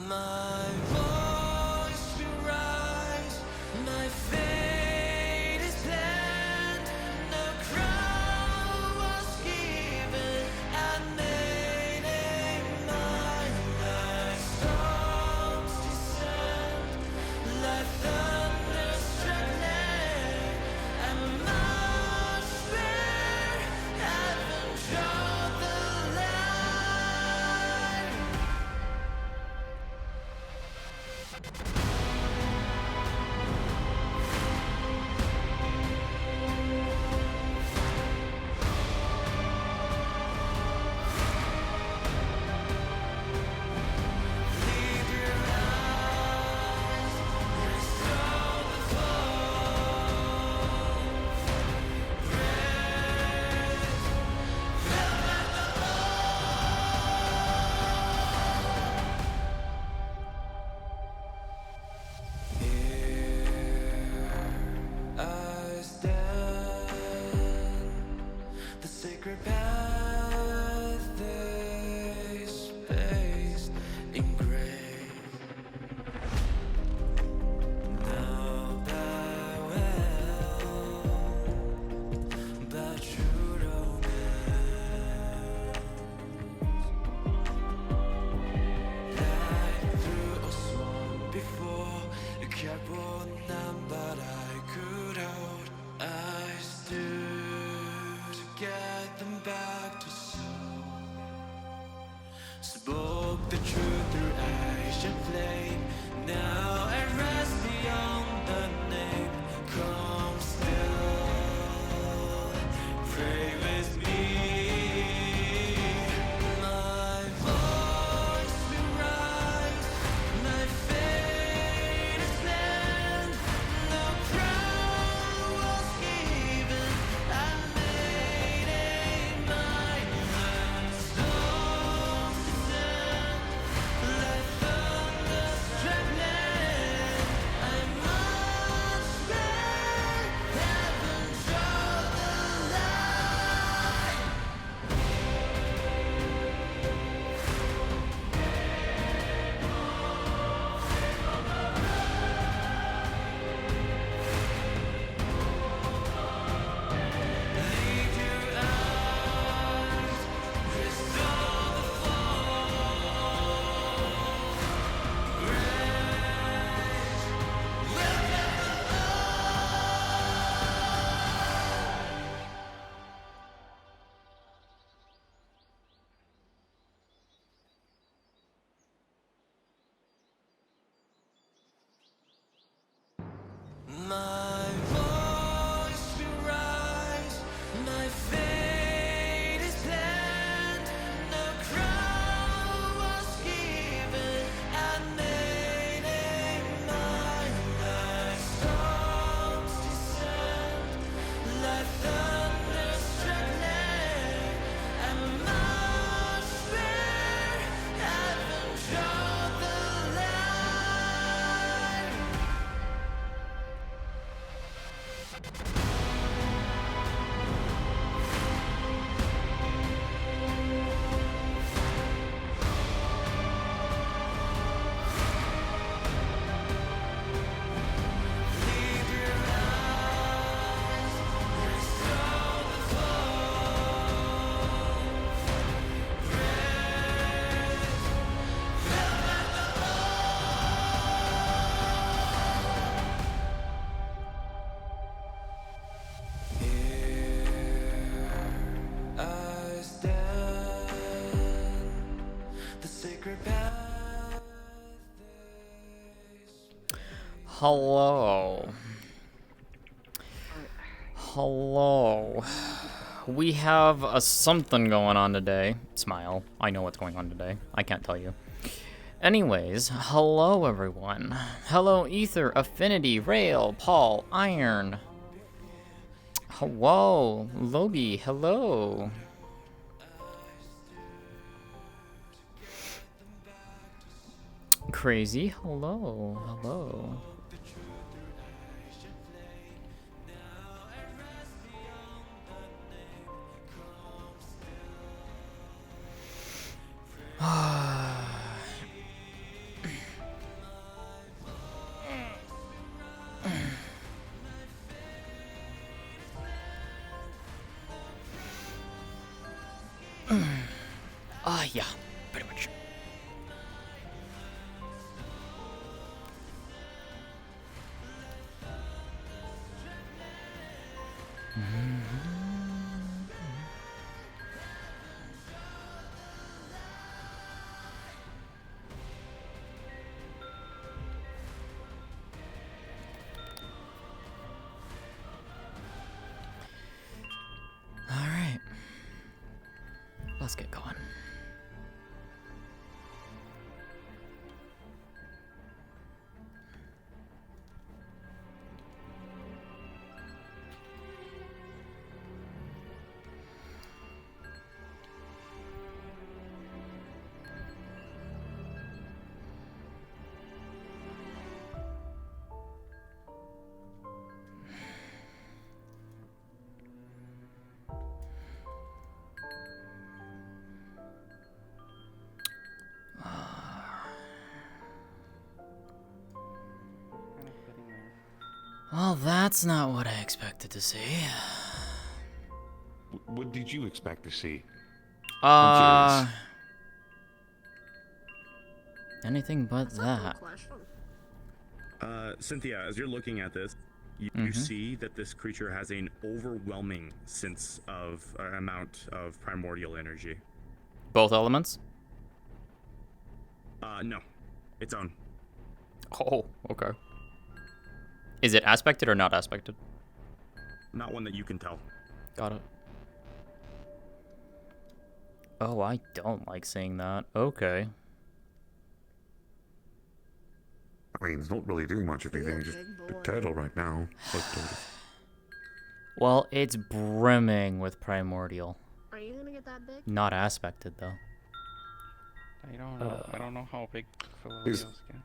My voice will rise, my fate is planned. No crown was given, I made a mind. Like storms descend, like thunderstruck land, and much where heaven draw the line. Leave your eyes, restore the fall. Rest, felt like the Here I stand, the sacred path is spaced in gray. Now thy will, but true romance, light through a swamp before a careful numb, but I could hold. I stood to get them back to soul. Spoke the truth through Asian flame. Now I rest beyond the name. Come still, pray with me. My voice will rise, my fate is planned. No crown was given, I made a mind. Like storms descend, like thunderstruck land, I must bear heaven draw the line. Leave your eyes, restore the fall. Rest, welcome the My voice will rise, my fate is planned. No crown was given, I made a mind. Like storms descend, like thunderstruck land, and much where heaven draw the line. Leave your eyes, restore the fall. Rest, felt like the Here I stand, the sacred path is. Hello. Hello. We have a something going on today. Smile. I know what's going on today. I can't tell you. Anyways, hello everyone. Hello Ether, Affinity, Rail, Paul, Iron. Hello, Lobi, hello. Crazy, hello, hello. let's get going. Well, that's not what I expected to see. What did you expect to see? Anything but that. Cynthia, as you're looking at this, you see that this creature has an overwhelming sense of amount of primordial energy. Both elements? No, its own. Oh, okay. Is it aspected or not aspected? Not one that you can tell. Got it. Oh, I don't like seeing that. Okay. I mean, it's not really doing much of anything, just a turtle right now. But, Well, it's brimming with primordial. Are you gonna get that big? Not aspected, though. I don't know how big Philadelphia's can.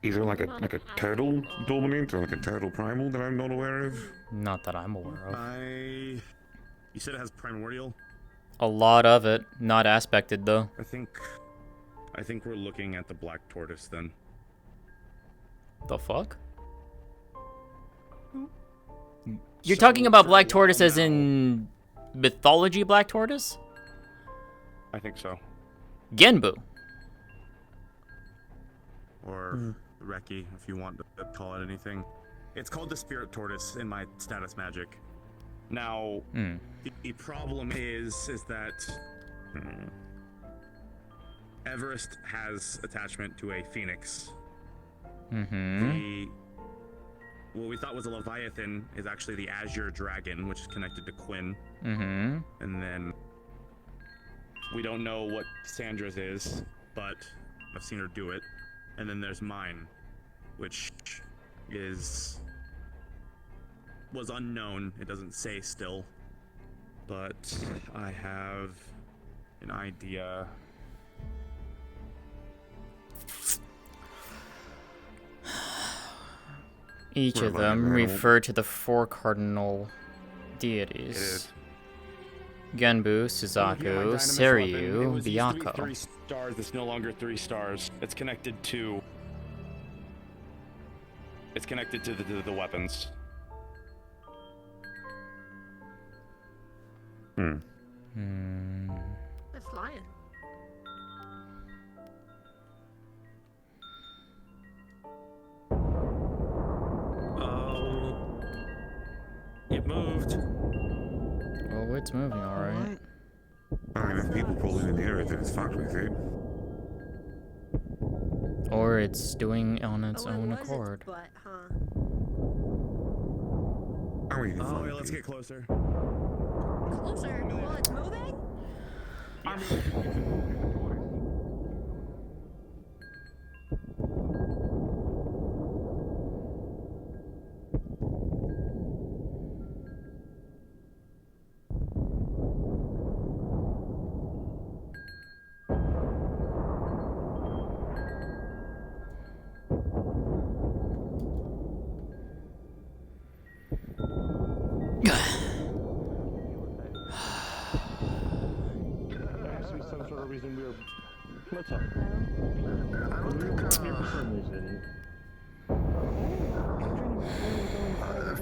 is there like a turtle dominant or like a turtle primal that I'm not aware of? Not that I'm aware of. You said it has primordial? A lot of it. Not aspected, though. I think we're looking at the black tortoise then. The fuck? You're talking about Black Tortoise as in mythology Black Tortoise? I think so. Genbu. Or Reki, if you want to call it anything. It's called the spirit tortoise in my status magic. Now, the problem is that Everest has attachment to a phoenix. What we thought was a Leviathan is actually the Azure Dragon, which is connected to Quinn. And then we don't know what Sandra's is, but I've seen her do it. And then there's mine, which was unknown. It doesn't say still, but I have an idea. Each of them refer to the 4 cardinal deities. Genbu, Suzaku, Seiryu, Byakuya. 3 stars. It's no longer 3 stars. It's connected to the weapons. It's flying. Oh, it moved. Oh, it's moving, alright. I mean, if people pull in here, then it's fucked with it. Or it's doing on its Oh, own it was accord. its butt, huh? I mean, Oh, yeah, let's get closer. Closer while it's moving? What's up?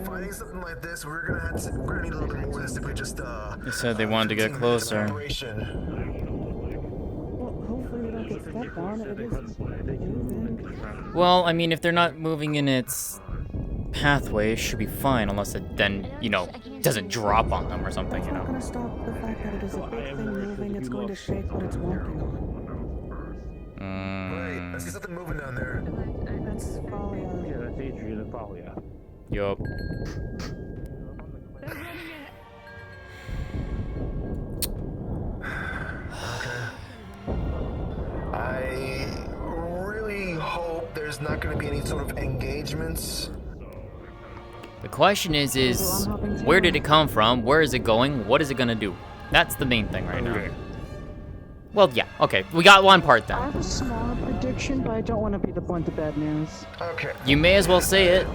Finding something like this, we're gonna need a little bit more than simply just They said they wanted to get closer. Well, hopefully we don't get stepped on. It is moving. Well, I mean, if they're not moving in its pathway, it should be fine, unless it then, you know, doesn't drop on them or something, you It's not know. gonna stop the fact that it is a big thing moving. It's going to shake what it's walking on. Right, I see something moving down there. That's Falia. Yeah, that's Adrian and Falia. Yup. there's not going to be any sort of engagements. The question is where did it come from? Where is it going? What is it gonna do? That's the main thing right now. Okay. Well, yeah, okay. We got one part I then. have a small prediction, but I don't want to be the point of bad news. Okay. You may as well say it.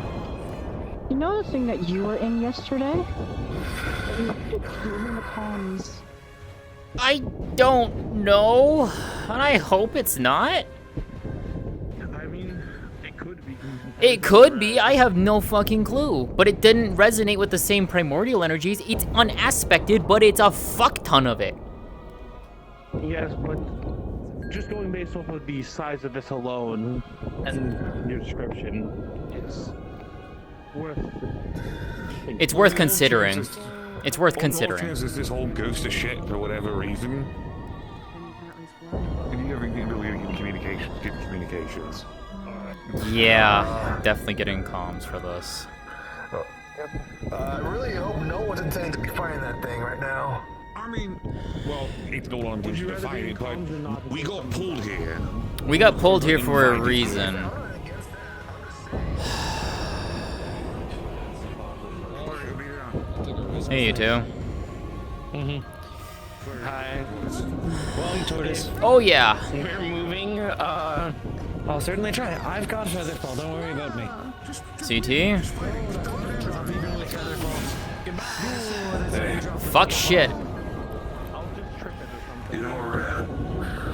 You know the thing that you were in yesterday? It's in the comms. I don't know. And I hope it's not. I mean, it could be. It could be. I have no fucking clue. But it didn't resonate with the same primordial energies. It's unaspected, but it's a fuck ton of it. Yes, but just going based off of the size of this alone and your description, it's worth. It's worth considering. It's worth What considering. chance is this whole ghost of shit for whatever reason? Have you ever been able to get communications? Yeah, definitely getting comms for this. I really hope no one's intending to be fighting that thing right now. I mean, well, it's no longer to fight it, but we got pulled here. We got pulled here for a reason. I'm not against that. I'm just saying. Hey, you two. Hi. Well, I'm Tortoise. Oh, yeah. We're moving. I'll certainly try. I've got Featherfall. Don't worry about me. CT? Fuck shit.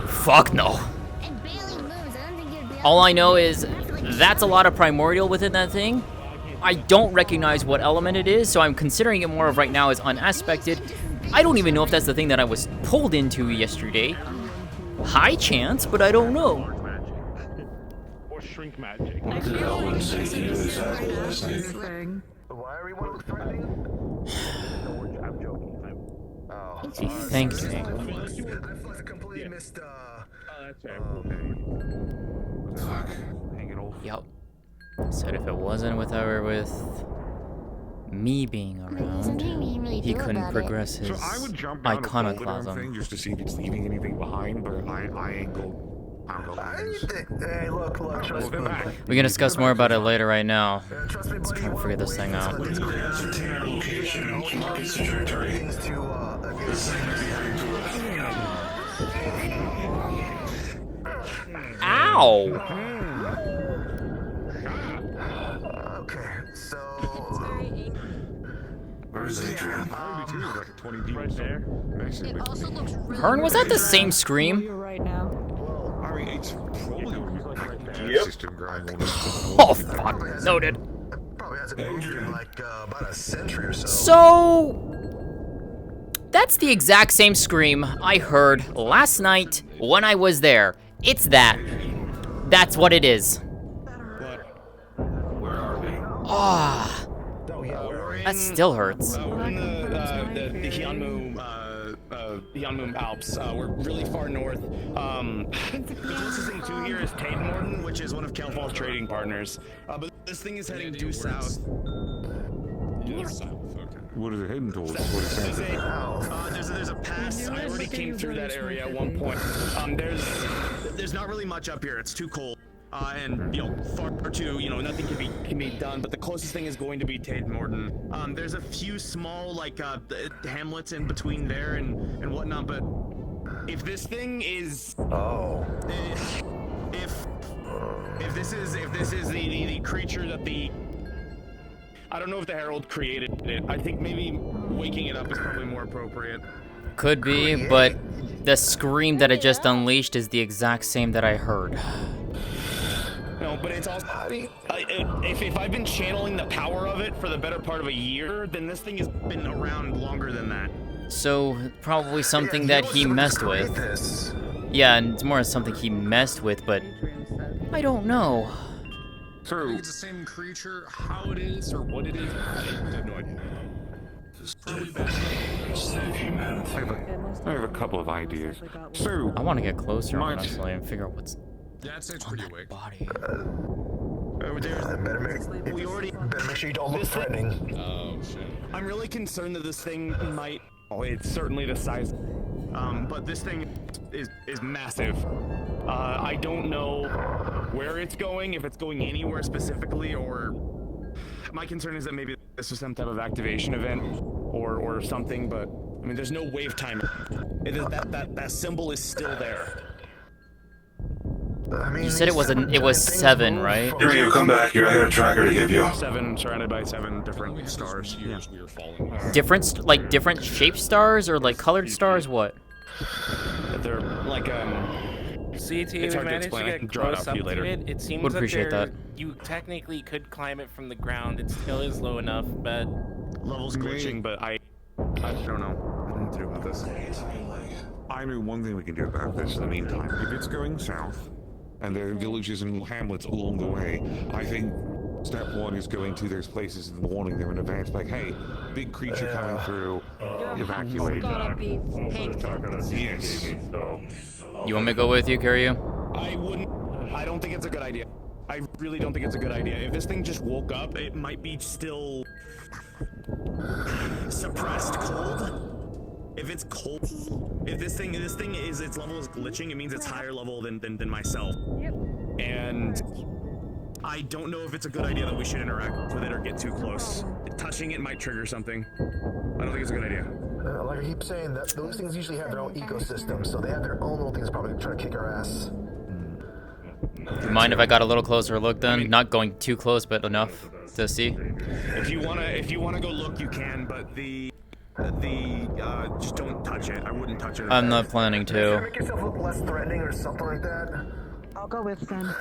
Fuck no. All I know is that's a lot of primordial within that thing. I don't recognize what element it is, so I'm considering it more of right now as unaspected. I don't even know if that's the thing that I was pulled into yesterday. High chance, but I don't know. Or shrink magic. Why are we one of the threatening? I'm joking. Oh. He thanks me. I completely missed, That's fair. Fuck. Hanging off. Yep. Said if it wasn't with me being around, he couldn't progress his So I would jump down the iconoclasm. thing just to see if it's leaving anything behind, but I ain't go. I don't know. Hey, look, trust me. We can discuss more about it later right now. Trust me, buddy. try to figure this thing out. Ow! Okay, so. Where's Adrian? Like 20 people Right there. It also looks really Hearn, was that the same scream? You're right now. I mean, it's probably system grind on Oh, fuck. Noted. Probably hasn't moved in like about a century or so. So, that's the exact same scream I heard last night when I was there. It's that. That's what it is. Ah, that still hurts. We're in the Hyunmu Alps. We're really far north. The closest thing to here is Tatemorden, which is one of Kelfall's trading partners. But this thing is heading due south. What is it heading towards? What is it saying? There's a pass. I already came through that area at one point. There's not really much up here. It's too cold. And far too, nothing can be done. But the closest thing is going to be Tatemorden. There's a few small hamlets in between there and whatnot. But if this thing is, if this is the creature that I don't know if the Herald created it. I think maybe waking it up is probably more appropriate. Could be, but the scream that it just unleashed is the exact same that I heard. No, but it's also if I've been channeling the power of it for the better part of a year, then this thing has been around longer than that. So, probably something that he messed with. Yeah, and it's more something he messed with, but I don't know. So, It's the same creature. How it is or what it is, I have no idea. I have a couple of ideas. So, I want to get closer, Might- honestly, and figure out what's That sounds on pretty that awake. body. Better make sure you don't look threatening. Oh shit. I'm really concerned that this thing might. Oh, it's certainly the size. But this thing is massive. I don't know where it's going, if it's going anywhere specifically, or my concern is that maybe this is some type of activation event or something, but I mean, there's no wave timer. That symbol is still there. I mean, You said it was seven it was giant things 7, move right? from- Here you come back here. I had a tracker to give you. 7 surrounded by 7 different stars. Yeah. We are falling. Like different shaped stars or like colored stars? What? They're like See, if It's you hard to manage explain. to I can get draw it close out for up you to later. it, it seems Would that appreciate that. you technically could climb it from the ground. It still is low enough, but levels glitching, but I don't know. Nothing to do about this. I know one thing we can do about this in the meantime. If it's going south, and there are villages and hamlets along the way, I think step one is going to those places and warning them in advance, like, hey, big creature coming through, evacuate. Gotta be Yes. You want me to go with you, Kiryu? I wouldn't. I don't think it's a good idea. I really don't think it's a good idea. If this thing just woke up, it might be still suppressed cold. If it's cold, if this thing is its level is glitching, it means it's higher level than myself. And I don't know if it's a good idea that we should interact with it or get too close. Touching it might trigger something. I don't think it's a good idea. Like I keep saying, that those things usually have their own ecosystem, so they have their own little things probably trying to kick our ass. Do you mind if I got a little closer look then? Not going too close, but enough to see. If you wanna go look, you can, but just don't touch it. I wouldn't touch it. I'm not planning to. Make yourself look less threatening or something like that. I'll go with them.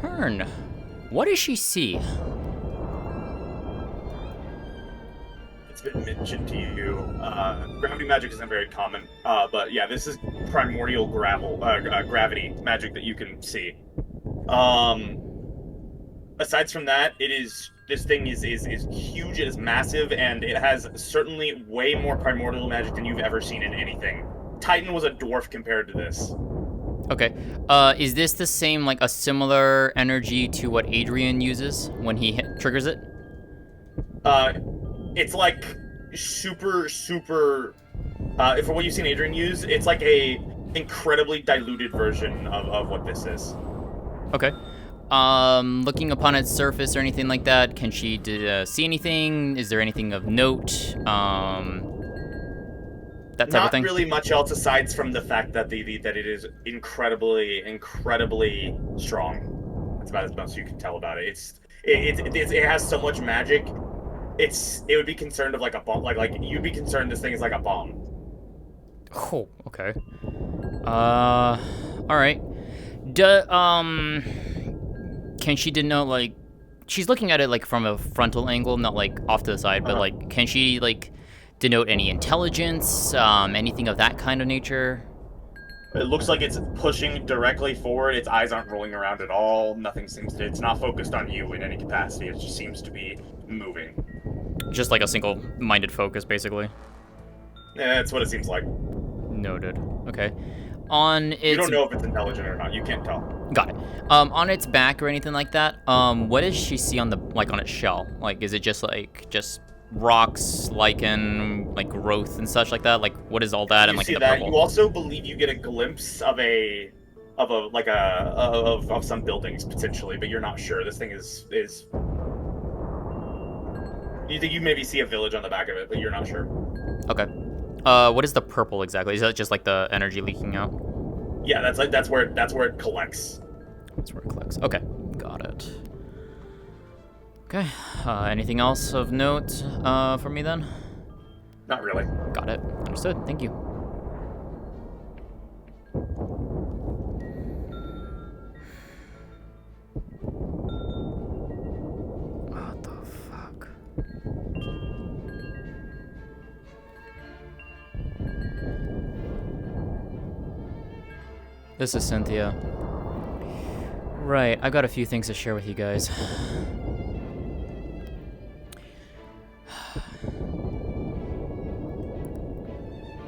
Hearn, what does she see? It's been mentioned to you. Gravity magic isn't very common, but yeah, this is primordial gravity magic that you can see. Aside from that, this thing is huge, it is massive, and it has certainly way more primordial magic than you've ever seen in anything. Titan was a dwarf compared to this. Okay. Is this the same, like a similar energy to what Adrian uses when he triggers it? It's like super, for what you've seen Adrian use, it's like a incredibly diluted version of what this is. Okay. Looking upon its surface or anything like that, can she see anything? Is there anything of note? That type of thing? Not really much else aside from the fact that that it is incredibly strong. That's about as much you can tell about it. It has so much magic. It would be concerned of like a bomb. Like you'd be concerned this thing is like a bomb. Oh, okay. All right. Can she denote, like, she's looking at it like from a frontal angle, not like off to the side, but like, can she like denote any intelligence, anything of that kind of nature? It looks like it's pushing directly forward. Its eyes aren't rolling around at all. Nothing seems to. It's not focused on you in any capacity. It just seems to be moving. Just like a single-minded focus, basically. Yeah, that's what it seems like. Noted. Okay. On its... You don't know if it's intelligent or not. You can't tell. Got it. On its back or anything like that, what does she see on on its shell? Like, is it just rocks, lichen, like growth and such like that? Like, what is all that? You and like see the that. purple? You also believe you get a glimpse of some buildings potentially, but you're not sure. This thing is. You think you maybe see a village on the back of it, but you're not sure. Okay. What is the purple exactly? Is that just like the energy leaking out? Yeah, that's where it collects. That's where it collects. Okay, got it. Okay. Anything else of note for me then? Not really. Got it. Understood. Thank you. What the fuck? This is Cynthia. Right, I've got a few things to share with you guys.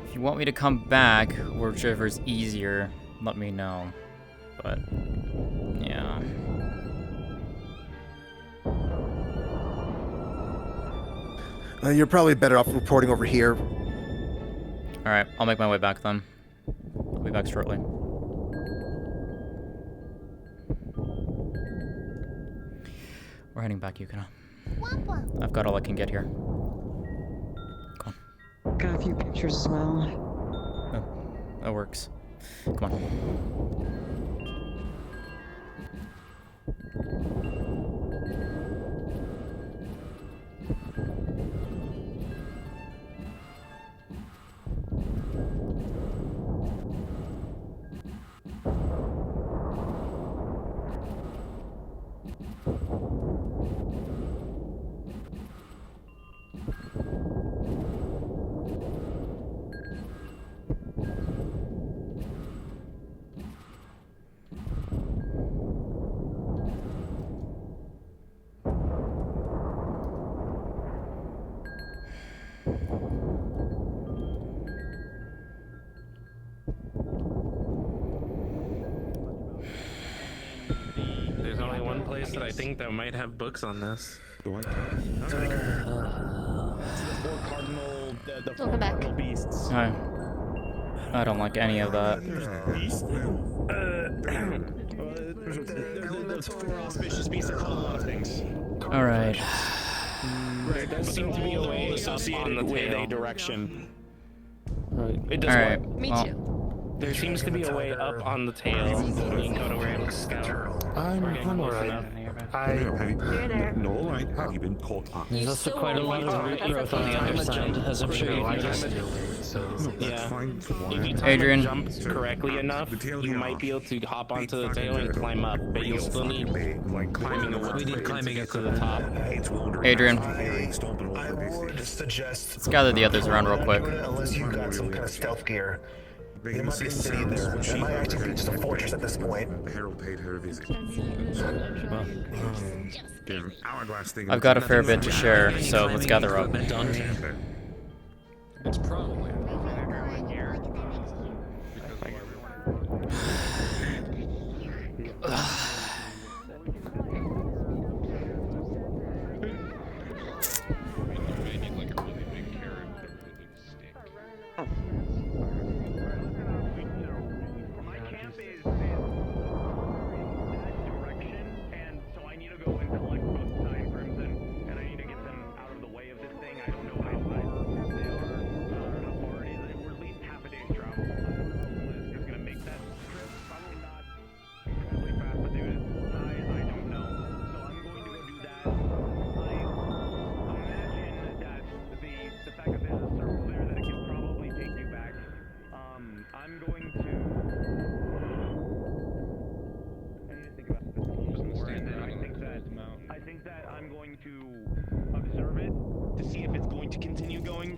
If you want me to come back, whichever's easier, let me know. But, yeah. You're probably better off reporting over here. Alright, I'll make my way back then. I'll be back shortly. We're heading back, Yukina. I've got all I can get here. Come on. Got a few pictures as well. Oh, that works. Come on. There's only one place that I think that might have books on this. What? The four cardinal beasts. I don't like any of that. The four auspicious beasts are called a lot of things. Alright. There does seem to be a way associated with a direction. It does. Alright. Well, there seems to be a way up on the tail. You can go to where it scout. I'm alright. No, have you been caught up? There's also quite a lot of root growth on the other side, as I'm sure you noticed. Yeah. If you Adrian. jump correctly enough, you might be able to hop onto the tail and climb up, but you'll still need climbing a We need climbing to get to the top. Adrian. I would suggest. Let's gather the others around real quick. Unless you got some kind of stealth gear. There might be a city there. It might actually be just a fortress at this point. Harold paid her a visit. Hourglass thing. I've got a fair bit to share, so let's gather up. It's probably.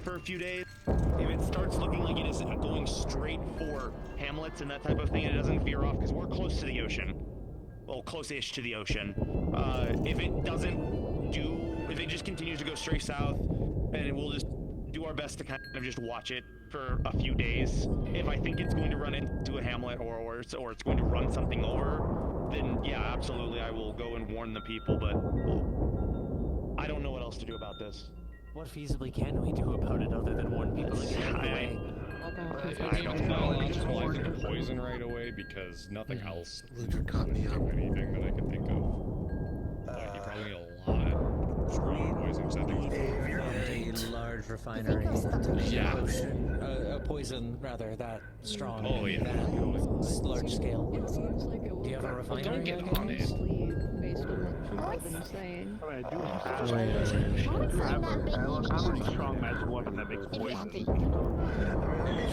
For a few days. If it starts looking like it is going straight for hamlets and that type of thing, and it doesn't veer off because we're close to the ocean, well, close-ish to the ocean. If it just continues to go straight south, then we'll just do our best to kind of just watch it for a few days. If I think it's going to run into a hamlet or it's going to run something over, then yeah, absolutely, I will go and warn the people. But I don't know what else to do about this. What feasibly can we do about it other than warn people to get out of the way? I don't know. Just apply the poison right away because nothing else. Luger caught me up. Anything that I can think of. Like you probably need a lot. Strong poison. A large refinery. Yeah. A poison rather that strong. Oh yeah. That large scale. Do you have a refinery? Don't get on it. How much strong magic weapon that makes poison? As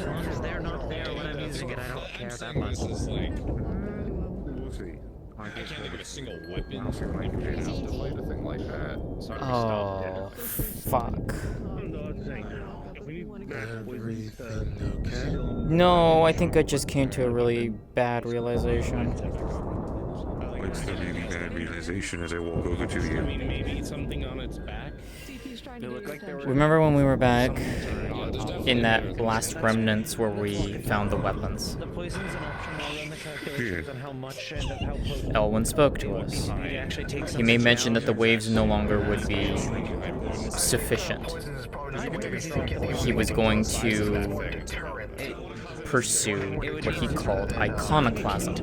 long as they're not there when I'm using it, I don't care that much. This is like, We'll see. I can't think of a single weapon that would have to fight a thing like that. So I'd be Oh, stopped. fuck. No, I'm saying, if No, I think I just came to a really bad realization. What's the really bad realization as I walk over to you? Maybe something on its back. Remember when we were back in that last remnants where we found the weapons? Elwyn spoke to us. He made mention that the waves no longer would be sufficient. He was going to pursue what he called iconoclasm.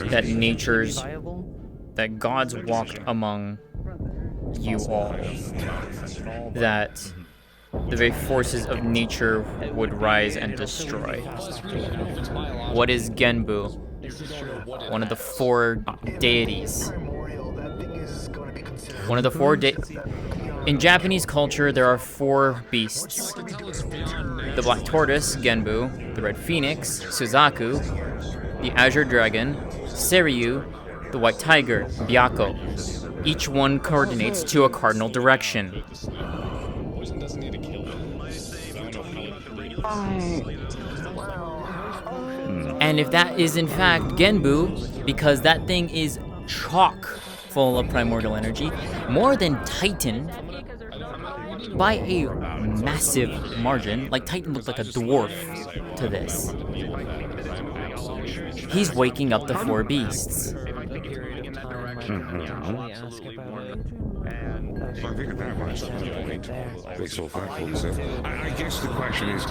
That that gods walked among you all. That the very forces of nature would rise and destroy. What is Genbu? One of the 4 deities. One of the 4 In Japanese culture, there are 4 beasts. The black tortoise, Genbu, the red phoenix, Suzaku, the azure dragon, Seiryu, the white tiger, Byakko. Each one coordinates to a cardinal direction. And if that is in fact Genbu, because that thing is chock full of primordial energy, more than Titan, by a massive margin. Like, Titan looked like a dwarf to this. He's waking up the 4 beasts. I figured that much. They so thankful. So I guess the question is,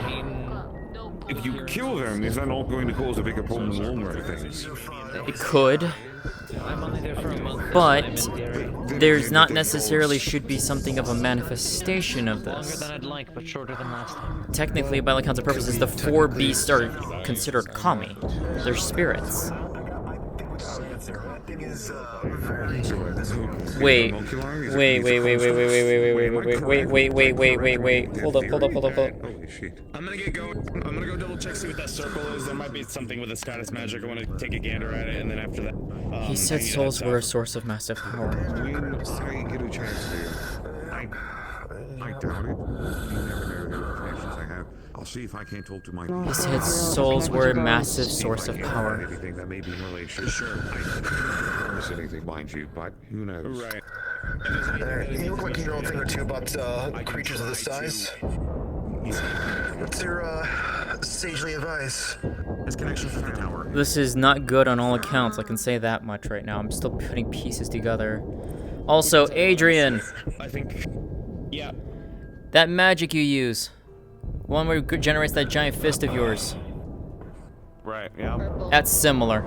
if you kill them, is that not going to cause a bigger problem in the long run of things? It could. But there's not necessarily should be something of a manifestation of this. Technically, by all accounts and purposes, the 4 beasts are considered kami. They're spirits. Wait. Hold up. Holy shit. I'm gonna get going. I'm gonna go double check, see what that circle is. There might be something with the status magic. I want to take a gander at it, and then after that. He said souls were a source of massive power. When I get a chance to, I doubt it. You never know the connections I have. I'll see if I can't talk to my. He said souls were a massive source of power. Anything that may be in relation. Sure. I don't promise anything, mind you, but who knows? Right. You look like you know a thing or two about creatures of this size. What's your sagely advice? His connections to the tower. This is not good on all accounts, I can say that much right now. I'm still putting pieces together. Also, Adrian! I think. Yeah. That magic you use. One where it generates that giant fist of yours. Right, yeah. That's similar.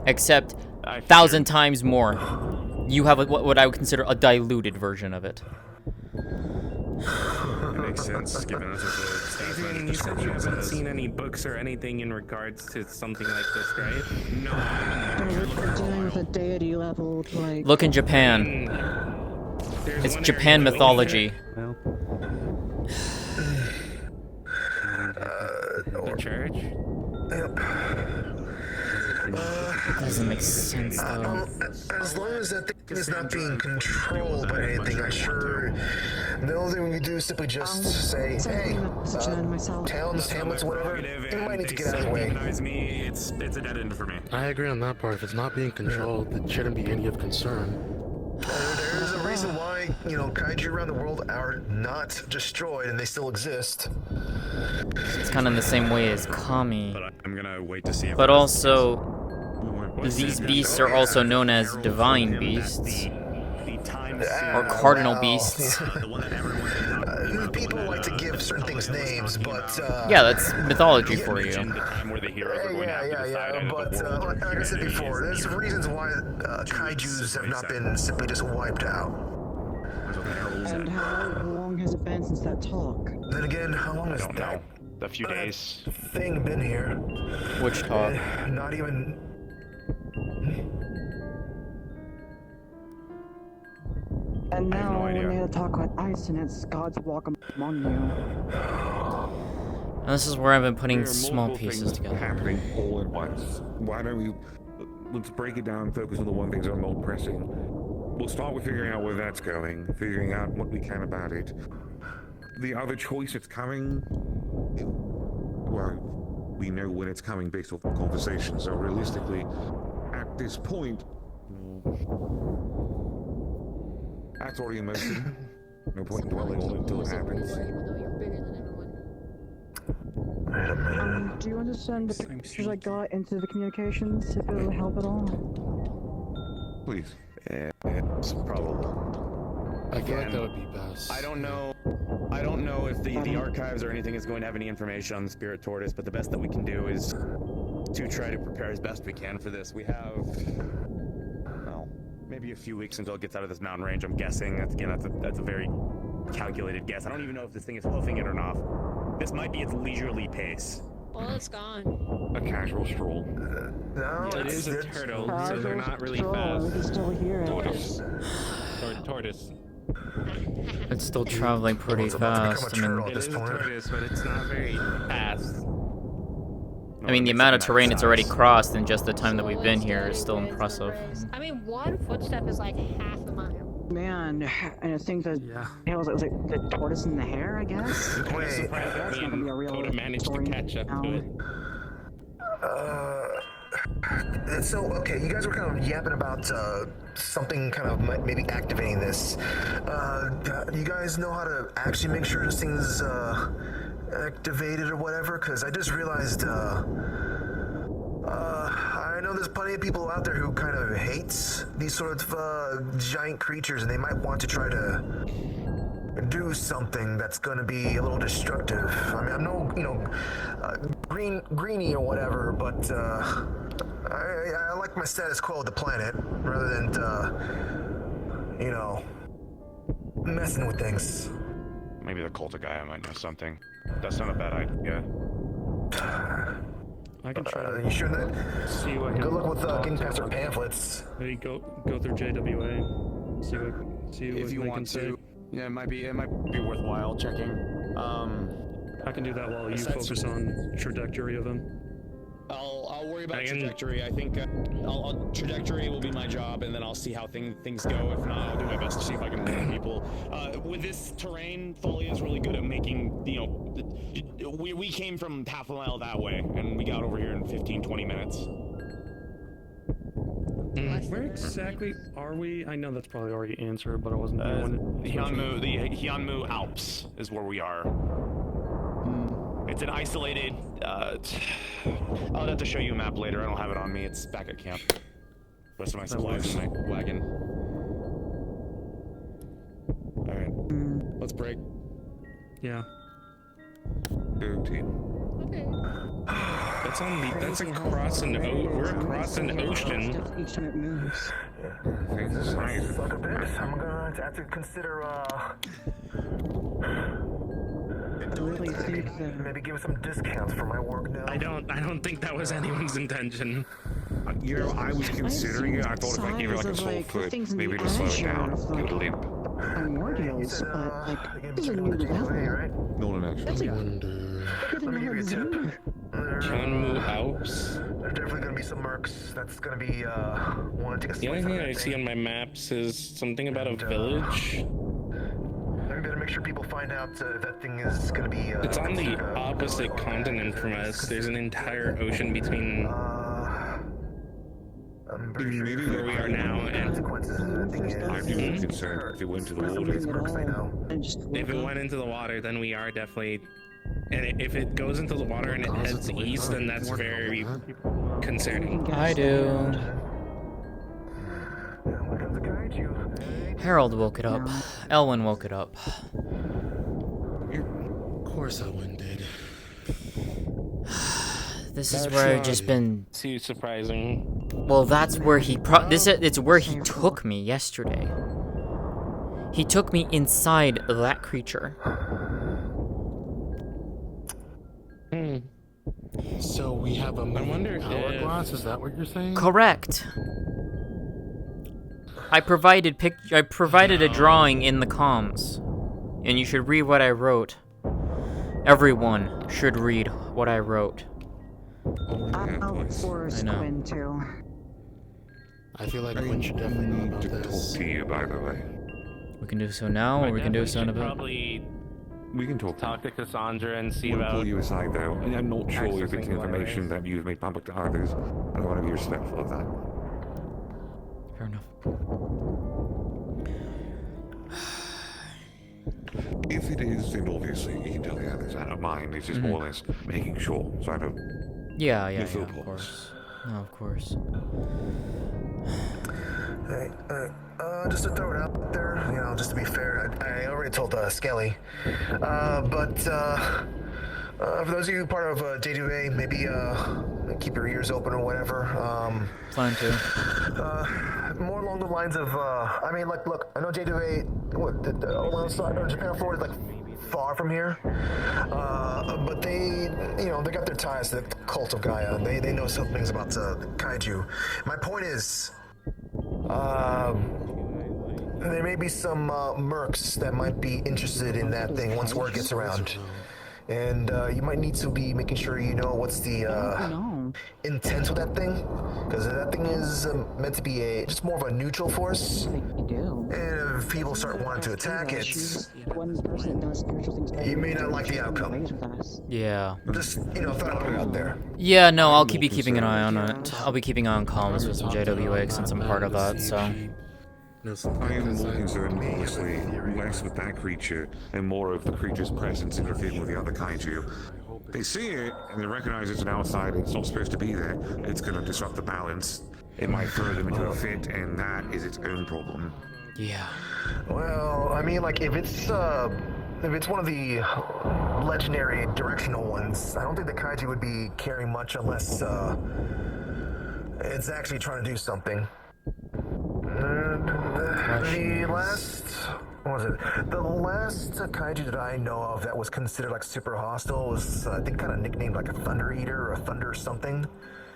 Except 1,000 times more. You have what I would consider a diluted version of it. It makes sense, given that's what the stats Adrian, you said you haven't seen any books or anything in regards to something like this, right? No. We're dealing with a deity level, like... Look in Japan. It's Japan mythology. Well. The church? Doesn't make sense, though. As long as that thing is not being controlled by anything, I sure know that when you do simply just say, hey, towns, hamlets, whatever, you might need to get out of the way. Me, it's a dead end for me. I agree on that part. If it's not being controlled, it shouldn't be any of concern. There's a reason why, kaiju around the world are not destroyed and they still exist. It's kind of the same way as kami. But I'm gonna wait to see if. But also, these beasts are also known as divine beasts. Or cardinal beasts. People like to give certain things names, but... yeah, that's mythology for you. Yeah, but like I said before, there's reasons why kaijus have not been simply just wiped out. And how long has it been since that talk? Then again, how long has that a few days thing been here? Which talk? Not even... And now we need to talk about Aisen, it's God's walk among you. And this is where I've been putting small pieces together. Happening all at once. Why don't we... Let's break it down and focus on the one things that are most pressing. We'll start with figuring out where that's going, figuring out what we can about it. the other choice that's coming, well, we know when it's coming based off the conversation, so realistically, at this point, that's already in motion. No point in dwelling on it until it happens. Do you want to send the pictures I got into the communications if it'll help at all? Please. It's probable. I feel like that would be best. I don't know if the archives or anything is going to have any information on the Spirit Tortoise, but the best that we can do is to try to prepare as best we can for this. We have, well, maybe a few weeks until it gets out of this mountain range. I'm guessing. That's a very calculated guess. I don't even know if this thing is hoofing it or not. This might be its leisurely pace. Well, it's gone. A casual stroll. No, It is a turtle, so they're not really We can fast. still hear it. Tortoise. It's still traveling pretty fast. I mean, It is a tortoise, but it's not very fast. the amount of terrain it's already crossed in just the time that we've been here is still impressive. I mean, one footstep is like half a mile. Man, and I think that it was like the tortoise and the hare, I guess. Wait, That's not gonna be a real Coda managed to story catch up now. to it. So, okay, you guys were kind of yapping about something kind of maybe activating this. You guys know how to actually make sure this thing's activated or whatever? Because I just realized, I know there's plenty of people out there who kind of hates these sort of giant creatures, and they might want to try to do something that's going to be a little destructive. I mean, I'm no, greenie or whatever, but I like my status quo of the planet rather than, messing with things. Maybe the Colta guy might know something. That's not a bad idea. I can try to You sure that? see what. Good luck with getting past our pamphlets. Maybe go through JWA. See what If you they want can say. to, yeah, it might be worthwhile checking. I can do that while you focus on trajectory of him. I'll worry about trajectory. I think trajectory will be my job, and then I'll see how things go. If not, I'll do my best to see if I can warn people. With this terrain, Folia is really good at making. We came from half a mile that way, and we got over here in 15-20 minutes. Where exactly are we? I know that's probably already answered, but I wasn't. The Hyunmu Alps is where we are. It's an isolated. I'll have to show you a map later. I don't have it on me. It's back at camp. Rest of my supplies in my wagon. All right, let's break. Yeah. Go team. Okay. That's across an we're across an ocean. Each time it moves. Suck a bit. I'm gonna have to consider, Really think that maybe give some discounts for my work now. I don't think that was anyone's intention. I was considering it. I thought if I gave it like a full foot, maybe it'll slow it down. Give it a limp. primordials, but like these are new development. No, actually. That's like Let me give you a tip. Hyunmu Alps. There's definitely gonna be some mercs. That's gonna be want to take a The only slice thing of I see on my maps is something about a village. We better make sure people find out if that thing is gonna be. It's on the opposite continent from us. There's an entire ocean between where we are now and. I'd be more concerned if it went to the water. If it went into the water, then we are definitely. And if it goes into the water and it heads east, then that's very concerning. I do. Harold woke it up. Elwyn woke it up. Of course Elwyn did. This is where I've just been. Too surprising. Well, that's where he it's where he took me yesterday. He took me inside that creature. So we have a hourglass. Is that what you're saying? Correct. I provided a drawing in the comms, and you should read what I wrote. Everyone should read what I wrote. I'll force Quinn too. I feel like Quinn should definitely know about to this. talk to you, by the way. We can do so now, or we can do so in a bit. Probably We can talk. Talk to Cassandra and see We'll about. pull you aside, though. And I'm not sure if accessing it's the information that you've made public to others. I don't want to be respectful of that. Fair enough. If it is, then obviously you can tell the others. I don't mind. It's just more or less making sure, so I don't. Yeah, feel of pause. course. No, of course. Hey, just to throw it out there, you know, just to be fair, I already told Skelly. But for those of you part of J2A, maybe keep your ears open or whatever. Plan to. More along the lines of, I mean, like, look, I know J2A, Japan, Florida, like far from here, but they, you know, they got their ties to the cult of Gaia. They know some things about the kaiju. My point is, there may be some mercs that might be interested in that thing once word gets around. And you might need to be making sure you know what's the intent with that thing, because that thing is meant to be just more of a neutral force. And if people start wanting to attack it, you may not like the outcome. Yeah. Just, you know, thought I'd put it out there. Yeah, no, I'll be keeping an eye on it. I'll be keeping an eye on comms with JWA since I'm part of that, so. I am more concerned, honestly, less with that creature and more of the creature's presence interfering with the other kaiju. They see it and they recognize it's an outsider. It's not supposed to be there. It's going to disrupt the balance. It might throw them into a fit, and that is its own problem. Yeah. Well, I mean, like, if it's one of the legendary directional ones, I don't think the kaiju would be caring much unless it's actually trying to do something. The last kaiju that I know of that was considered like super hostile was I think kind of nicknamed like a Thunder Eater or a Thunder something,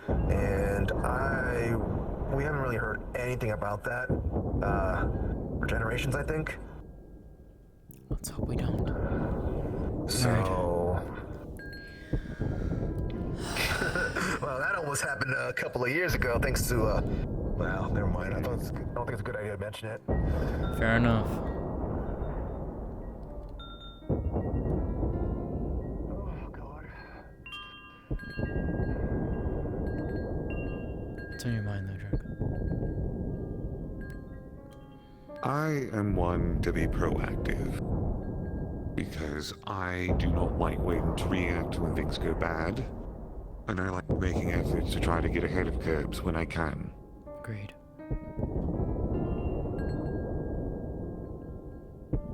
and we haven't really heard anything about that for generations, I think. Let's hope we don't. So, well, that almost happened a couple of years ago, thanks to well, never mind. I don't think it's a good idea to mention it. Fair enough. Oh, God. What's on your mind, though, Drake? I am one to be proactive because I do not like waiting to react when things go bad, and I like making efforts to try to get ahead of curbs when I can. Agreed.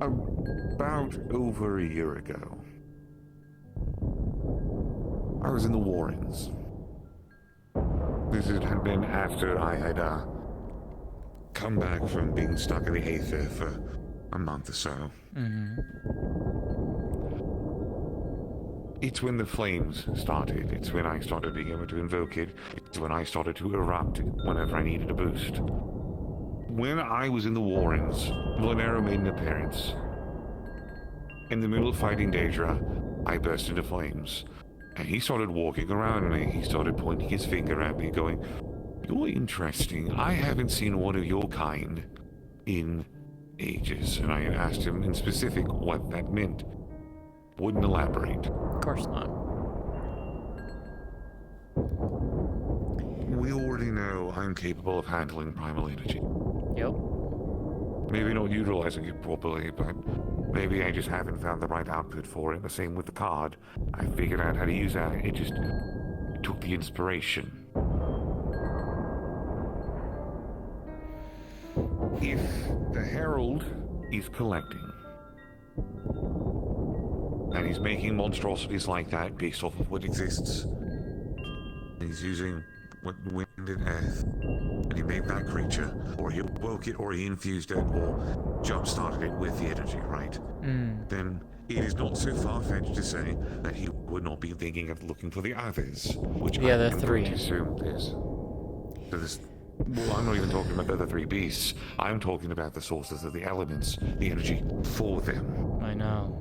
About over a year ago, I was in the Warrens. This had been after I had come back from being stuck in the Aether for a month or so. It's when the flames started. It's when I started being able to invoke it. It's when I started to erupt whenever I needed a boost. When I was in the Warrens, Lanero made an appearance. In the middle of fighting Daedra, I burst into flames. And he started walking around me. He started pointing his finger at me, going, "You're interesting. I haven't seen one of your kind in ages." And I asked him in specific what that meant. Wouldn't elaborate. Of course not. We already know I'm capable of handling primal energy. Yep. Maybe not utilizing it properly, but maybe I just haven't found the right output for it. The same with the card. I figured out how to use that. It just took the inspiration. If the Herald is collecting, and he's making monstrosities like that based off of what exists, he's using what wind and earth, and he made that creature, or he woke it, or he infused it, or jump-started it with the energy, right? Then it is not so far-fetched to say that he would not be thinking of looking for the others, which I am going to assume is. Well, I'm not even talking about the other three beasts. I'm talking about the sources of the elements, the energy for them. I know.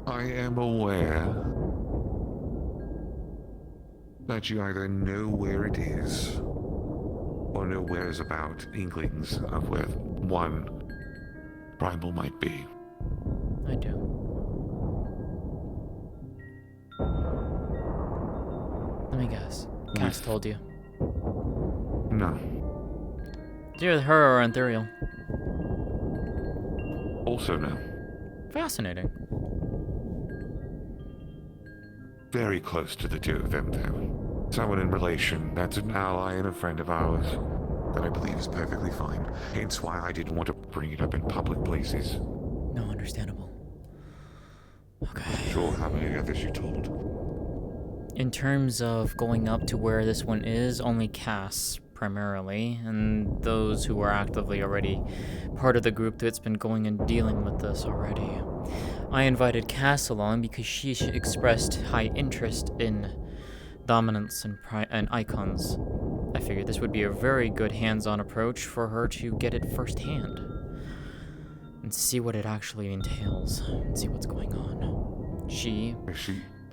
I am aware that you either know where it is, or know where's about inklings of where one primal might be. I do. Let me guess. Cass told you. No. Either her or Ethereal. Also no. Fascinating. Very close to the two of them, though. Someone in relation, that's an ally and a friend of ours, that I believe is perfectly fine. Hence why I didn't want to bring it up in public places. No, understandable. Okay. Sure, how many others you told? In terms of going up to where this one is, only Cass, primarily, and those who are actively already part of the group that's been going and dealing with this already. I invited Cass along because she expressed high interest in dominance and icons. I figured this would be a very good hands-on approach for her to get it firsthand and see what it actually entails and see what's going on. She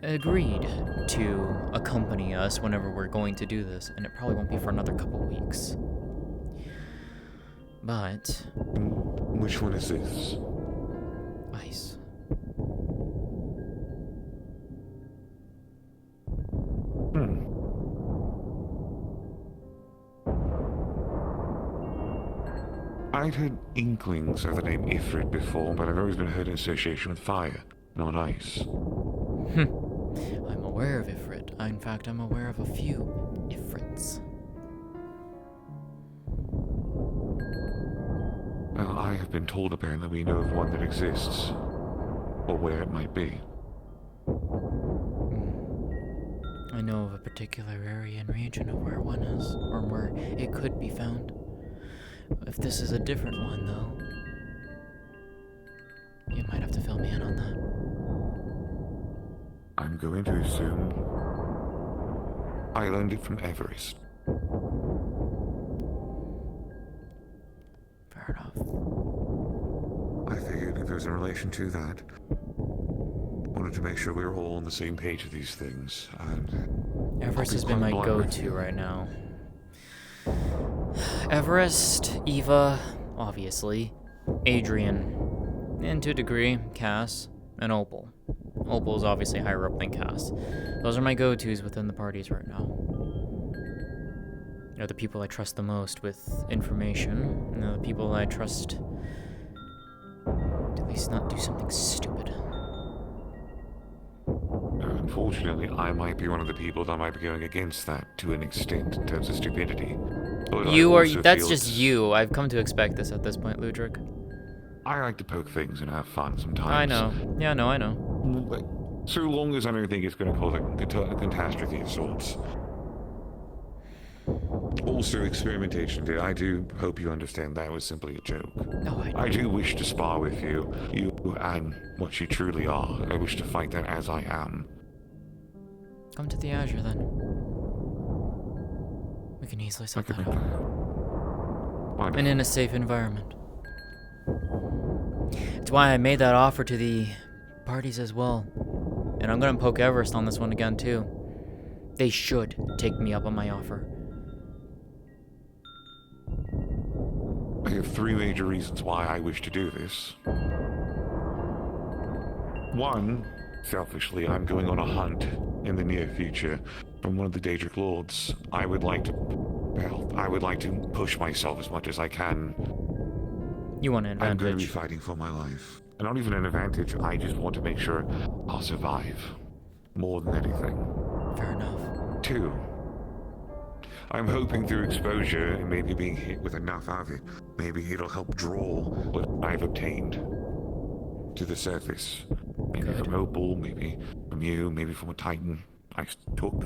agreed to accompany us whenever we're going to do this, and it probably won't be for another couple weeks. But... Which one is this? Ice. I'd heard inklings of the name Ifrit before, but I've always been heard in association with fire, not ice. I'm aware of Ifrit. In fact, I'm aware of a few Ifrits. Well, I have been told apparently we know of one that exists, or where it might be. I know of a particular area and region of where one is, or where it could be found. If this is a different one, though, you might have to fill me in on that. I'm going to assume I learned it from Everest. Fair enough. I figured if it was in relation to that, wanted to make sure we were all on the same page with these things. And Everest has been my go-to right now. Everest, Eva, obviously, Adrian, and to a degree, Cass, and Opal. Opal is obviously higher up than Cass. Those are my go-tos within the parties right now. They're the people I trust the most with information, and they're the people I trust to at least not do something stupid. Unfortunately, I might be one of the people that might be going against that to an extent in terms of stupidity. But That's just you. I've come to expect this at this point, Ludric. I like to poke things and have fun sometimes. I know. Yeah, no, I know. So long as I don't think it's going to cause a catastrophe of sorts. Also, experimentation, dear. I do hope you understand that was simply a joke. No, I do wish to spar with you. You and what you truly are. I wish to fight that as I am. Come to the Azure, then. We can easily sort that out. And in a safe environment. That's why I made that offer to the parties as well. And I'm gonna poke Everest on this one again, too. They should take me up on my offer. I have three major reasons why I wish to do this. One, selfishly, I'm going on a hunt in the near future from one of the Daedric Lords. I would like to push myself as much as I can. You want an advantage? I'm going to be fighting for my life. And not even an advantage, I just want to make sure I'll survive. More than anything. Fair enough. Two, I'm hoping through exposure and maybe being hit with enough of it, maybe it'll help draw what I've obtained to the surface. Maybe from Opal, maybe from you, maybe from a Titan I took.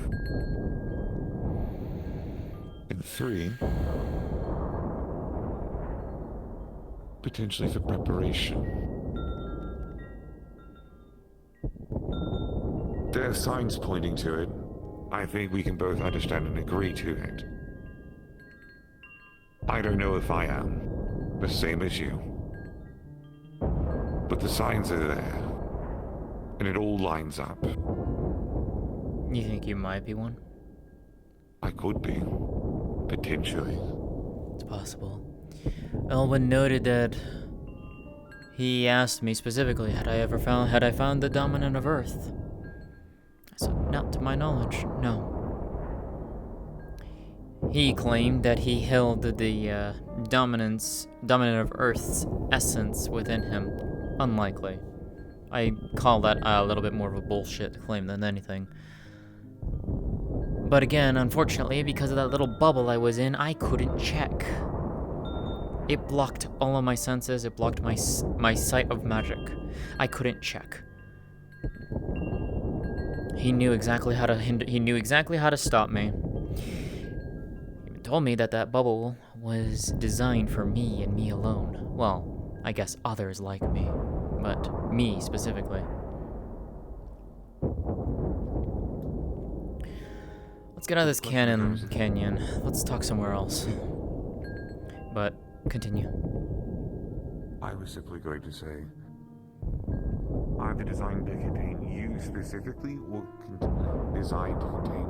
And three, potentially for preparation. There are signs pointing to it. I think we can both understand and agree to it. I don't know if I am the same as you. But the signs are there. And it all lines up. You think you might be one? I could be. Potentially. It's possible. Elwyn noted that He asked me specifically, had I found the dominant of Earth? I said, not to my knowledge, no. He claimed that he held the dominant of Earth's essence within him. Unlikely. I call that a little bit more of a bullshit claim than anything. But again, unfortunately, because of that little bubble I was in, I couldn't check. It blocked all of my senses. It blocked my sight of magic. I couldn't check. He knew exactly how to he knew exactly how to stop me. He told me that that bubble was designed for me and me alone. Well, I guess others like me, but me specifically. Let's get out of this canyon. Let's talk somewhere else. But continue. I was simply going to say, are the designed to contain you specifically, or designed to contain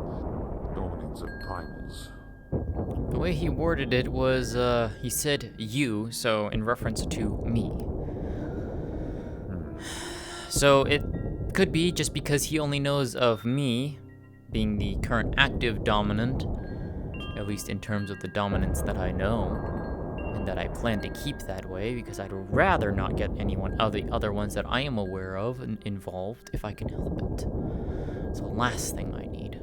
dominance of primals? The way he worded it was, he said you, so in reference to me. So it could be just because he only knows of me being the current active dominant, at least in terms of the dominance that I know, and that I plan to keep that way, because I'd rather not get anyone of the other ones that I am aware of involved if I can help it. It's the last thing I need.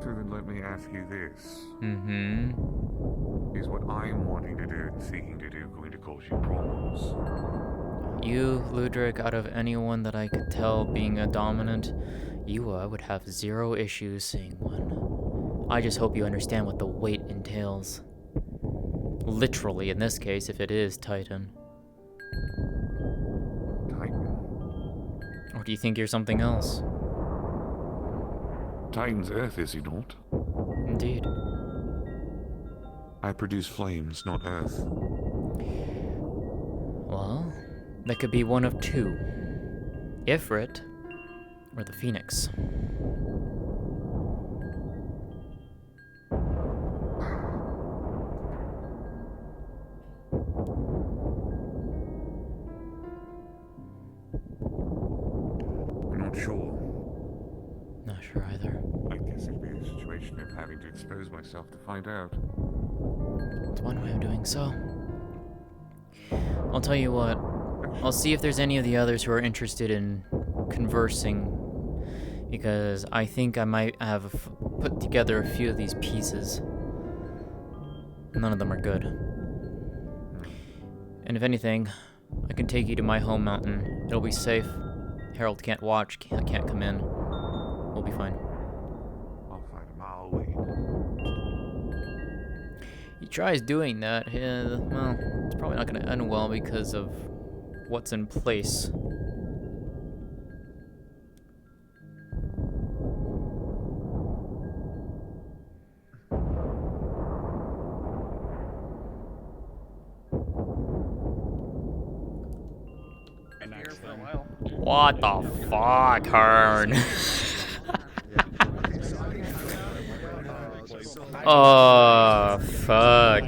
So then let me ask you this. Mm-hmm. Is what I'm wanting to do and seeking to do going to cause you problems? You, Ludwig, out of anyone that I could tell being a dominant, you would have zero issues seeing one. I just hope you understand what the weight entails. Literally, in this case, if it is Titan. Titan? Or do you think you're something else? Titan's Earth, is he not? Indeed. I produce flames, not Earth. Well, that could be one of two. Ifrit, or the Phoenix. I'm not sure. Not sure either. I guess it'd be a situation of having to expose myself to find out. It's one way of doing so. I'll tell you what. I'll see if there's any of the others who are interested in conversing, because I think I might have put together a few of these pieces. None of them are good. And if anything, I can take you to my home mountain. It'll be safe. Harold can't watch, can't come in. We'll be fine. I'll find a mile away. He tries doing that, well, it's probably not going to end well because of what's in place. What the fuck, Hearn? Oh, fuck.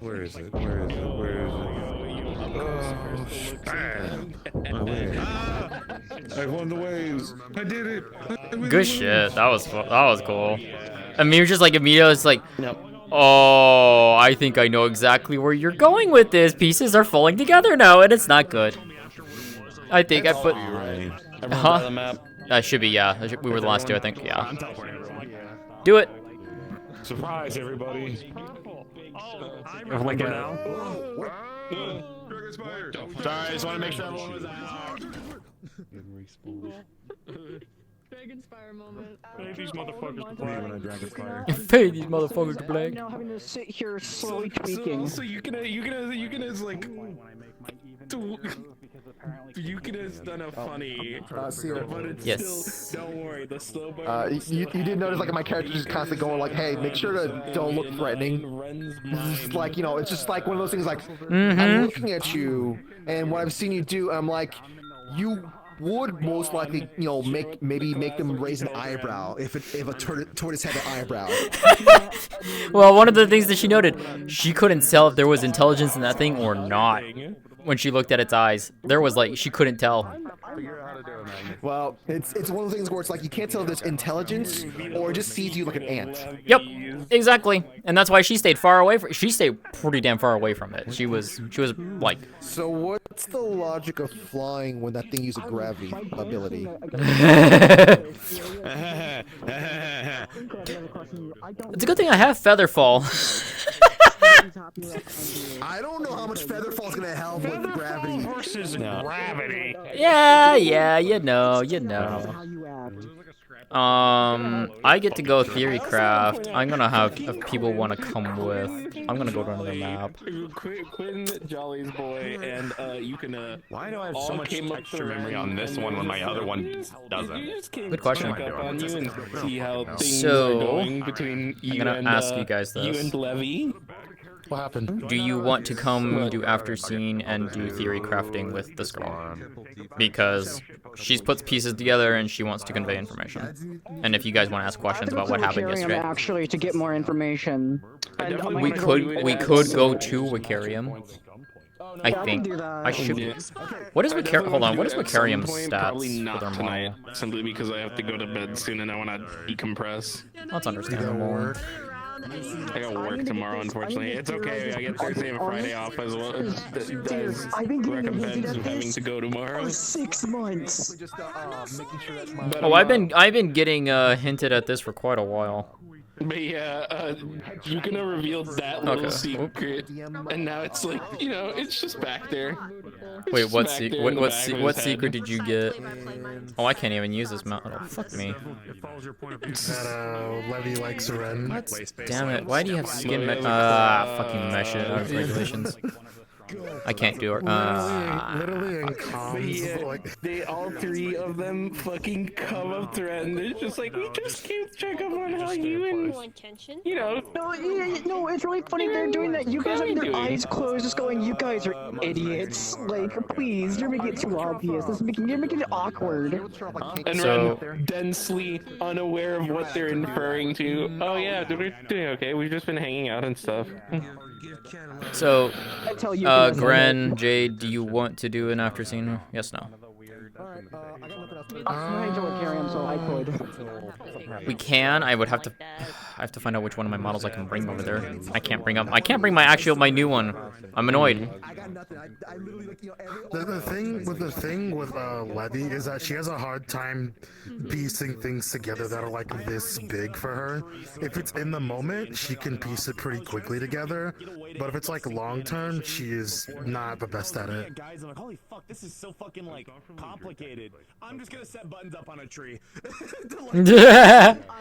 Where is it? Where is it? Where is it? My way. I won the waves. I did it. Good shit. That was cool. I mean, just like immediately, it's like, oh, I think I know exactly where you're going with this. Pieces are falling together now, and it's not good. I think I put. That should be, yeah. We were the last two, I think. Yeah. Do it. Surprise, everybody. Everyone get out. Sorry, I just want to make sure everyone was out. Dragon Spire moment. Pay these motherfuckers to play. When I Dragon Spire. Pay these motherfuckers to play. I'm now having to sit here slowly tweaking. So you can like. You could have done a funny, but it's still, don't worry, the slow burn. You did notice, like, my character just constantly going, like, hey, make sure to don't look threatening. It's just like, you know, it's just like one of those things, like, I'm looking at you, and what I've seen you do, and I'm like, you would most likely, maybe make them raise an eyebrow if a tortoise had an eyebrow. Well, one of the things that she noted, she couldn't tell if there was intelligence in that thing or not. When she looked at its eyes, there was like, she couldn't tell. Well, it's one of the things where it's like you can't tell if there's intelligence or it just sees you like an ant. Yep, exactly, and that's why she stayed far away. She stayed pretty damn far away from it. She was like. So what's the logic of flying when that thing uses gravity ability? It's a good thing I have Featherfall. I don't know how much Featherfall's gonna help with gravity. Versus gravity. Yeah, you know. I get to go Theorycraft. I'm gonna have if people want to come with. I'm gonna go to another map. Quinn, Jolly's boy, and you can. Why do I have so much extra memory on this one when my other one doesn't? Good question. So, I'm gonna ask you guys this. You and Levy. What happened? Do you want to come do after scene and do theory crafting with this girl? Because she's puts pieces together and she wants to convey information. And if you guys want to ask questions about what happened yesterday, actually, to get more information. we could go to Wicarium. I think I should. What is Wicarium? Hold on. What is Wicarium's stats? Probably not tonight, simply because I have to go to bed soon and I want to decompress. That's understandable. I got work tomorrow, unfortunately. It's okay. I get Thursday and Friday off as well. As recompense of having to go tomorrow. 6 months. Oh, I've been getting hinted at this for quite a while. But yeah, you're gonna reveal that little secret, and now it's like, it's just back there. Wait, what secret did you get? Oh, I can't even use this mount. Oh, fuck me. That Levy likes Ren. Damn it! Why do you have skin fucking mesh regulations? I can't do it. Literally in comms, they all three of them fucking come up to Ren. They're just like, we just came to check up on how you and No, it's really funny they're doing that. You guys have your eyes closed, just going, you guys are idiots. Like, please, you're making it too obvious. You're making it awkward. And Ren, densely unaware of what they're inferring to. Oh yeah, we're doing okay. We've just been hanging out and stuff. So, Gren, Jade, do you want to do an after scene? Yes, no. I enjoy carrying, so I could. We can. I have to find out which one of my models I can bring over there. I can't bring my new one. I'm annoyed. The thing with Levy is that she has a hard time piecing things together that are like this big for her. If it's in the moment, she can piece it pretty quickly together. But if it's like long term, she is not the best at it. Guys, I'm like, holy fuck, this is so fucking complicated. I'm just gonna set buttons up on a tree. I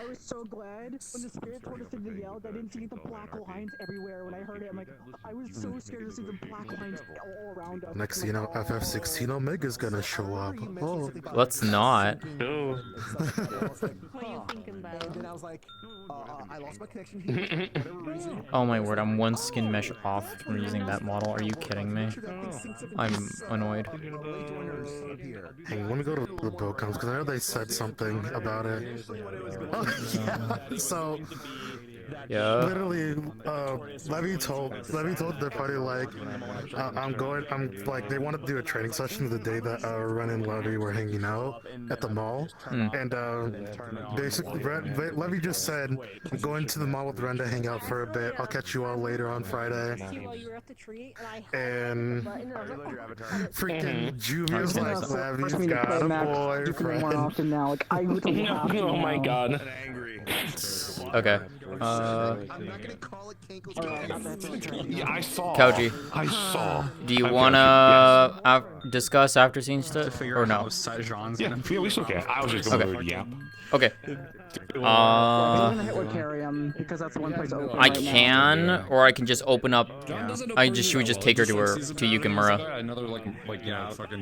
was so glad when the spirit told us to yell. I didn't see the black lines everywhere. When I heard it, I'm like, I was so scared to see the black lines all around us. Next, FF16 Omega's gonna show up. Oh. Let's not. No. What are you thinking about? And then I was like, I lost my connection here. Oh my word, I'm one skin mesh off from using that model. Are you kidding me? I'm annoyed. Hey, let me go to the build comms because I know they said something about it. Oh, yeah. So. Yeah. Literally, Levy told their party like, I'm like, they wanted to do a training session the day that Ren and Levy were hanging out at the mall, and basically Levy just said, I'm going to the mall with Ren to hang out for a bit. I'll catch you all later on Friday. And freaking Juvia's like, Levy's got a boyfriend. Oh my god. Okay. Yeah, I saw. Kauji. I saw. Do you wanna discuss after scene stuff or no? Yeah, we still can. I was just going over the app. Okay. Because that's the one place open. I can, or I can just open up. Should we just take her to Yukimura?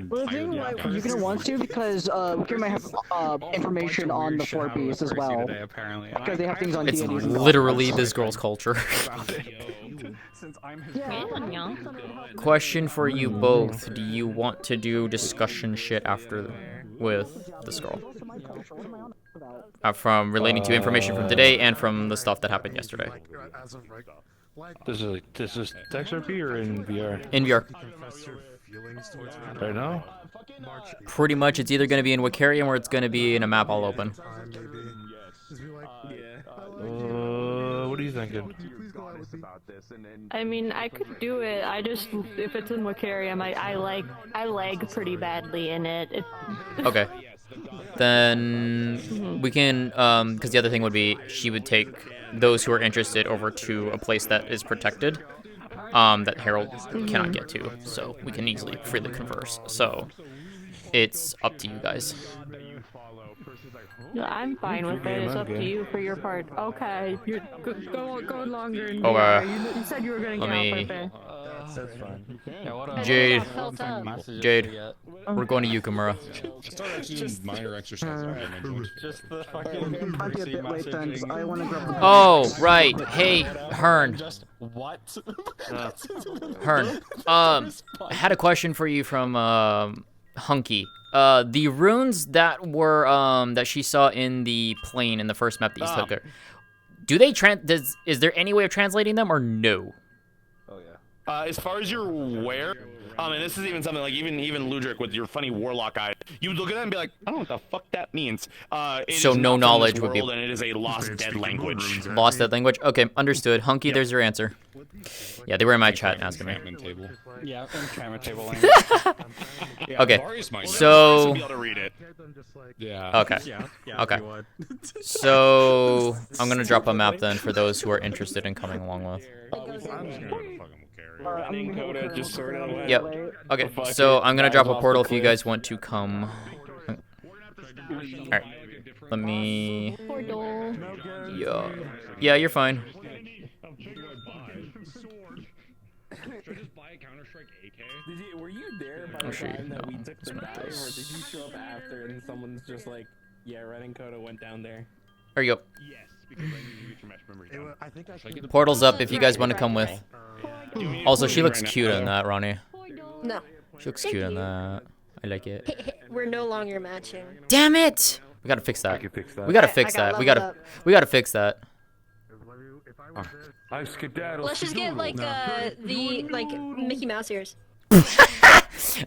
Well, the thing you're gonna want to because we might have information on the 4 piece as well. Because they have things on It's D&D. literally literally this girl's culture. Question for you both: do you want to do discussion shit after with this girl? From relating to information from today and from the stuff that happened yesterday. This is text RP or in VR? In VR. Right now? Pretty much, it's either going to be in Wakarian or it's going to be in a map all open. What are you thinking? I mean, I could do it. I just, if it's in Wakarian, I lag pretty badly in it. Okay. Then we can, because the other thing would be she would take those who are interested over to a place that is protected, that Harold cannot get to, so we can easily freely converse. So it's up to you guys. No, I'm fine with it. It's up to you for your part. Okay, go longer. In Okay. You said you were gonna get out right there. That's fine. Jade, we're going to Yukamura. Just minor exercise. Just the fucking. Might be a bit late then, 'cause I want to grab the Oh, right. Hey, Hearn. What? Hearn. I had a question for you from Hunky. The runes that were that she saw in the plane in the first map that you took her. Do they is there any way of translating them or no? As far as you're aware, and this is even something like even Ludric with your funny warlock eye, you would look at that and be like, I don't know what the fuck that means. So no knowledge would be. And it is a lost dead language. Lost dead language. Okay, understood. Hunky, there's your answer. Yeah, they were in my chat asking me. Yeah, enchantment table language. Okay, so. Yeah. Okay. Okay. So I'm gonna drop a map then for those who are interested in coming along with. Yep. Okay, so I'm gonna drop a portal if you guys want to come. Alright. Let me... Yeah, you're fine. Were you there by Oh, the shit, time that we no. took the dive, or did you show up after and someone's just like, yeah, Red and Coda went down there? There you go. Yes, because I need to get your match memory down. Portal's up if you guys want to come with. Also, she looks cute in that, Ronnie. No. She looks cute in that. I like it. We're no longer matching. Damn it! We gotta fix that. I can fix that. We gotta fix that. We gotta fix that. I skedaddle. Let's just get like the Mickey Mouse ears.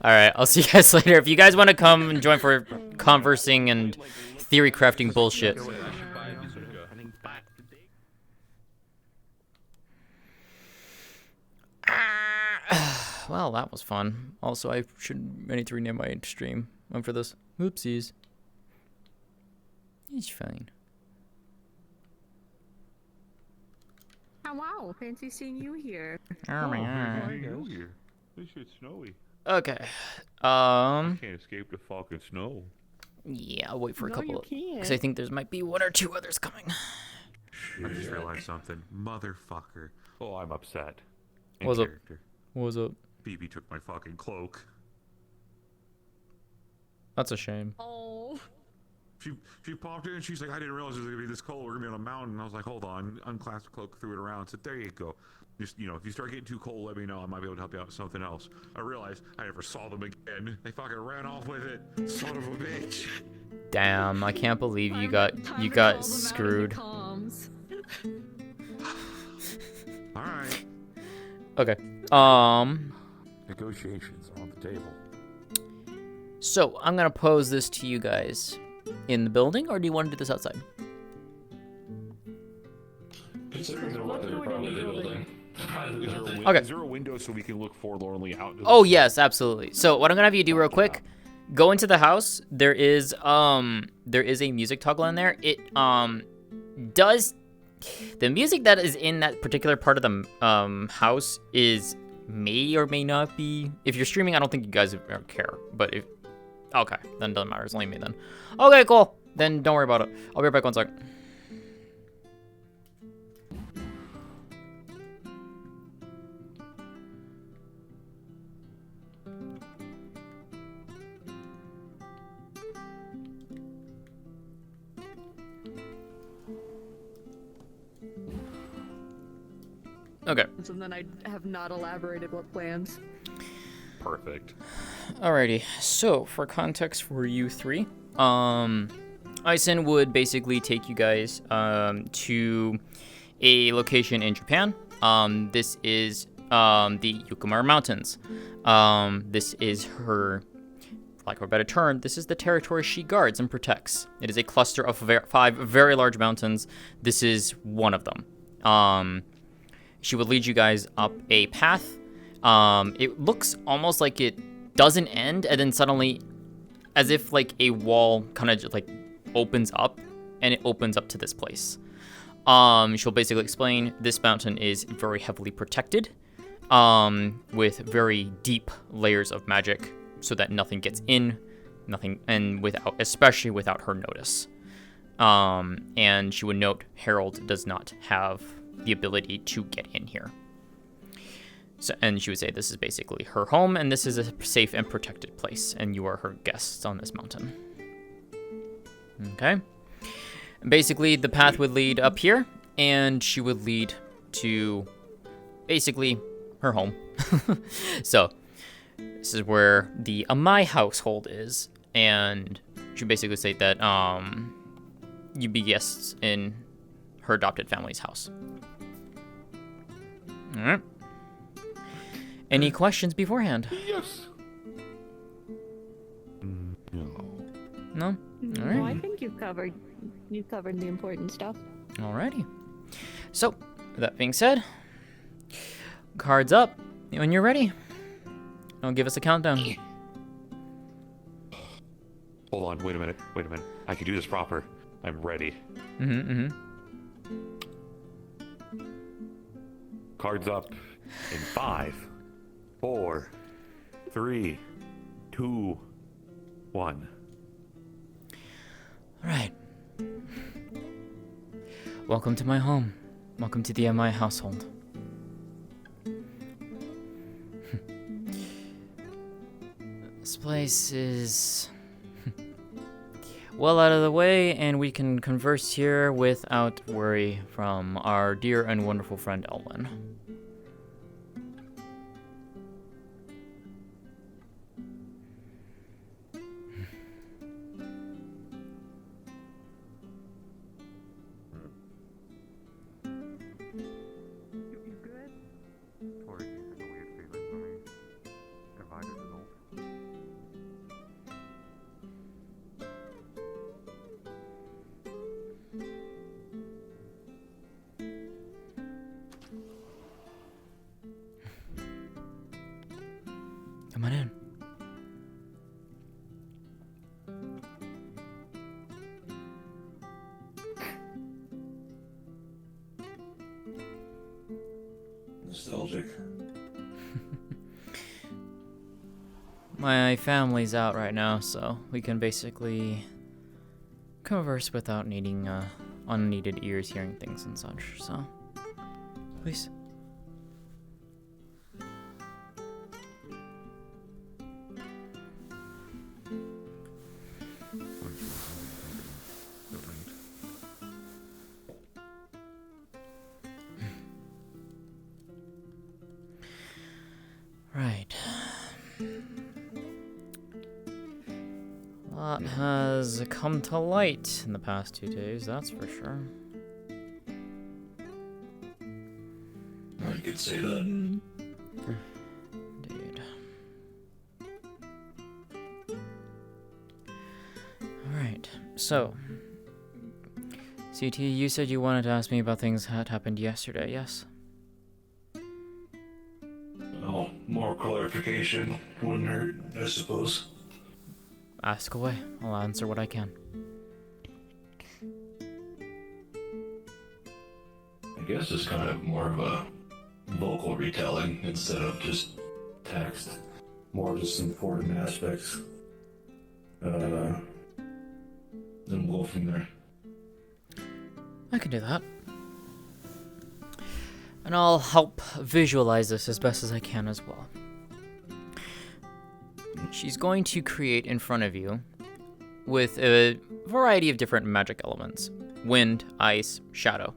Alright, I'll see you guys later. If you guys want to come and join for conversing and theory crafting bullshit. Well, that was fun. Also, I need to rename my stream. Went for this. Oopsies. It's fine. Oh, wow, fancy seeing you here. Oh my god. This shit's snowy. Okay. Can't escape the fucking snow. Yeah, I'll wait for a couple because I think there might be one or two others coming. I just realized something. Motherfucker. Oh, I'm upset. What's up? What's up? BB took my fucking cloak. That's a shame. Oh. She popped in and she's like, I didn't realize it was gonna be this cold. We're gonna be on a mountain. And I was like, hold on. Unclasped the cloak, threw it around. Said, there you go. Just, if you start getting too cold, let me know. I might be able to help you out with something else. I realized I never saw them again. They fucking ran off with it. Son of a bitch. Damn, I can't believe you got screwed. Alright. Okay. Negotiations on the table. So I'm gonna pose this to you guys in the building, or do you want to do this outside? Okay. Is there a window so we can look forlornly out? Oh yes, absolutely. So what I'm gonna have you do real quick, go into the house. There is a music toggle in there. It does the music that is in that particular part of the house may or may not be. If you're streaming, I don't think you guys care. But if okay, then it doesn't matter. It's only me then. Okay, cool. Then don't worry about it. I'll be right back 1 second. Okay. And then I have not elaborated what plans. Perfect. Alrighty. So, for context for you three, Aisen would basically take you guys to a location in Japan. This is the Yukamura Mountains. This is her, lack of a better term, this is the territory she guards and protects. It is a cluster of 5 very large mountains. This is one of them. She would lead you guys up a path. It looks almost like it doesn't end, and then suddenly, as if like a wall kind of just like opens up, and it opens up to this place. She'll basically explain this mountain is very heavily protected, with very deep layers of magic, so that nothing gets in, especially without her notice. And she would note Harold does not have the ability to get in here. So, and she would say this is basically her home, and this is a safe and protected place, and you are her guests on this mountain. Okay. Basically, the path would lead up here, and she would lead to basically her home. So, this is where the Amai household is, and she basically say that you'd be guests in her adopted family's house. All right. Any questions beforehand? Yes. No? All right. No, I think you've covered the important stuff. Alrighty. So, with that being said, cards up when you're ready. I'll give us a countdown. Hold on, wait a minute. I can do this proper. I'm ready. Cards up in 5, 4, 3, 2, 1. Alright. Welcome to my home. Welcome to the MI household. This place is well out of the way, and we can converse here without worry from our dear and wonderful friend Elwyn. Come on in. Nostalgic. My family's out right now, so we can basically converse without needing unneeded ears hearing things and such, so please. Right. A lot has come to light in the past 2 days, that's for sure. I could say that. Indeed. Alright, so CT, you said you wanted to ask me about things that happened yesterday, yes? Well, more clarification wouldn't hurt, I suppose. Ask away. I'll answer what I can. I guess it's kind of more of a vocal retelling instead of just text. More just important aspects. Then we'll go from there. I can do that. And I'll help visualize this as best as I can as well. She's going to create in front of you with a variety of different magic elements. Wind, ice, shadow.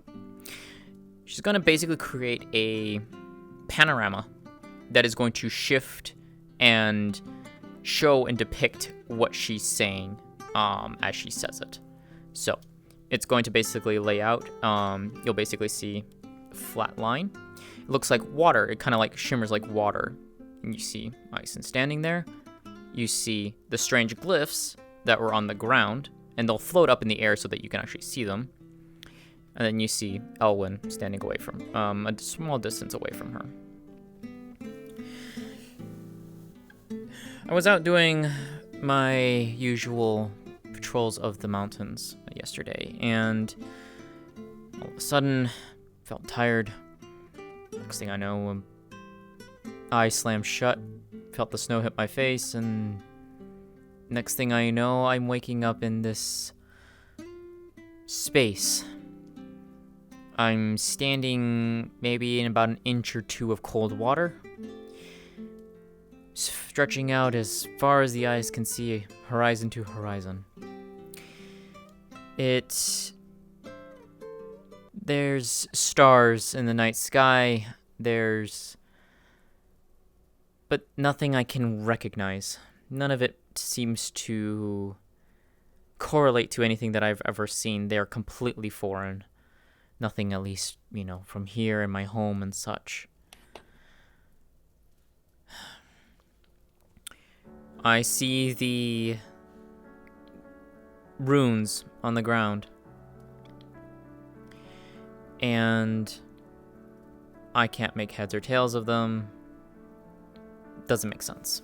she's going to basically create a panorama that is going to shift and show and depict what she's saying as she says it. So it's going to basically lay out. You'll basically see a flat line. It looks like water. It kind of like shimmers like water. And you see Aisen standing there. You see the strange glyphs that were on the ground, and they'll float up in the air so that you can actually see them. And then you see Elwyn standing away from, a small distance away from her. I was out doing my usual patrols of the mountains yesterday, and all of a sudden, felt tired. Next thing I know, eyes slammed shut, felt the snow hit my face, and next thing I know, I'm waking up in this space. I'm standing maybe in about an inch or two of cold water, stretching out as far as the eyes can see, horizon to horizon. There's stars in the night sky, but nothing I can recognize. None of it seems to correlate to anything that I've ever seen. They're completely foreign. Nothing, at least, from here in my home and such. I see the runes on the ground, and I can't make heads or tails of them. Doesn't make sense.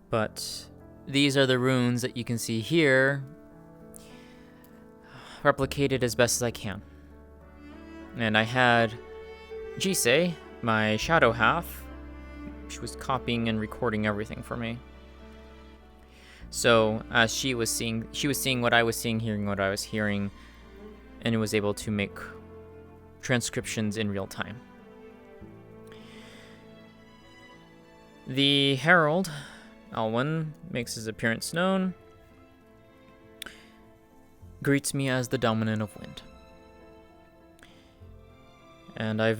But these are the runes that you can see here, replicated as best as I can. And I had Jisei, my shadow half. She was copying and recording everything for me. So as she was seeing what I was seeing, hearing what I was hearing, and was able to make transcriptions in real time. The Herald, Elwyn, makes his appearance known, greets me as the Dominant of Wind. And I've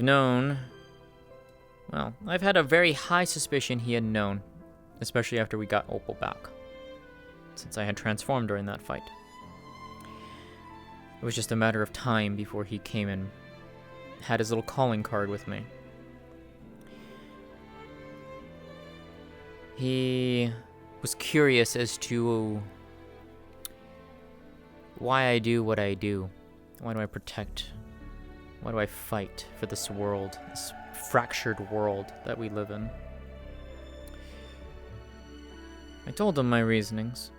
had a very high suspicion he had known, especially after we got Opal back, since I had transformed during that fight. It was just a matter of time before he came and had his little calling card with me. He was curious as to why I do what I do. Why do I protect? Why do I fight for this world, this fractured world that we live in? I told him my reasonings.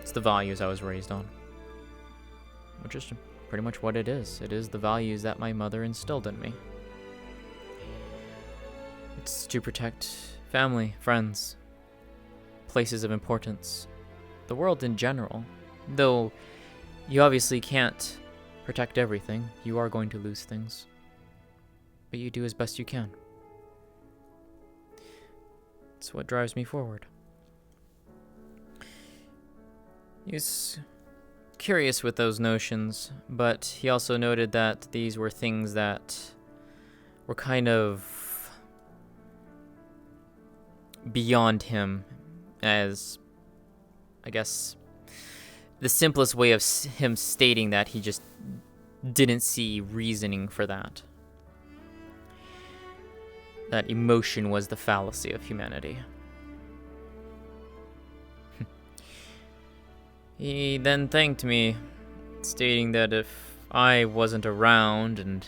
It's the values I was raised on. Which is pretty much what it is. It is the values that my mother instilled in me. It's to protect family, friends, places of importance, the world in general. Though you obviously can't protect everything. You are going to lose things. But you do as best you can. It's what drives me forward. He's curious with those notions, but he also noted that these were things that were kind of beyond him, as I guess the simplest way of him stating that he just didn't see reasoning for that. That emotion was the fallacy of humanity. He then thanked me, stating that if I wasn't around and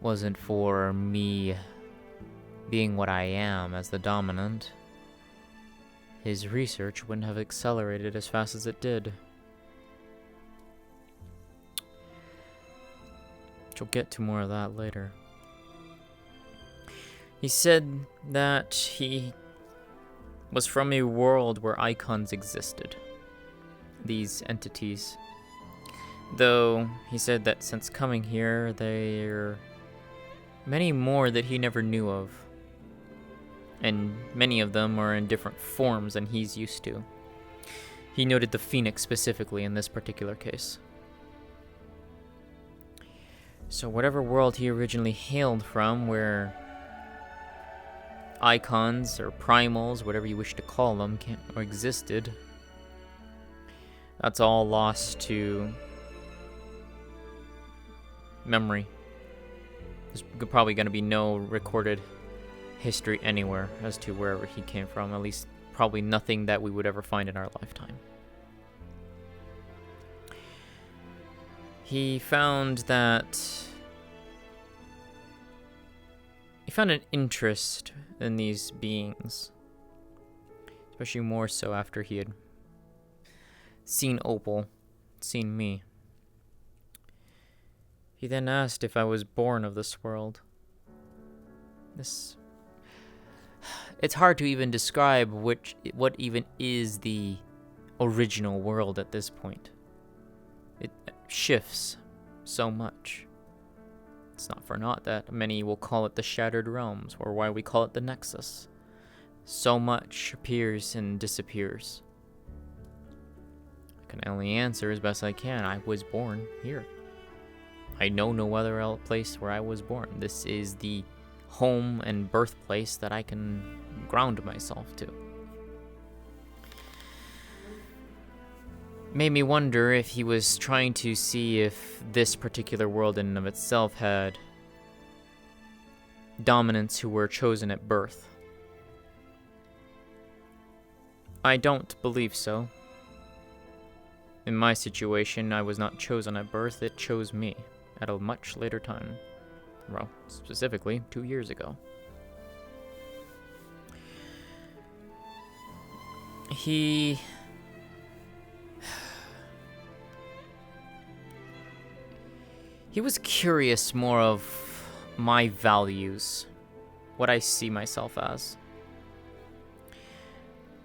wasn't for me being what I am as the dominant, his research wouldn't have accelerated as fast as it did. Which we'll get to more of that later. He said that he was from a world where icons existed. These entities. Though he said that since coming here, there are many more that he never knew of. And many of them are in different forms than he's used to. He noted the Phoenix specifically in this particular case. So whatever world he originally hailed from, where icons or primals, whatever you wish to call them, or existed, that's all lost to memory. There's probably going to be no recorded history anywhere as to wherever he came from, at least probably nothing that we would ever find in our lifetime. He found an interest in these beings, especially more so after he had seen Opal, seen me. He then asked if I was born of this world. It's hard to even describe what even is the original world at this point. It shifts so much. It's not for naught that many will call it the Shattered Realms, or why we call it the Nexus. So much appears and disappears. I can only answer as best I can. I was born here. I know no other place where I was born. This is the home and birthplace that I can ground myself to. Made me wonder if he was trying to see if this particular world in and of itself had dominants who were chosen at birth. I don't believe so. In my situation, I was not chosen at birth, it chose me at a much later time. Well, specifically 2 years ago. He was curious more of my values, what I see myself as.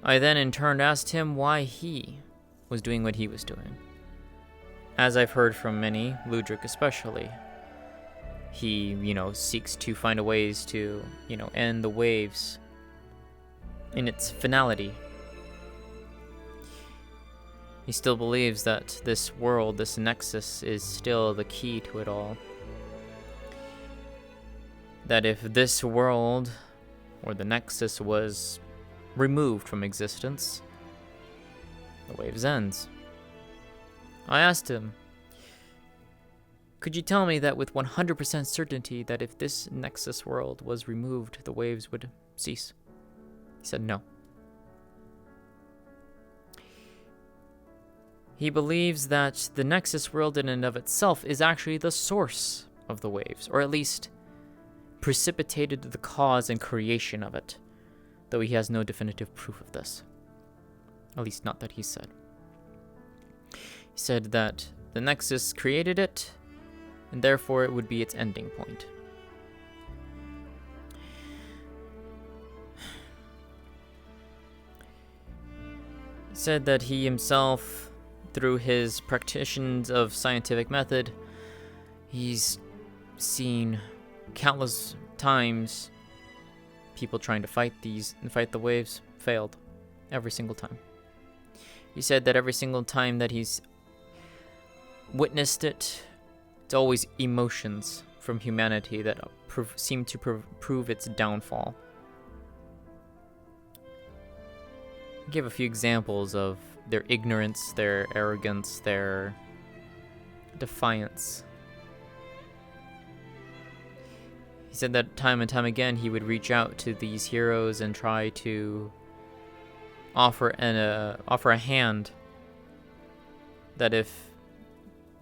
I then in turn asked him why he was doing what he was doing. As I've heard from many, Ludric especially, he, seeks to find ways to, end the waves in its finality. He still believes that this world, this nexus, is still the key to it all. That if this world, or the nexus, was removed from existence, the waves ends. I asked him, could you tell me that with 100% certainty that if this nexus world was removed, the waves would cease? He said no. He believes that the Nexus world in and of itself is actually the source of the waves, or at least precipitated the cause and creation of it, though he has no definitive proof of this. At least not that he said. He said that the Nexus created it, and therefore it would be its ending point. He said that he himself, through his practitioners of scientific method, he's seen countless times people trying to fight the waves failed every single time. He said that every single time that he's witnessed it, it's always emotions from humanity that seem to prove its downfall. He gave a few examples of their ignorance, their arrogance, their defiance. He said that time and time again he would reach out to these heroes and try to offer a hand, that if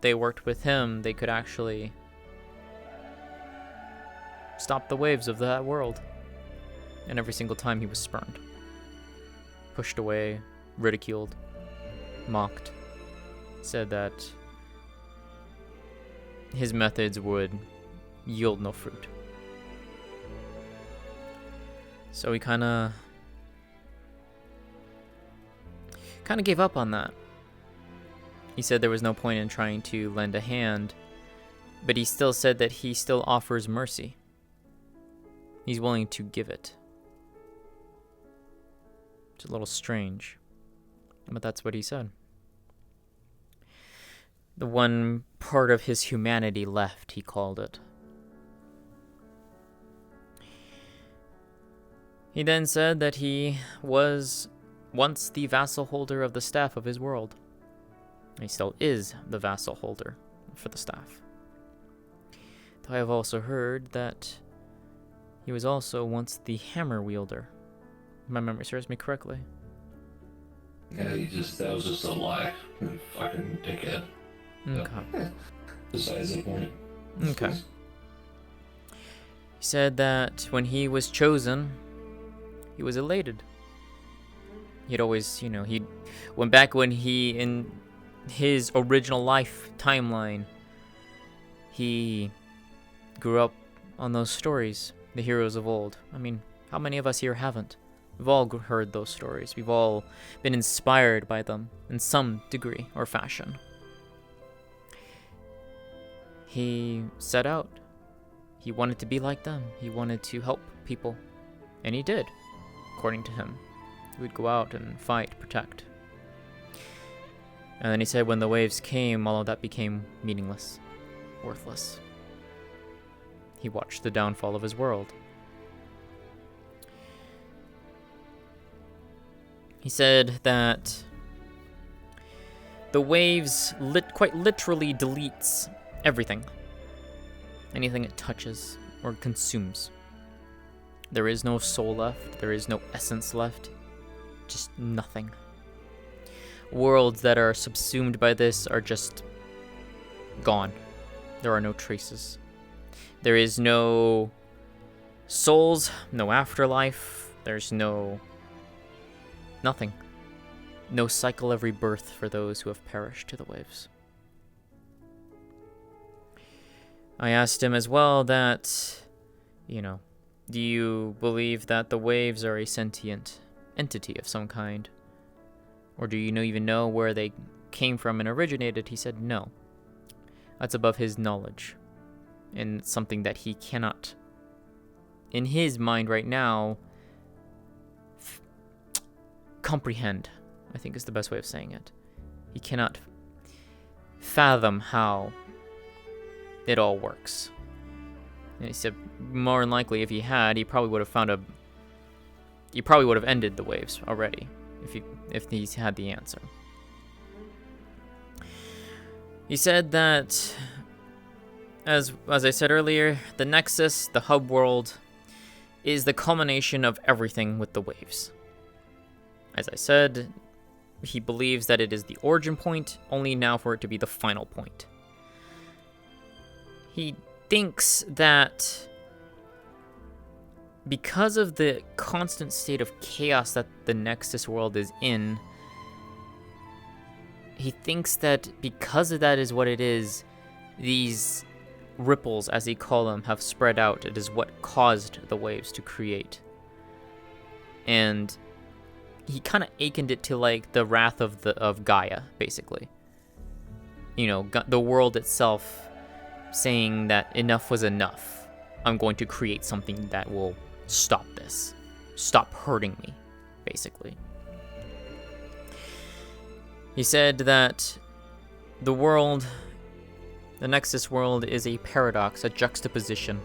they worked with him, they could actually stop the waves of that world. And every single time he was spurned, pushed away, ridiculed, mocked, said that his methods would yield no fruit. So he kind of gave up on that. He said there was no point in trying to lend a hand, but he still said that he still offers mercy. He's willing to give it. It's a little strange, but that's what he said. The one part of his humanity left, he called it. He then said that he was once the vassal holder of the staff of his world. He still is the vassal holder for the staff. Though I have also heard that he was also once the hammer wielder. If my memory serves me correctly. Yeah, that was just a lie. Fucking dickhead. Okay. Besides the point. Okay. He said that when he was chosen, he was elated. He'd always, he went back when in his original life timeline, he grew up on those stories, the heroes of old. I mean, how many of us here haven't? We've all heard those stories. We've all been inspired by them in some degree or fashion. He set out. He wanted to be like them. He wanted to help people. And he did, according to him. He would go out and fight, protect. And then he said when the waves came, all of that became meaningless, worthless. He watched the downfall of his world. He said that the waves quite literally deletes everything. Anything it touches or consumes. There is no soul left. There is no essence left. Just nothing. Worlds that are subsumed by this are just gone. There are no traces. There is no souls, no afterlife. There's nothing. No cycle of rebirth for those who have perished to the waves. I asked him as well that, do you believe that the waves are a sentient entity of some kind? Or do you even know where they came from and originated? He said no. That's above his knowledge. And it's something that he cannot, in his mind right now, comprehend, I think is the best way of saying it. He cannot fathom how it all works. And he said more than likely if he had, he probably would have ended the waves already if he's had the answer. He said that as I said earlier, the Nexus, the hub world, is the culmination of everything with the waves. As I said, he believes that it is the origin point, only now for it to be the final point. He thinks that because of the constant state of chaos that the Nexus world is in, he thinks that because of that is what it is, these ripples, as he called them, have spread out. It is what caused the waves to create. And he kind of akened it to like the wrath of Gaia, basically. The world itself saying that enough was enough. I'm going to create something that will stop this. Stop hurting me, basically. He said that the Nexus world is a paradox, a juxtaposition.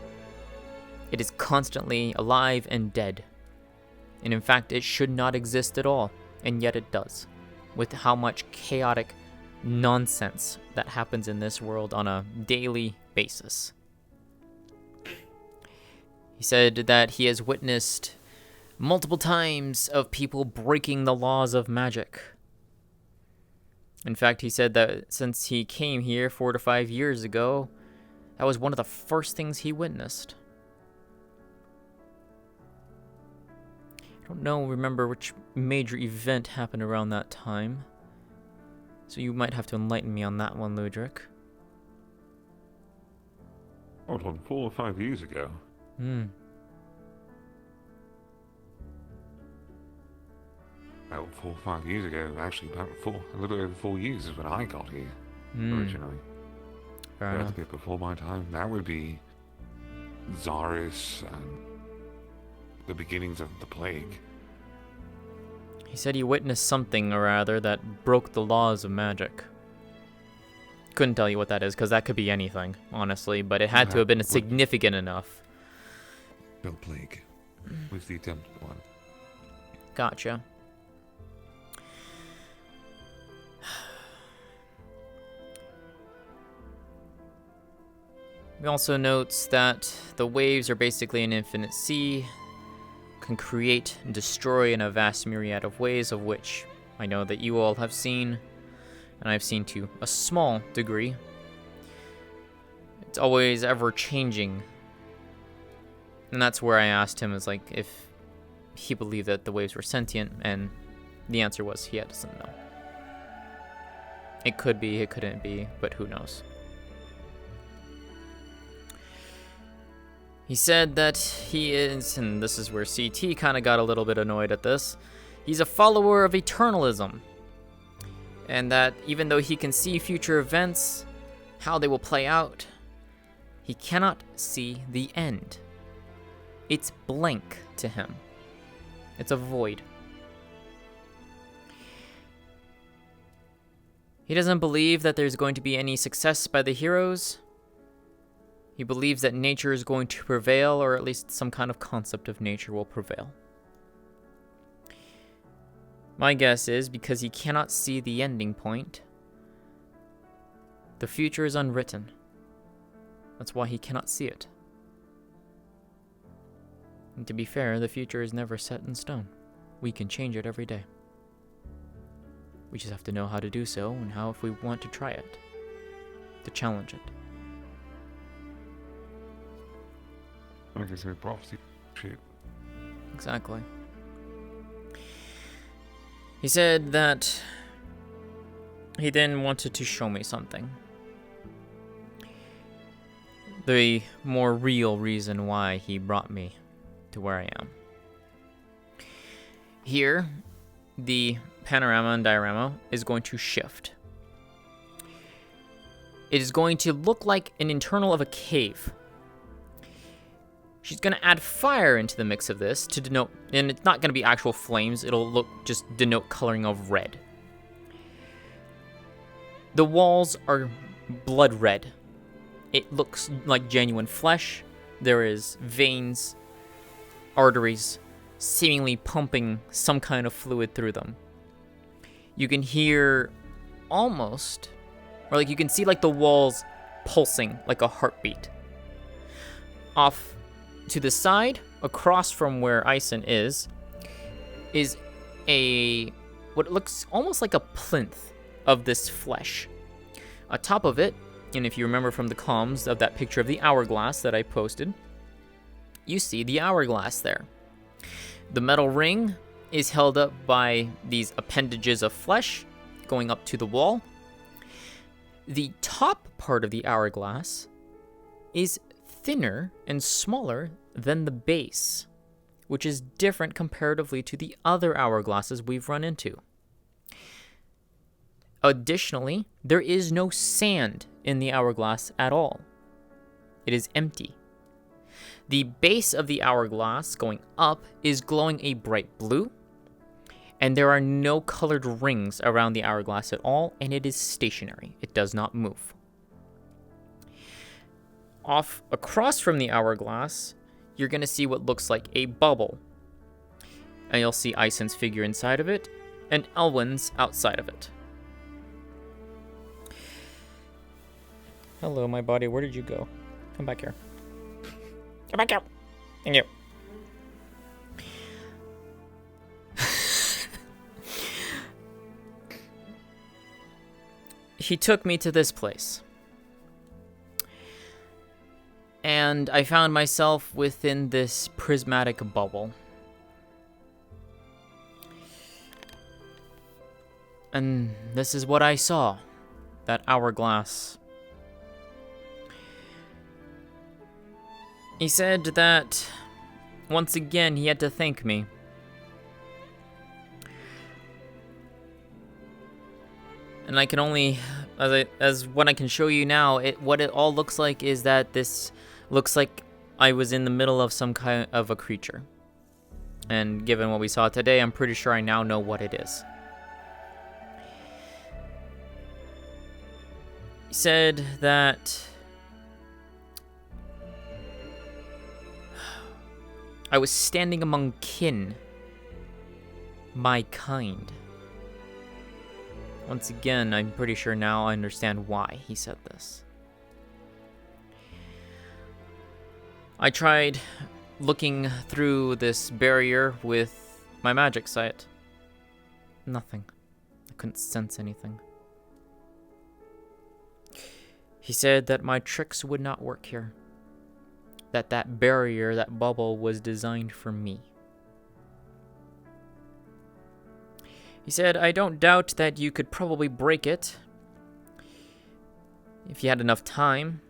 It is constantly alive and dead. And in fact, it should not exist at all, and yet it does, with how much chaotic nonsense that happens in this world on a daily basis. He said that he has witnessed multiple times of people breaking the laws of magic. In fact, he said that since he came here 4 to 5 years ago, that was one of the first things he witnessed. I don't remember which major event happened around that time. So you might have to enlighten me on that one, Ludric. Hold on, 4 or 5 years ago. About 4 or 5 years ago, actually a little over 4 years is when I got here, originally. Fair enough. A bit before my time. That would be Zaris and the beginnings of the plague. He said he witnessed something or other that broke the laws of magic. couldn't tell you what that is, because that could be anything, honestly, but it had to have been significant enough. No plague. Was the attempted one. Gotcha. He also notes that the waves are basically an infinite sea, can create and destroy in a vast myriad of ways, of which I know that you all have seen, and I've seen to a small degree. It's always ever changing. And that's where I asked him, is like, if he believed that the waves were sentient, and the answer was he doesn't know. It could be, it couldn't be, but who knows. He said that he is, and this is where CT kind of got a little bit annoyed at this, he's a follower of eternalism. And that even though he can see future events, how they will play out, he cannot see the end. It's blank to him. It's a void. He doesn't believe that there's going to be any success by the heroes. He believes that nature is going to prevail, or at least some kind of concept of nature will prevail. My guess is because he cannot see the ending point, the future is unwritten. That's why he cannot see it. And to be fair, the future is never set in stone. We can change it every day. We just have to know how to do so, and how if we want to try it, to challenge it. Like I said, prophecy shit. Exactly. He said that he then wanted to show me something. The more real reason why he brought me to where I am. Here, the panorama and diorama is going to shift. It is going to look like an internal of a cave. She's going to add fire into the mix of this to denote, and it's not going to be actual flames, it'll just denote coloring of red. The walls are blood red. It looks like genuine flesh. There is veins, arteries, seemingly pumping some kind of fluid through them. You can hear almost, or like you can see like the walls pulsing like a heartbeat. Off to the side, across from where Aisen is a, what looks almost like a plinth of this flesh. Atop of it, and if you remember from the comms of that picture of the hourglass that I posted, you see the hourglass there. The metal ring is held up by these appendages of flesh going up to the wall. The top part of the hourglass is thinner and smaller than the base, which is different comparatively to the other hourglasses we've run into. Additionally, there is no sand in the hourglass at all. It is empty. The base of the hourglass going up is glowing a bright blue, and there are no colored rings around the hourglass at all, and it is stationary. It does not move. Off across from the hourglass, you're going to see what looks like a bubble. And you'll see Aisen's figure inside of it, and Elwyn's outside of it. Hello, my body. Where did you go? Come back here. Come back here. Thank you. He took me to this place. And I found myself within this prismatic bubble. And this is what I saw. That hourglass. He said that, once again, he had to thank me. And I can only, as what I can show you now, what it all looks like is that this looks like I was in the middle of some kind of a creature. And given what we saw today, I'm pretty sure I now know what it is. He said that I was standing among kin, my kind. Once again, I'm pretty sure now I understand why he said this. I tried looking through this barrier with my magic sight. Nothing. I couldn't sense anything. He said that my tricks would not work here. That barrier, that bubble, was designed for me. He said, I don't doubt that you could probably break it if you had enough time.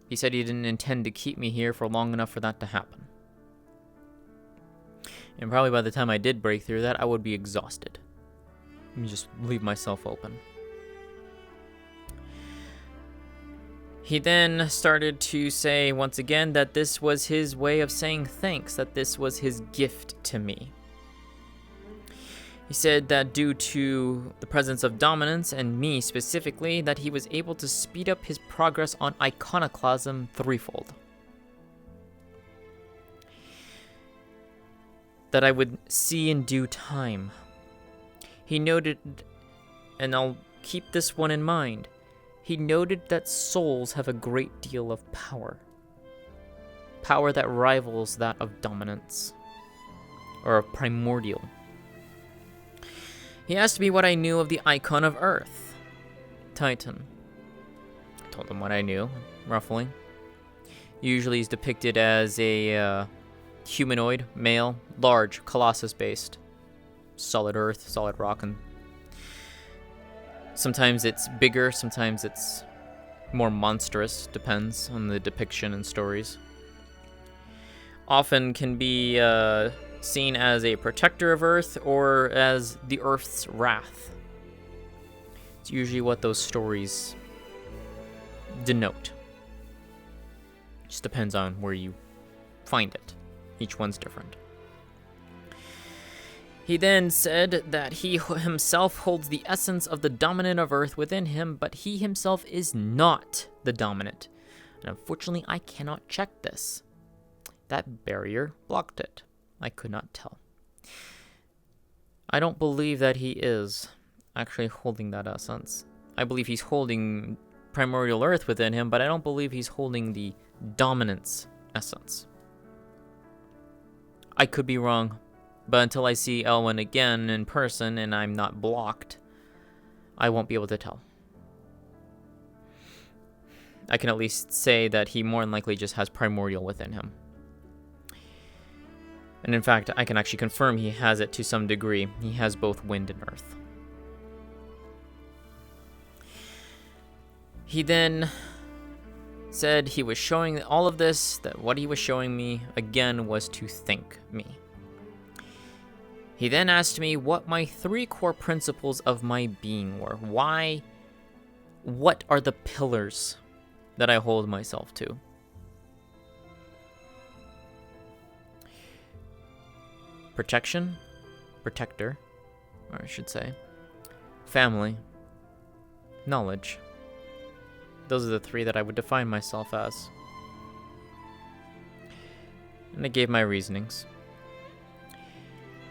He said he didn't intend to keep me here for long enough for that to happen. And probably by the time I did break through that, I would be exhausted. Let me just leave myself open. He then started to say once again that this was his way of saying thanks, that this was his gift to me. He said that due to the presence of dominance, and me specifically, that he was able to speed up his progress on iconoclasm threefold. That I would see in due time. He noted, and I'll keep this one in mind, he noted that souls have a great deal of power. Power that rivals that of dominance, or of primordial. He asked me what I knew of the icon of Earth, Titan. I told him what I knew, roughly. Usually he's depicted as a humanoid, male, large, colossus-based. Solid earth, solid rock, and sometimes it's bigger, sometimes it's more monstrous, depends on the depiction and stories. Often can be seen as a protector of Earth or as the Earth's wrath. It's usually what those stories denote. Just depends on where you find it. Each one's different. He then said that he himself holds the essence of the dominant of Earth within him, but he himself is not the dominant. And unfortunately, I cannot check this. That barrier blocked it. I could not tell. I don't believe that he is actually holding that essence. I believe he's holding primordial Earth within him, but I don't believe he's holding the dominance essence. I could be wrong, but until I see Elwyn again in person and I'm not blocked, I won't be able to tell. I can at least say that he more than likely just has primordial within him. And in fact, I can actually confirm he has it to some degree. He has both wind and earth. He then said he was showing all of this, that what he was showing me, again, was to thank me. He then asked me what my 3 core principles of my being were. What are the pillars that I hold myself to? Protection, protector, or I should say, family, knowledge. Those are the 3 that I would define myself as. And I gave my reasonings.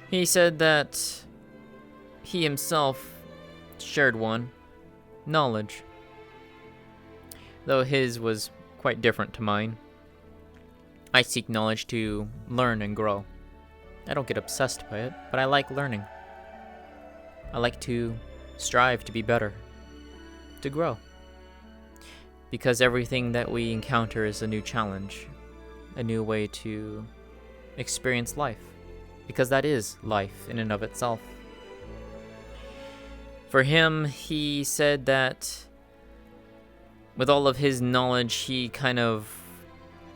He said that he himself shared one, knowledge. Though his was quite different to mine. I seek knowledge to learn and grow. I don't get obsessed by it, but I like learning. I like to strive to be better, to grow. Because everything that we encounter is a new challenge, a new way to experience life. Because that is life in and of itself. For him, he said that with all of his knowledge, he kind of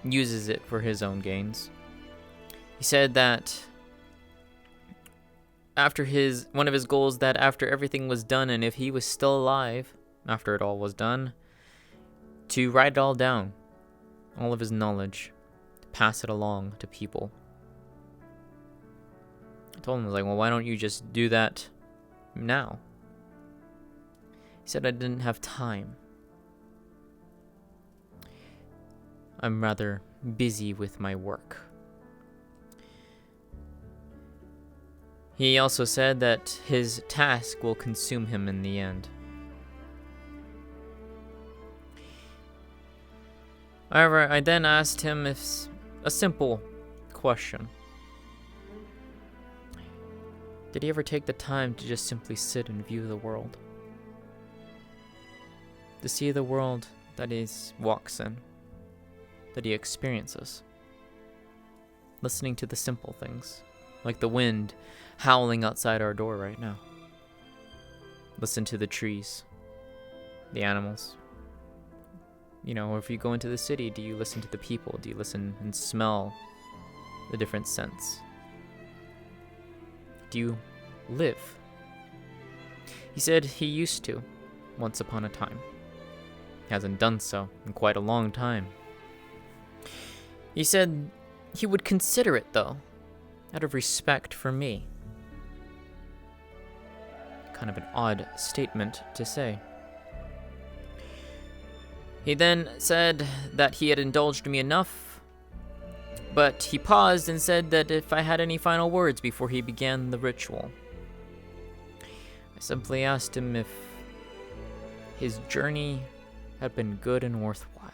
uses it for his own gains. He said that after one of his goals, that after everything was done, and if he was still alive after it all was done, to write it all down, all of his knowledge, to pass it along to people. I told him, I was like, well, why don't you just do that now? He said I didn't have time. I'm rather busy with my work. He also said that his task will consume him in the end. However, I then asked him if a simple question. Did he ever take the time to just simply sit and view the world? To see the world that he walks in, that he experiences. Listening to the simple things, like the wind howling outside our door right now. Listen to the trees, the animals. You know, if you go into the city, do you listen to the people? Do you listen and smell the different scents? Do you live? He said he used to, once upon a time. He hasn't done so in quite a long time. He said he would consider it, though, out of respect for me. Kind of an odd statement to say. He then said that he had indulged me enough, but he paused and said that if I had any final words before he began the ritual. I simply asked him if his journey had been good and worthwhile.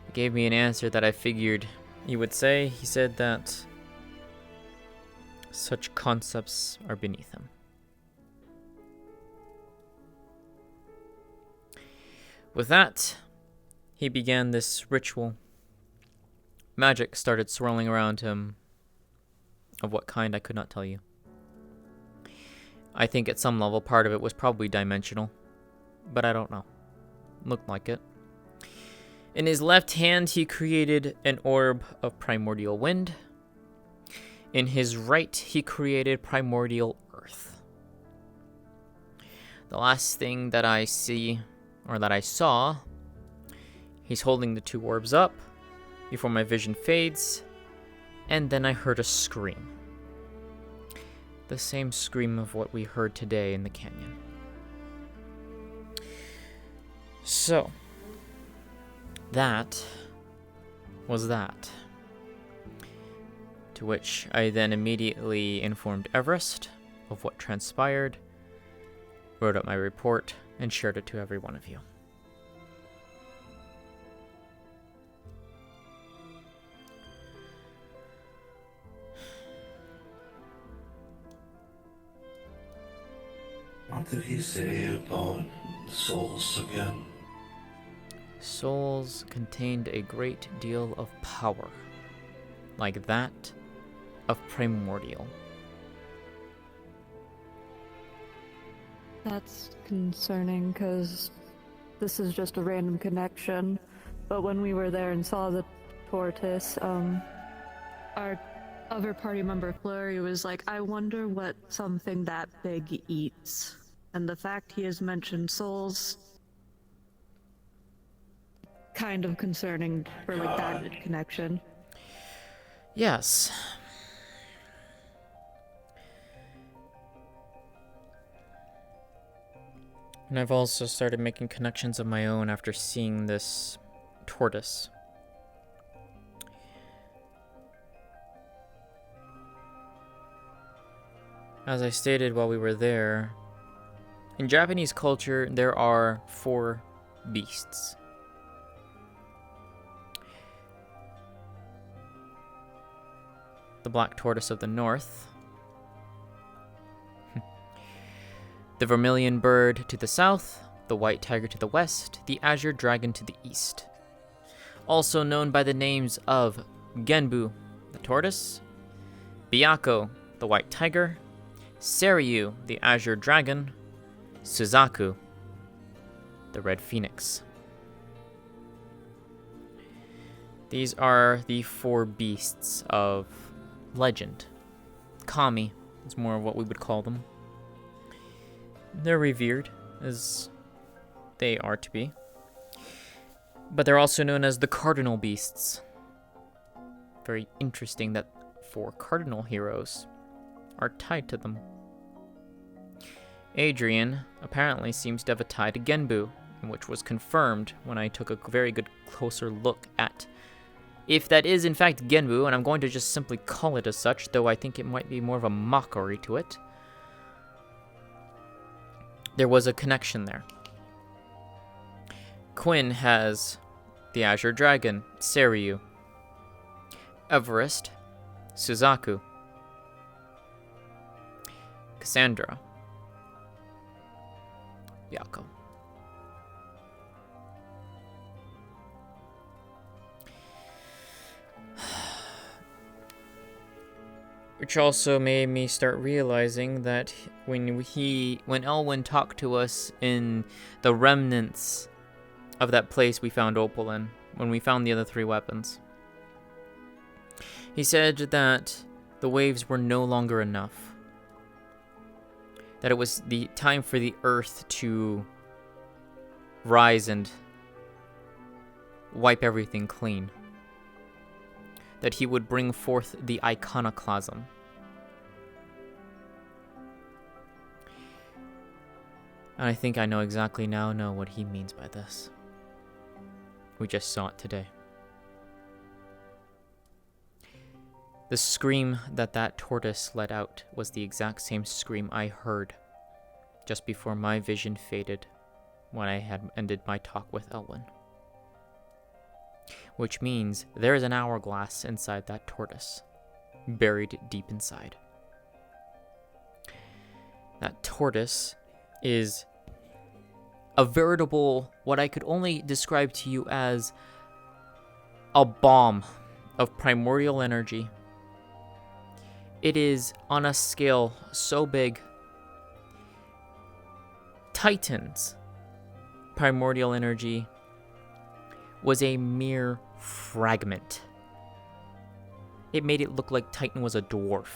He gave me an answer that I figured he would say. He said that such concepts are beneath him. With that, he began this ritual. Magic started swirling around him. Of what kind, I could not tell you. I think at some level, part of it was probably dimensional, but I don't know. Looked like it. In his left hand, he created an orb of primordial wind. In his right, he created primordial earth. The last thing that I see, or that I saw, he's holding the two orbs up before my vision fades, and then I heard a scream. The same scream of what we heard today in the canyon. So, that was that. To which I then immediately informed Everest of what transpired, wrote up my report, and shared it to every one of you. What did he say about souls again? Souls contained a great deal of power, like that of primordial. That's concerning, because this is just a random connection. But when we were there and saw the tortoise, our other party member, Flurry, was like, I wonder what something that big eats. And the fact he has mentioned souls, kind of concerning for like that connection. Yes. And I've also started making connections of my own after seeing this tortoise. As I stated while we were there, in Japanese culture, there are 4 beasts. The black tortoise of the north, the vermilion bird to the south, the white tiger to the west, the azure dragon to the east. Also known by the names of Genbu, the tortoise, Byakko, the white tiger, Seiryu, the azure dragon, Suzaku, the red phoenix. These are the 4 beasts of legend. Kami is more of what we would call them. They're revered, as they are to be. But they're also known as the cardinal beasts. Very interesting that 4 cardinal heroes are tied to them. Adrian apparently seems to have a tie to Genbu, which was confirmed when I took a very good closer look at if that is in fact Genbu, and I'm going to just simply call it as such, though I think it might be more of a mockery to it. There was a connection there. Quinn has the Azure Dragon, Seiryu, Everest, Suzaku, Cassandra, Yako. Which also made me start realizing that when Elwyn talked to us in the remnants of that place we found Opal in, when we found the other 3 weapons, he said that the waves were no longer enough. That it was the time for the earth to rise and wipe everything clean. That he would bring forth the iconoclasm. And I think I know exactly now what he means by this. We just saw it today. The scream that tortoise let out was the exact same scream I heard just before my vision faded when I had ended my talk with Elwyn. Which means there is an hourglass inside that tortoise, buried deep inside. That tortoise is a veritable, what I could only describe to you as a bomb of primordial energy. It is on a scale so big, Titan's primordial energy was a mere fragment. It made it look like Titan was a dwarf.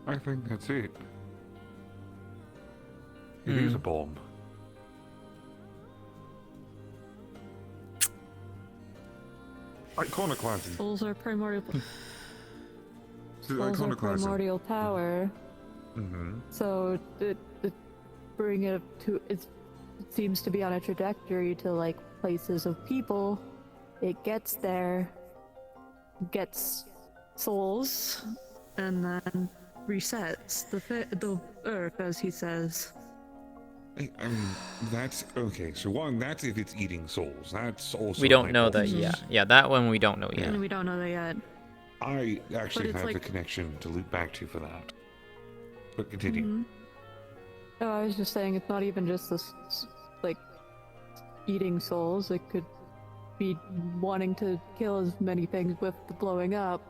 I think that's it. It is a bomb. Iconoclasm. Souls are primordial. So Souls are iconoclasm. primordial power. Mm-hmm. So it bring it to it seems to be on a trajectory to like places of people. It gets there, gets souls, and then resets the earth, as he says. That's okay. So one, that's if it's eating souls. That's also we don't know that yet. Yeah, that one we don't know yet. And we don't know that yet. I actually have like the connection to loop back to for that. But continue. Mm-hmm. Oh, I was just saying it's not even just this, like, eating souls. It could be wanting to kill as many things with the blowing up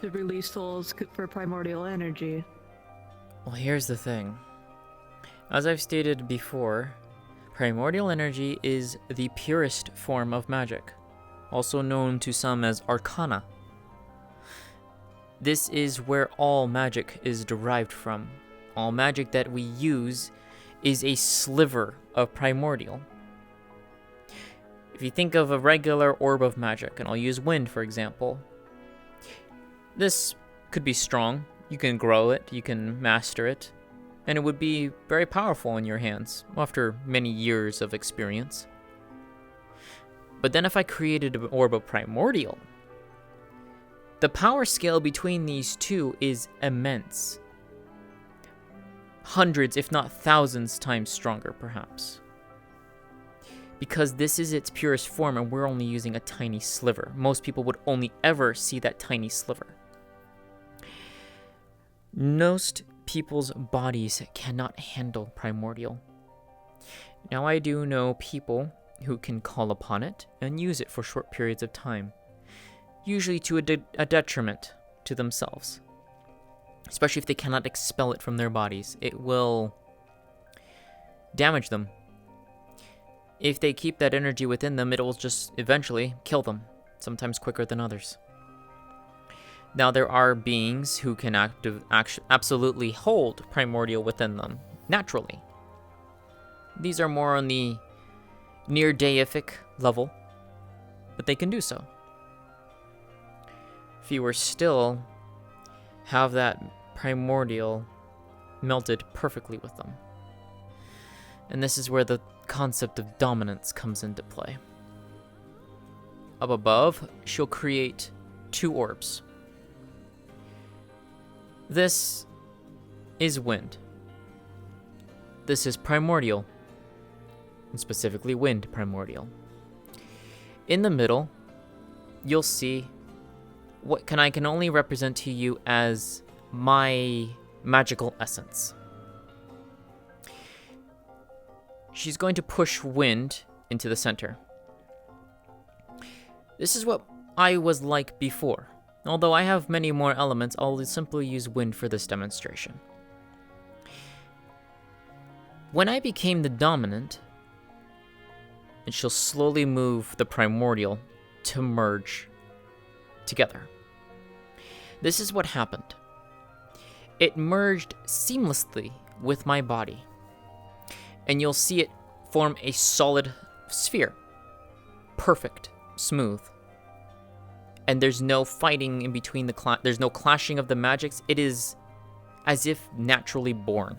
to release souls for primordial energy. Well, here's the thing. As I've stated before, primordial energy is the purest form of magic, also known to some as arcana. This is where all magic is derived from. All magic that we use is a sliver of primordial. If you think of a regular orb of magic, and I'll use wind for example, this could be strong. You can grow it, you can master it, and it would be very powerful in your hands after many years of experience. But then if I created an orb of primordial, the power scale between these two is immense. Hundreds, if not thousands times stronger, perhaps. Because this is its purest form and we're only using a tiny sliver. Most people would only ever see that tiny sliver. Most people's bodies cannot handle primordial. Now I do know people who can call upon it and use it for short periods of time, usually to a detriment to themselves, especially if they cannot expel it from their bodies. It will damage them. If they keep that energy within them, it will just eventually kill them, sometimes quicker than others. Now, there are beings who can absolutely hold primordial within them, naturally. These are more on the near deific level, but they can do so. If you were still have that primordial melted perfectly with them. And this is where the concept of dominance comes into play. Up above, she'll create 2 orbs. This is wind. This is primordial, and specifically wind primordial. In the middle, you'll see what I can only represent to you as my magical essence. She's going to push wind into the center. This is what I was like before. Although I have many more elements, I'll simply use wind for this demonstration. When I became the dominant, and she'll slowly move the primordial to merge together. This is what happened. It merged seamlessly with my body, and you'll see it form a solid sphere. Perfect, smooth. And there's no fighting in between there's no clashing of the magics. It is as if naturally born.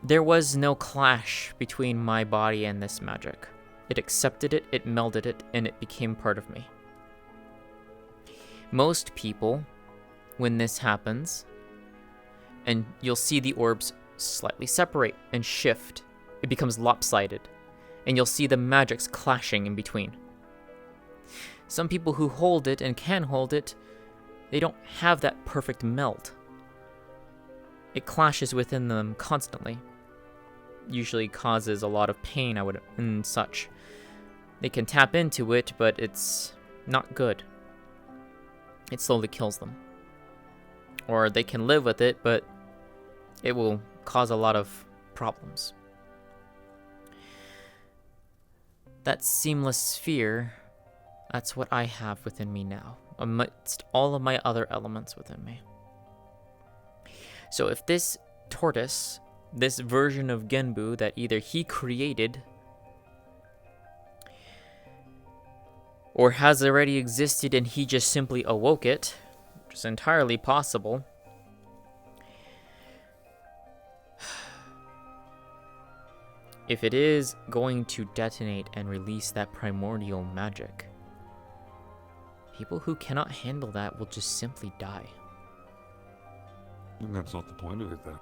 There was no clash between my body and this magic. It accepted it, it melded it, and it became part of me. Most people, when this happens, and you'll see the orbs slightly separate and shift, it becomes lopsided, and you'll see the magics clashing in between. Some people who hold it and can hold it, they don't have that perfect meld. It clashes within them constantly. Usually causes a lot of pain, and such. They can tap into it, but it's not good. It slowly kills them. Or they can live with it, but it will cause a lot of problems. That seamless sphere, that's what I have within me now, amidst all of my other elements within me. So if this tortoise, this version of Genbu that either he created or has already existed and he just simply awoke it, which is entirely possible, if it is going to detonate and release that primordial magic, people who cannot handle that will just simply die. And that's not the point of it, though.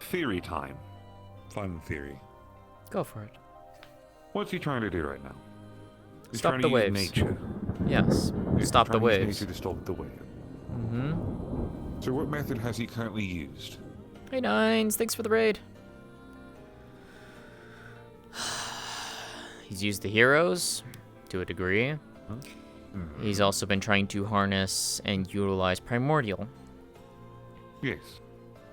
Theory time. Fun theory. Go for it. What's he trying to do right now? He's Stop trying the to waves. use nature. Yes. He's Stop the trying to use waves. nature to stop the wave. Mm-hmm. So what method has he currently used? Hey Nines, thanks for the raid. He's used the heroes to a degree. He's also been trying to harness and utilize primordial. Yes.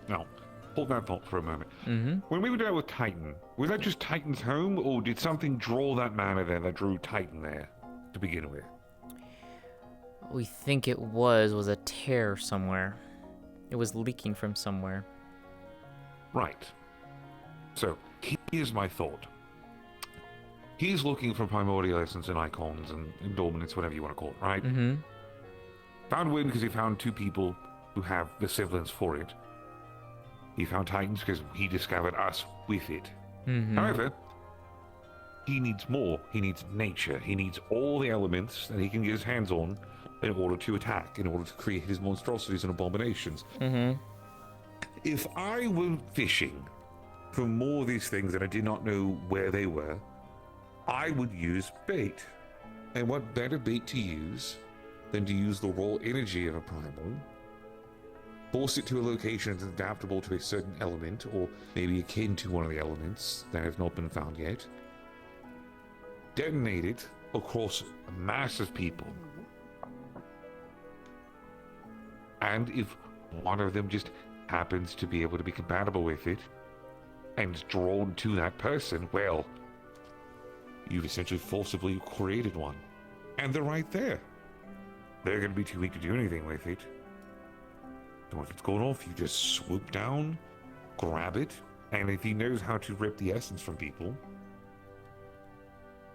Now, hold that thought for a moment. Mm-hmm. When we were down with Titan, was that just Titan's home, or did something draw that mana there that drew Titan there to begin with? What we think it was a tear somewhere. It was leaking from somewhere. Right. So, here's my thought. He's looking for primordial essence and icons and dominance, whatever you want to call it, right? Mm-hmm. Found wind because he found 2 people who have the semblance for it. He found Titans because he discovered us with it. Mm-hmm. However, he needs more. He needs nature. He needs all the elements that he can get his hands on in order to attack, in order to create his monstrosities and abominations. Mm-hmm. If I were fishing for more of these things and I did not know where they were, I would use bait. And what better bait to use than to use the raw energy of a primal, force it to a location that's adaptable to a certain element, or maybe akin to one of the elements that have not been found yet, detonate it across a mass of people, and if one of them just happens to be able to be compatible with it and drawn to that person, well, you've essentially forcibly created one. And they're right there. They're going to be too weak to do anything with it. So if it's going off, you just swoop down, grab it, and if he knows how to rip the essence from people,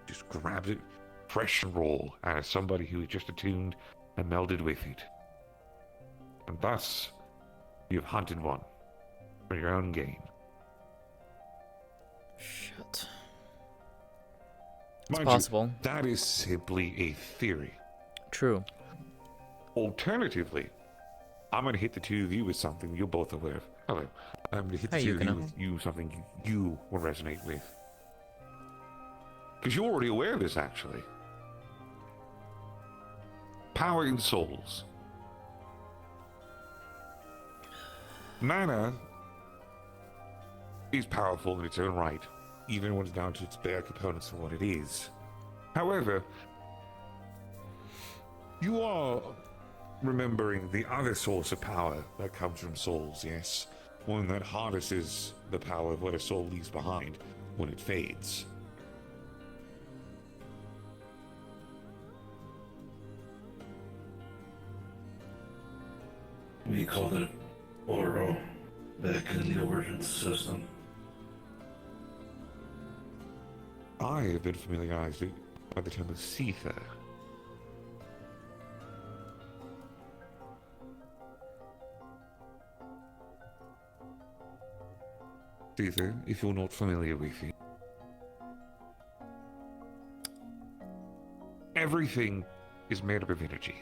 just grabs it fresh and raw out of somebody who is just attuned and melded with it. And thus, you've hunted one for your own gain. Shit. Mind possible. You, that is simply a theory. True. Alternatively, I'm going to hit the two of you with something you're both aware of. Hello. I'm going to hit the two of you with you something you will resonate with. Because you're already aware of this, actually. Power in souls. Mana is powerful in its own right, even when it's down to its bare components for what it is. However, you are remembering the other source of power that comes from souls, yes? One that harnesses the power of what a soul leaves behind when it fades. We called it Oro back in the origin system. I have been familiarized by the term of Sether. Sether, if you're not familiar with it, everything is made up of energy.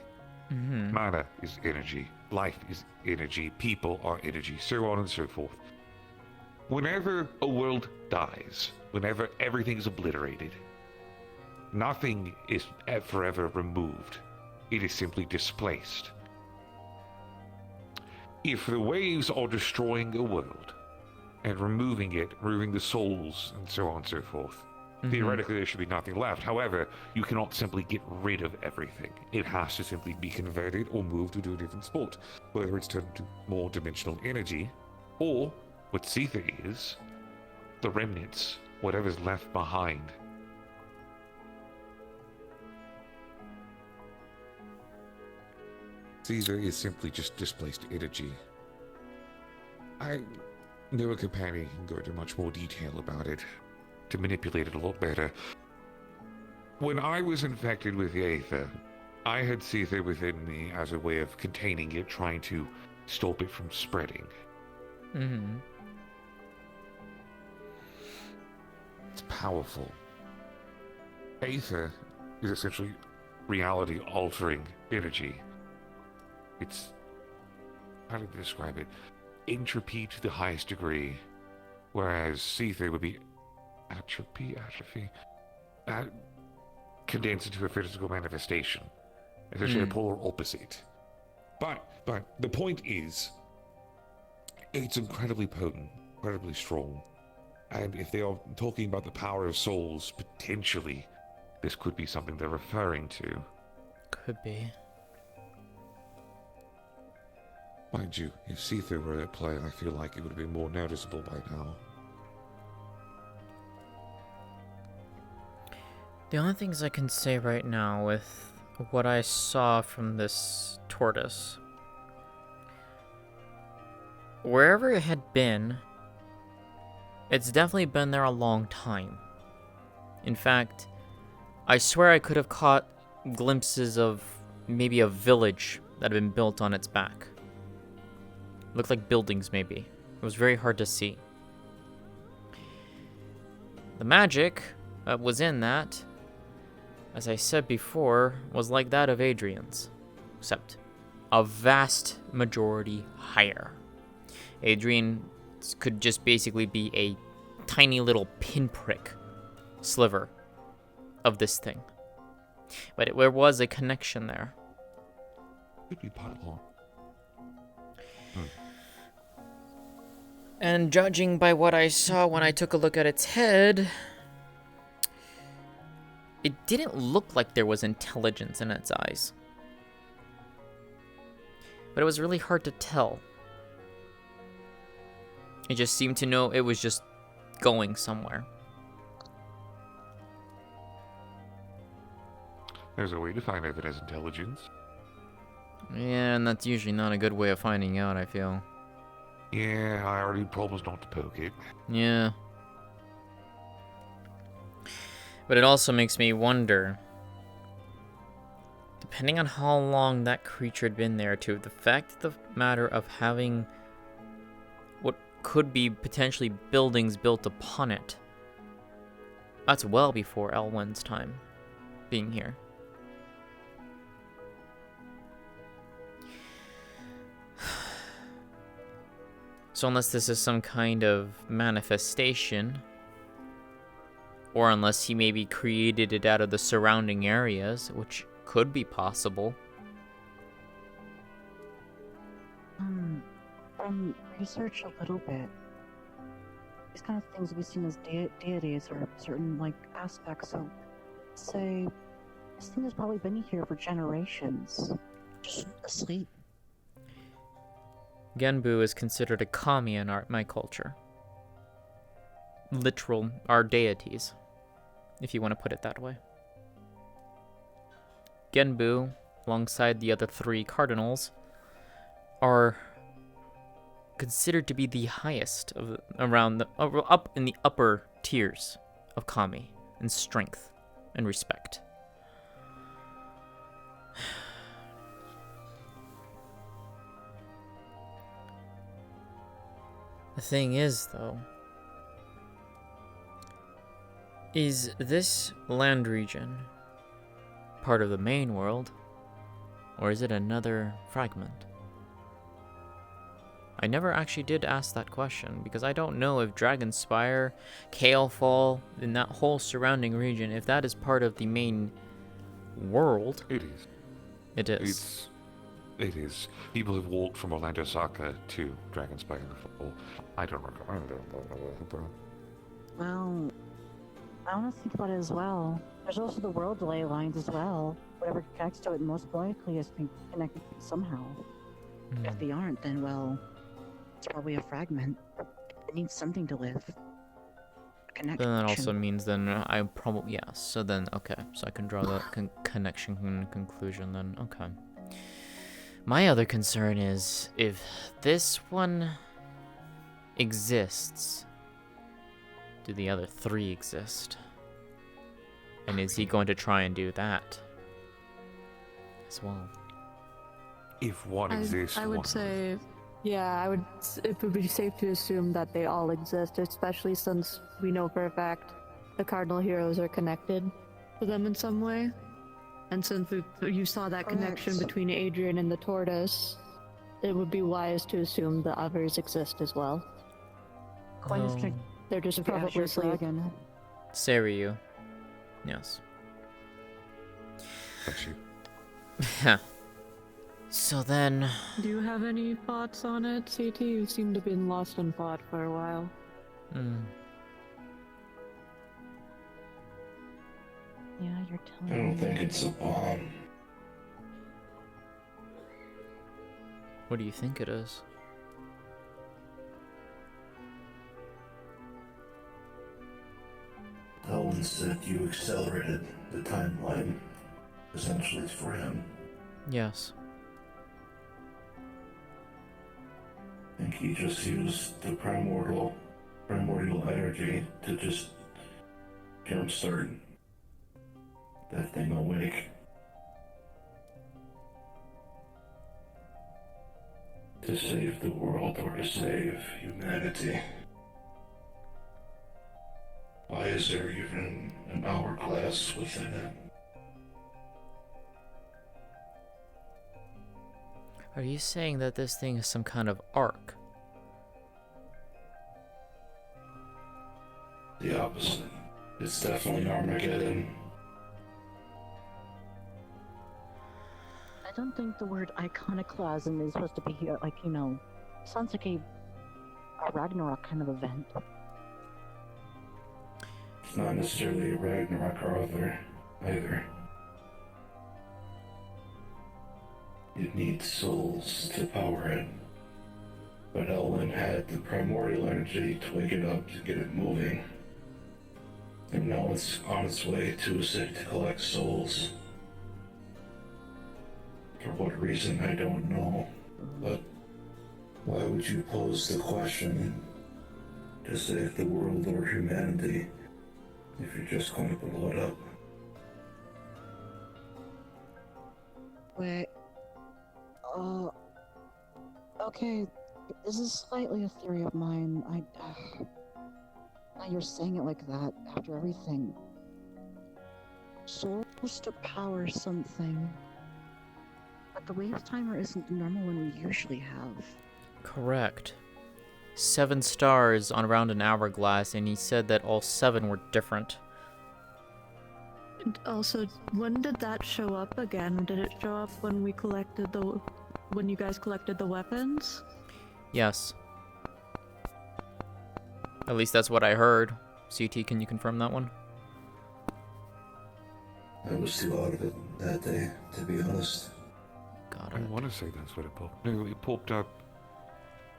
Mana is energy, life is energy, people are energy, so on and so forth. Whenever a world dies, whenever everything is obliterated, nothing is forever removed. It is simply displaced. If the waves are destroying a world and removing it, removing the souls and so on and so forth, theoretically there should be nothing left. However, you cannot simply get rid of everything. It has to simply be converted or moved to a different spot, whether it's turned into more dimensional energy, or what Sether is, the remnants, whatever's left behind. Sether is simply just displaced energy. I know a companion can go into much more detail about it, to manipulate it a lot better. When I was infected with the Aether, I had Sether within me as a way of containing it, trying to stop it from spreading. It's powerful. Aether is essentially reality-altering energy. It's, how to describe it, entropy to the highest degree, whereas Sether would be atrophy, condensed into a physical manifestation, essentially a polar opposite. But the point is, it's incredibly potent, incredibly strong, and if they are talking about the power of souls, potentially this could be something they're referring to. Could be. Mind you, if Sether were at play, I feel like it would have been more noticeable by now. The only things I can say right now with what I saw from this tortoise, wherever it had been, it's definitely been there a long time. In fact, I swear I could have caught glimpses of maybe a village that had been built on its back. Looked like buildings, maybe. It was very hard to see. The magic that was in that, as I said before, was like that of Adrian's, except a vast majority higher. Adrian could just basically be a tiny little pinprick sliver of this thing. But there was a connection there. Could be possible. And judging by what I saw when I took a look at its head, it didn't look like there was intelligence in its eyes. But it was really hard to tell. It just seemed to know it was just going somewhere. There's a way to find out if it has intelligence. Yeah, and that's usually not a good way of finding out, I feel. Yeah, I already promised not to poke it. Yeah. But it also makes me wonder, depending on how long that creature had been there, too, the fact of the matter of having what could be potentially buildings built upon it, that's well before Elwyn's time being here. So unless this is some kind of manifestation, or unless he maybe created it out of the surrounding areas, which could be possible. From research a little bit, these kind of things we've seen as deities or certain like aspects. So, say this thing has probably been here for generations, just asleep. Genbu is considered a kami in my culture. Literal, our deities, if you want to put it that way. Genbu, alongside the other 3 cardinals, are considered to be the highest of up in the upper tiers of kami in strength and respect. The thing is, though, is this land region part of the main world, or is it another fragment? I never actually did ask that question, because I don't know if Dragonspire, Kalefall, and that whole surrounding region, if that is part of the main world. It is. It is. It is. People have walked from Orlando Saka to Dragonspire before. I don't know. Well, I want to think about it as well. There's also the world ley lines as well. Whatever connects to it most likely is being connected somehow. If they aren't, then well, it's probably a fragment. It needs something to live. Then that also means then I probably, yeah, so then, okay, so I can draw that connection and conclusion then, okay. My other concern is, if this one exists, do the other 3 exist? And is he going to try and do that as well? If one exists, I would say, yeah, it would be safe to assume that they all exist, especially since we know for a fact the Cardinal Heroes are connected to them in some way. And since you saw that connection between Adrian and the Tortoise, it would be wise to assume the others exist as well. They're just probably asleep. Seiryu. Yes. Thank you. Yeah. So then... Do you have any thoughts on it, CT? You seem to have been lost in thought for a while. Yeah, you're telling I me. don't think it's a bomb. What do you think it is? Elwyn said you accelerated the timeline, essentially for him. Yes. I think he just used the primordial energy to just jumpstart that thing awake. To save the world or to save humanity. Why is there even an hourglass within it? Are you saying that this thing is some kind of arc? The opposite. It's definitely Armageddon. I don't think the word iconoclasm is supposed to be here, like, you know, sounds like a Ragnarok kind of event. It's not necessarily a Ragnarok either. It needs souls to power it. But Elwyn had the primordial energy to wake it up to get it moving. And now it's on its way to a city to collect souls. For what reason, I don't know. But why would you pose the question to save the world or humanity if you're just going to blow it up. Wait. Okay. This is slightly a theory of mine. Now you're saying it like that after everything. Souls to power something. But the wave timer isn't the normal one we usually have. Correct. 7 stars on around an hourglass, and he said that all 7 were different. And also, when did that show up again? Did it show up when when you guys collected the weapons? Yes. At least that's what I heard. CT, can you confirm that one? I was too out of it that day, to be honest. Got I want to say that's what it popped. No, it popped up.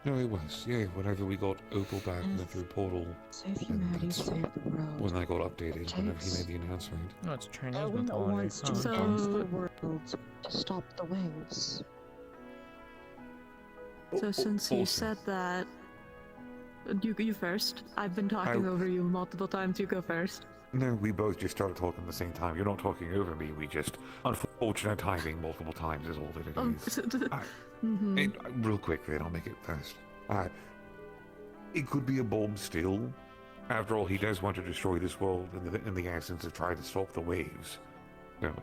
No, it was. Yeah, whenever we got Opal back and went through Portal. Save humanity, save the world. When I got updated, whenever he made the announcement. No, it's Chinese Ellen mythology. wants to dance the world to stop the waves. So since you said that, you first. I've been talking over you multiple times. You go first. No, we both just started talking at the same time. You're not talking over me. We just unfortunate timing multiple times is all that it is. Real quick, then I'll make it fast. It could be a bomb still. After all, he does want to destroy this world in the essence of trying to stop the waves. No,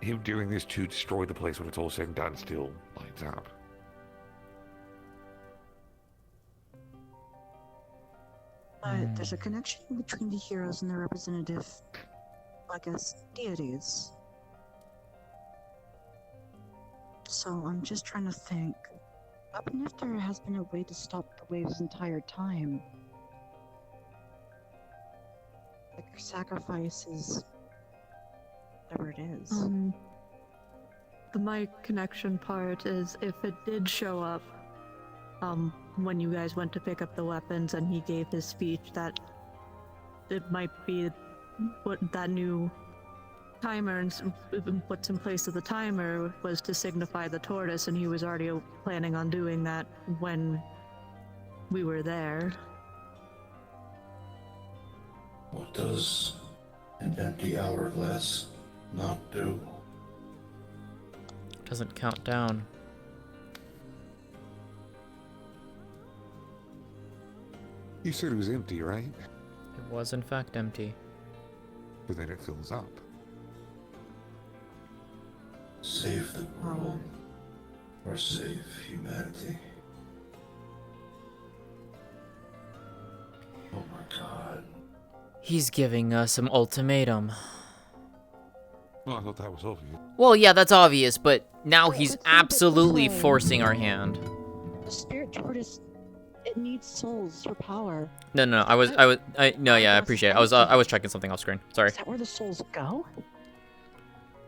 him doing this to destroy the place when it's all said and done still lines up. There's a connection between the heroes and their representative, I guess, deities. So I'm just trying to think. Even if there has been a way to stop the waves entire time, like sacrifices, whatever it is. The my connection part is if it did show up, when you guys went to pick up the weapons and he gave his speech, that it might be what that new timer and what's in place of the timer was to signify the tortoise, and he was already planning on doing that when we were there. What does an empty hourglass not do? Doesn't count down. You said it was empty, right? It was in fact empty. But then it fills up. Save the world, or save humanity. Oh my god. He's giving us an ultimatum. Well, I thought that was obvious. Well, yeah, that's obvious, but now he's absolutely forcing our hand. The spirit tortoise, it needs souls for power. No, I appreciate it. I was checking something off screen. Sorry. Is that where the souls go?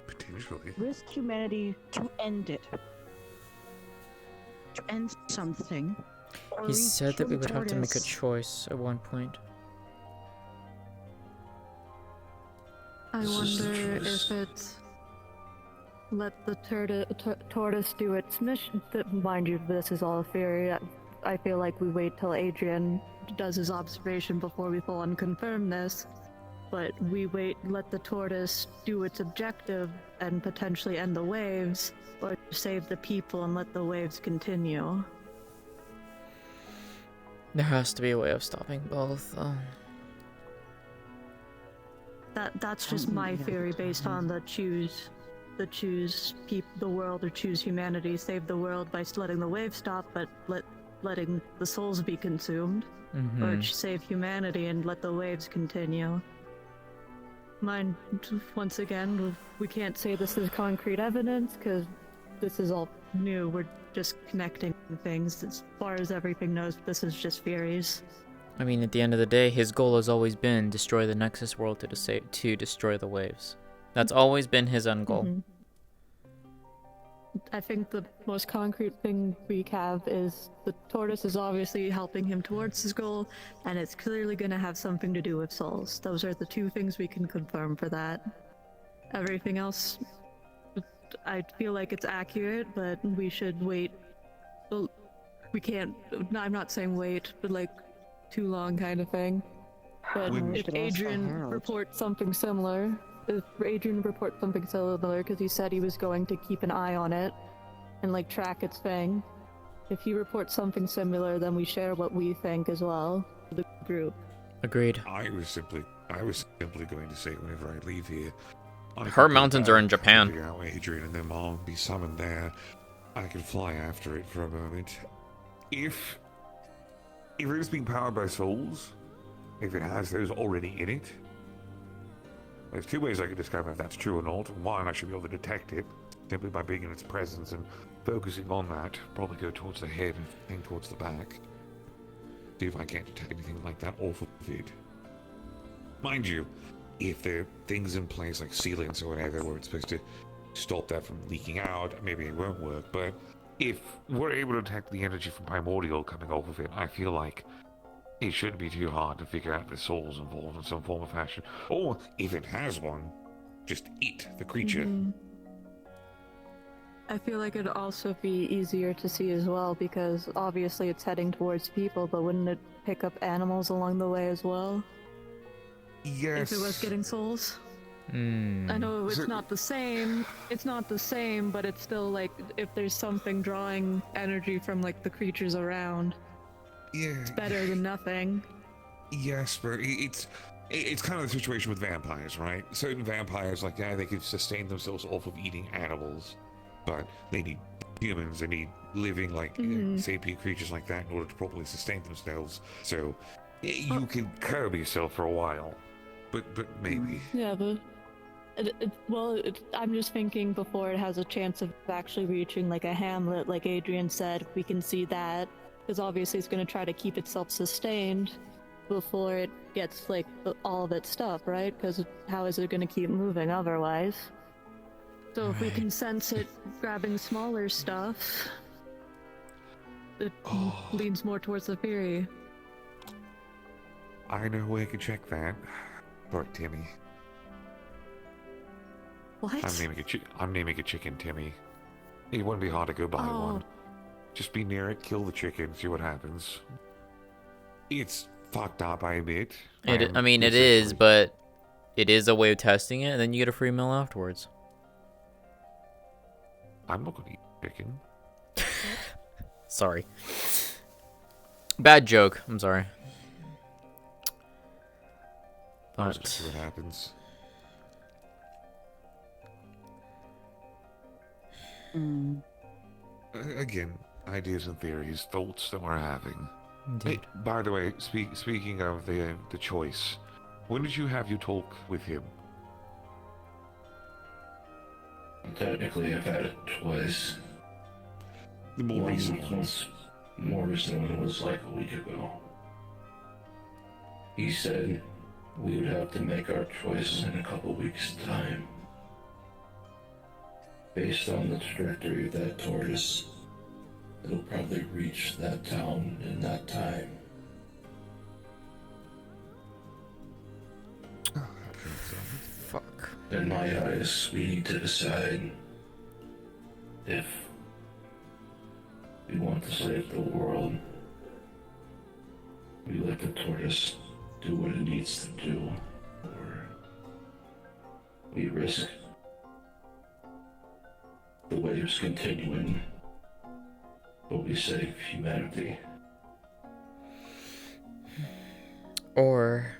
Potentially. Risk humanity to end it. To end something. He said that we would have to make a tortoise. choice at one point. I wonder if it's let the tortoise do its mission. Mind you, this is all a theory. I feel like we wait till Adrian does his observation before we full on confirm this. But we let the tortoise do its objective and potentially end the waves, or save the people and let the waves continue. There has to be a way of stopping both, though. That's just my theory based on the world or choose humanity, save the world by letting the wave stop, but letting the souls be consumed, or save humanity and let the waves continue. Mind, once again, we can't say this is concrete evidence because this is all new. We're just connecting things. As far as everything knows, this is just theories. I mean, at the end of the day, his goal has always been destroy the Nexus world to destroy the waves. That's always been his end goal. Mm-hmm. I think the most concrete thing we have is the tortoise is obviously helping him towards his goal, and it's clearly going to have something to do with souls. Those are the two things we can confirm for that. Everything else, I feel like it's accurate, but we should wait. Well, we can't, I'm not saying wait, but like too long kind of thing. But if Adrian reports something similar, because he said he was going to keep an eye on it and like track its thing. If he reports something similar, then we share what we think as well, the group. Agreed. I was simply going to say whenever I leave here, Her mountains are in Japan. Figure out Adrian and them all be summoned there. I can fly after it for a moment. If it is being powered by souls, if it has those already in it, there's two ways I can discover if that's true or not. One, I should be able to detect it simply by being in its presence and focusing on that. Probably go towards the head and towards the back. See if I can't detect anything like that off of it. Mind you, if there are things in place like sealants or whatever where it's supposed to stop that from leaking out, maybe it won't work. But if we're able to detect the energy from Primordial coming off of it, I feel like it shouldn't be too hard to figure out if the soul's involved in some form of fashion. Or if it has one, just eat the creature. I feel like it'd also be easier to see as well, because obviously it's heading towards people, but wouldn't it pick up animals along the way as well? Yes. If it was getting souls? I know it's not the same, but it's still like, if there's something drawing energy from like the creatures around, it's better than nothing. Yes, but it's kind of the situation with vampires, right? Certain vampires, like, yeah, they can sustain themselves off of eating animals, but they need humans, they need living, like, sapient creatures like that in order to properly sustain themselves. So, you can curb yourself for a while, but maybe. Yeah, but... I'm just thinking before it has a chance of actually reaching, like, a hamlet, like Adrian said, we can see that, because obviously it's going to try to keep itself sustained before it gets, like, all of its stuff, right? Because how is it going to keep moving otherwise? So if we can sense it grabbing smaller stuff, it leans more towards the theory. I know where you can check that. For Timmy. What? I'm naming a chicken Timmy. It wouldn't be hard to go buy one. Just be near it, kill the chicken, see what happens. It's fucked up, I admit. I mean, it is, but it is a way of testing it, and then you get a free meal afterwards. I'm not gonna eat chicken. Sorry. Bad joke. I'm sorry. Let's just see what happens. Again, ideas and theories, thoughts that we're having. Indeed. Hey, by the way, speaking of the choice, when did you have your talk with him? Technically, I've had it twice. The more recent More recent one was like a week ago. He said we would have to make our choice in a couple weeks' time. Based on the trajectory of that tortoise, it'll probably reach that town in that time. Fuck. In my eyes, we need to decide if we want to save the world. We let the tortoise do what it needs to do, or we risk the waves continuing, but we save humanity. Or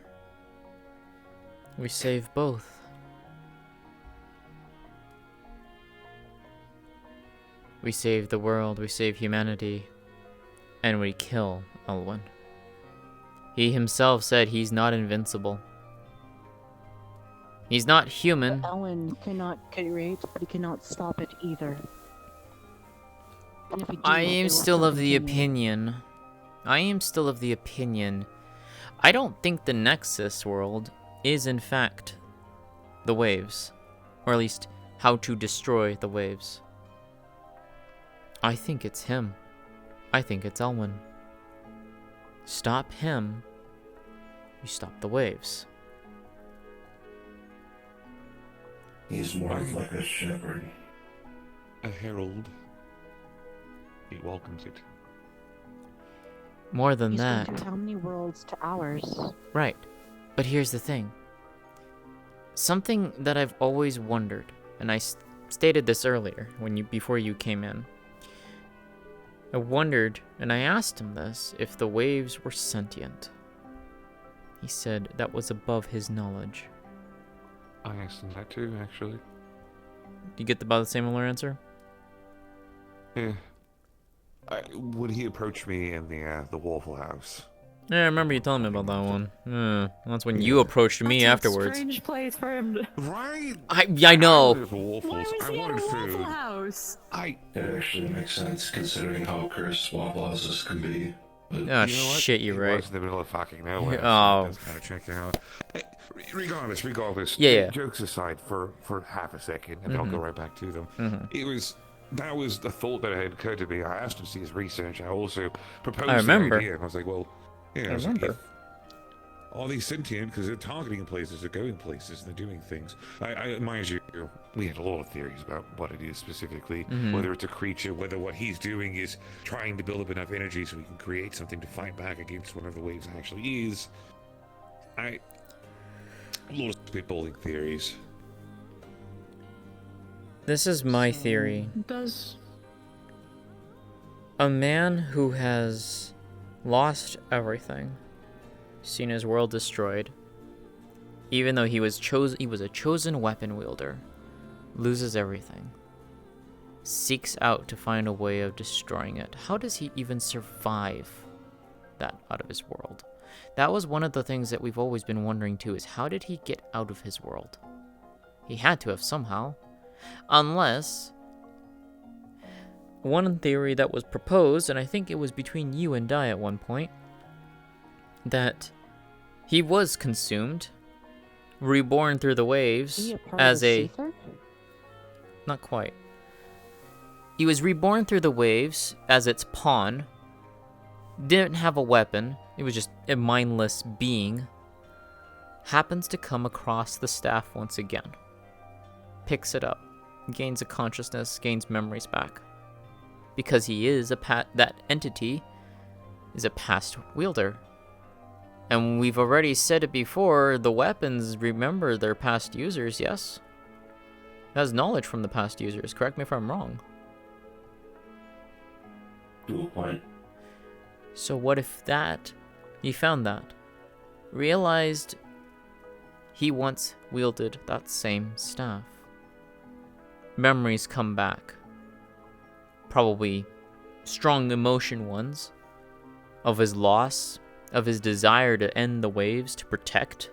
we save both. We save the world, we save humanity, and we kill Elwyn. He himself said he's not invincible. He's not human. But Elwyn cannot create, but he cannot stop it either. And if we do, I am it will still of the continue. opinion. I don't think the Nexus world is in fact the waves. Or at least how to destroy the waves. I think it's him. I think it's Elwyn. Stop him, you stop the waves. He's more like a shepherd. A herald. He welcomes it. More than He's that. been through how many worlds to ours? Right. But here's the thing. Something that I've always wondered, and I stated this earlier before you came in. I wondered, and I asked him this, if the waves were sentient. He said that was above his knowledge. I asked him that too, actually. You get about the similar answer? Yeah. When he approached me in the Waffle House. Yeah, I remember you telling me about that one. That's when you approached me afterwards. Strange place for him to... Right? I know. Why was he at a Waffle House? It actually makes sense considering how cursed Waffle Houses can be. But Oh, shit, you're right. It was in the middle of fucking nowhere. Oh. So kind of check it out. Hey, regardless. Yeah. Jokes aside for half a second, and I'll go right back to them. That was the thought that had occurred to me. I asked him to see his research. I also proposed the idea, and I was like, well, yeah. I remember. If all these sentient, because they're targeting places, they're going places, and they're doing things. I mind you, we had a lot of theories about what it is specifically, whether it's a creature, whether what he's doing is trying to build up enough energy so he can create something to fight back against whatever the waves actually is. A lot of spitballing theories. This is my theory. Does... A man who has lost everything, seen his world destroyed, even though he was a chosen weapon wielder, loses everything, seeks out to find a way of destroying it. How does he even survive that out of his world? That was one of the things that we've always been wondering too, is how did he get out of his world? He had to have somehow. Unless one theory that was proposed, and I think it was between you and Dai at one point, that he was consumed, reborn through the waves as a... Not quite. He was reborn through the waves as its pawn, didn't have a weapon, it was just a mindless being, happens to come across the staff once again, picks it up, gains a consciousness, gains memories back. Because he is that entity is a past wielder. And we've already said it before, the weapons remember their past users, yes? It has knowledge from the past users, correct me if I'm wrong. To a point. So what if he found that, realized he once wielded that same staff. Memories come back. Probably strong emotion ones of his loss, of his desire to end the waves, to protect.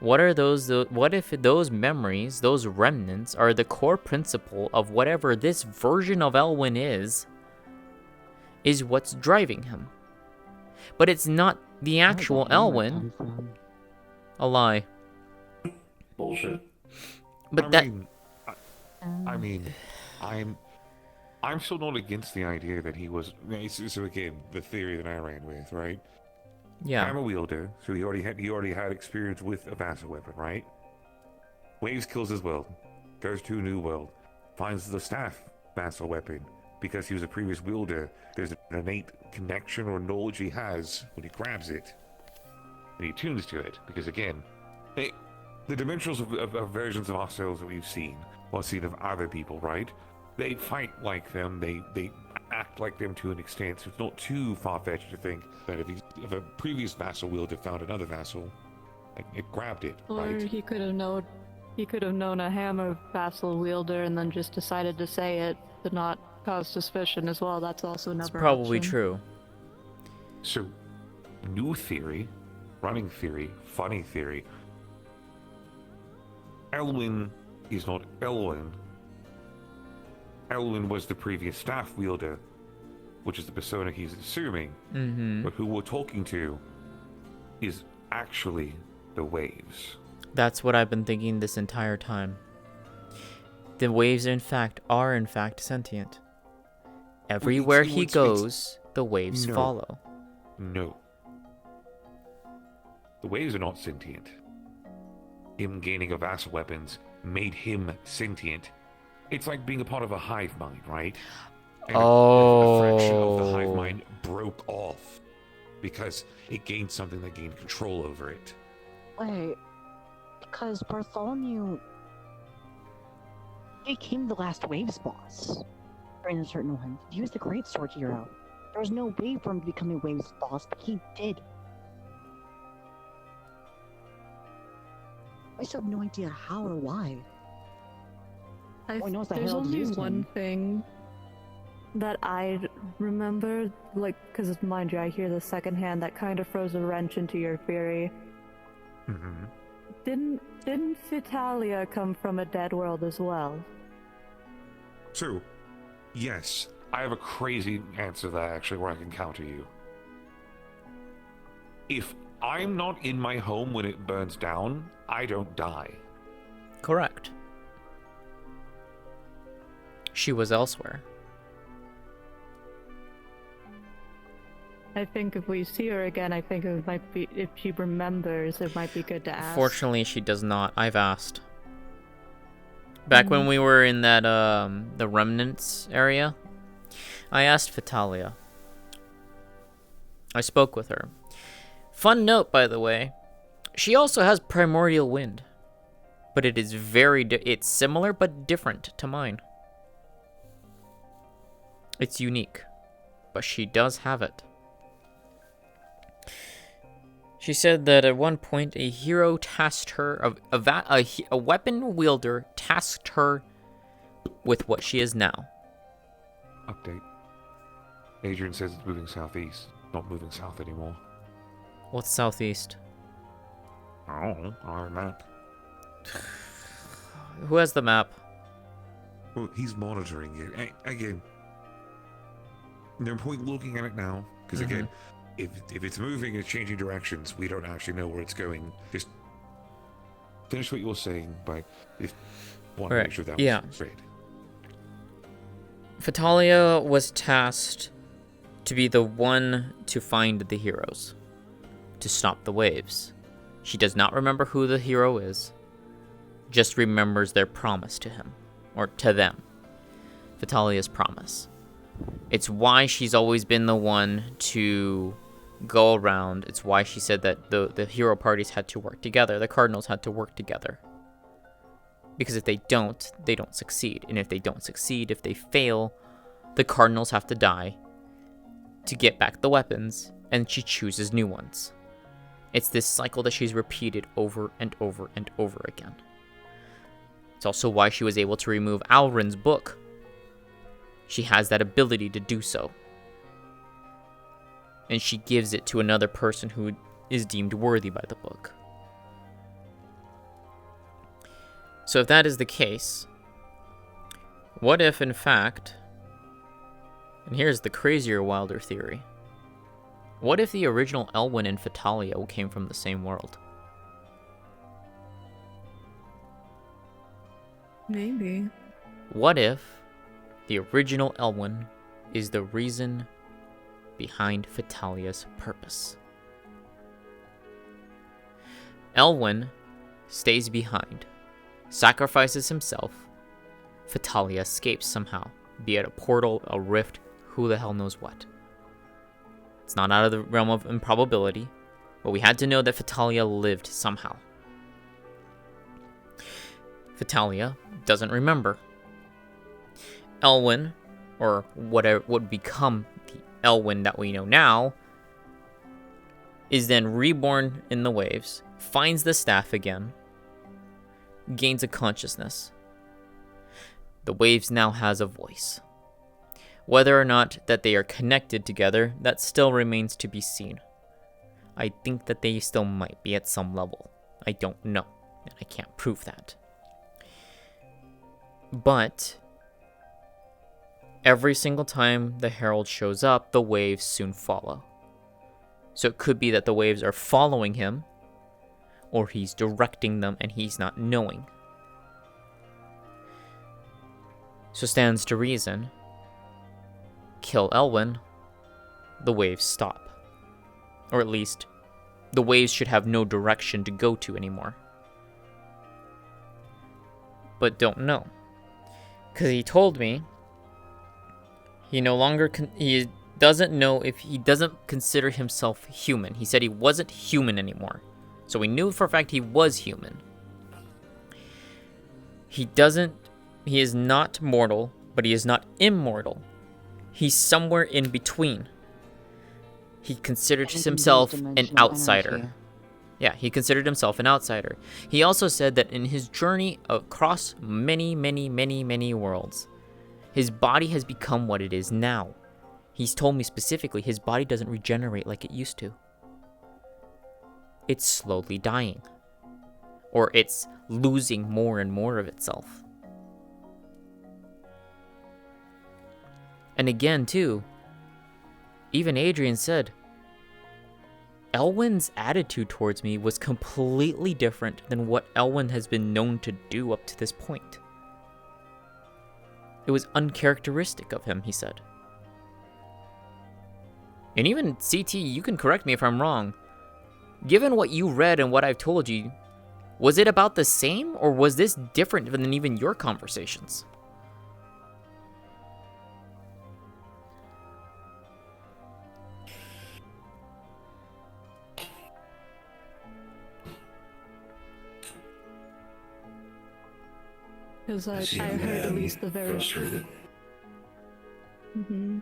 What if those memories, those remnants, are the core principle of whatever this version of Elwyn is what's driving him? But it's not the actual Elwyn. A lie. Bullshit. But I'm still not against the idea that he was. So again, the theory that I ran with, right? Yeah. I'm a wielder, so he already had experience with a vassal weapon, right? Waves kills his world, goes to a new world, finds the staff vassal weapon because he was a previous wielder. There's an innate connection or knowledge he has when he grabs it, and he tunes to it. Because again, the dimensionals of versions of ourselves that we've seen, or seen of other people, right? They fight like them, they act like them to an extent, so it's not too far-fetched to think that if a previous vassal wielder found another vassal, it grabbed it, or right? he could have known a hammer vassal wielder and then just decided to say it to not cause suspicion as well. That's also another It's probably option. true. So, new theory, running theory, funny theory. Elwyn is not Elwyn. Elwyn was the previous staff wielder, which is the persona he's assuming. But who we're talking to is actually the waves. That's what I've been thinking this entire time. The waves, are in fact sentient. Everywhere he goes, the waves follow. No. The waves are not sentient. Him gaining a vassal weapons made him sentient. It's like being a part of a hive mind, right? And a fraction of the hive mind broke off because it gained something that gained control over it. Wait, because Bartholomew became the last Waves boss during a certain one. He was the great sword hero. There was no way for him to become a Waves boss, but he did. I still have no idea how or why. There's only one thing that I remember, like, because mind you, I hear this secondhand, that kind of throws a wrench into your theory. Mm-hmm. Didn't Vitalia come from a dead world as well? So, yes, I have a crazy answer there actually where I can counter you. If I'm not in my home when it burns down, I don't die. Correct. She was elsewhere. I think if we see her again, I think it might be, if she remembers, it might be good to ask. Fortunately, she does not. I've asked. Back when we were in that, the remnants area, I asked Vitalia. I spoke with her. Fun note, by the way, she also has primordial wind. But it is it's similar but different to mine. It's unique, but she does have it. She said that at one point a hero tasked her, a weapon wielder tasked her with what she is now. Update. Adrian says it's moving southeast, not moving south anymore. What's southeast? Oh, our map. Who has the map? Well, he's monitoring it. Again, no point looking at it now, because again, if it's moving, it's changing directions, we don't actually know where it's going. Just finish what you were saying, but if want to make sure that was great. Vitalia was tasked to be the one to find the heroes, to stop the waves. She does not remember who the hero is, just remembers their promise to him, or to them. Vitalia's promise. It's why she's always been the one to go around. It's why she said that the hero parties had to work together. The cardinals had to work together. Because if they don't succeed. And if they don't succeed, if they fail, the cardinals have to die to get back the weapons, and she chooses new ones. It's this cycle that she's repeated over and over and over again. It's also why she was able to remove Alrin's book. She has that ability to do so. And she gives it to another person who is deemed worthy by the book. So if that is the case, what if in fact, and here's the crazier, wilder theory, what if the original Elwyn and Vitalia came from the same world? Maybe. What if the original Elwyn is the reason behind Vitalia's purpose? Elwyn stays behind, sacrifices himself. Vitalia escapes somehow, be it a portal, a rift, who the hell knows what. It's not out of the realm of improbability, but we had to know that Vitalia lived somehow. Vitalia doesn't remember. Elwyn, or whatever would become the Elwyn that we know now, is then reborn in the waves, finds the staff again, gains a consciousness. The waves now has a voice. Whether or not that they are connected together, that still remains to be seen. I think that they still might be at some level. I don't know, and I can't prove that. But every single time the Herald shows up, the waves soon follow. So it could be that the waves are following him, or he's directing them and he's not knowing. So stands to reason, kill Elwyn, the waves stop. Or at least, the waves should have no direction to go to anymore. But don't know. Because he told me he no longer he doesn't know if he doesn't consider himself human. He said he wasn't human anymore. So we knew for a fact he was human. He is not mortal, but he is not immortal. He's somewhere in between. He considered himself an outsider. Yeah, he considered himself an outsider. He also said that in his journey across many, many, many, many worlds, his body has become what it is now. He's told me specifically his body doesn't regenerate like it used to. It's slowly dying. Or it's losing more and more of itself. And again, too, even Adrian said, Elwyn's attitude towards me was completely different than what Elwyn has been known to do up to this point. It was uncharacteristic of him, he said. And even CT, you can correct me if I'm wrong. Given what you read and what I've told you, was it about the same, or was this different than even your conversations? Because I heard at least the very... Frustrated. Mm-hmm.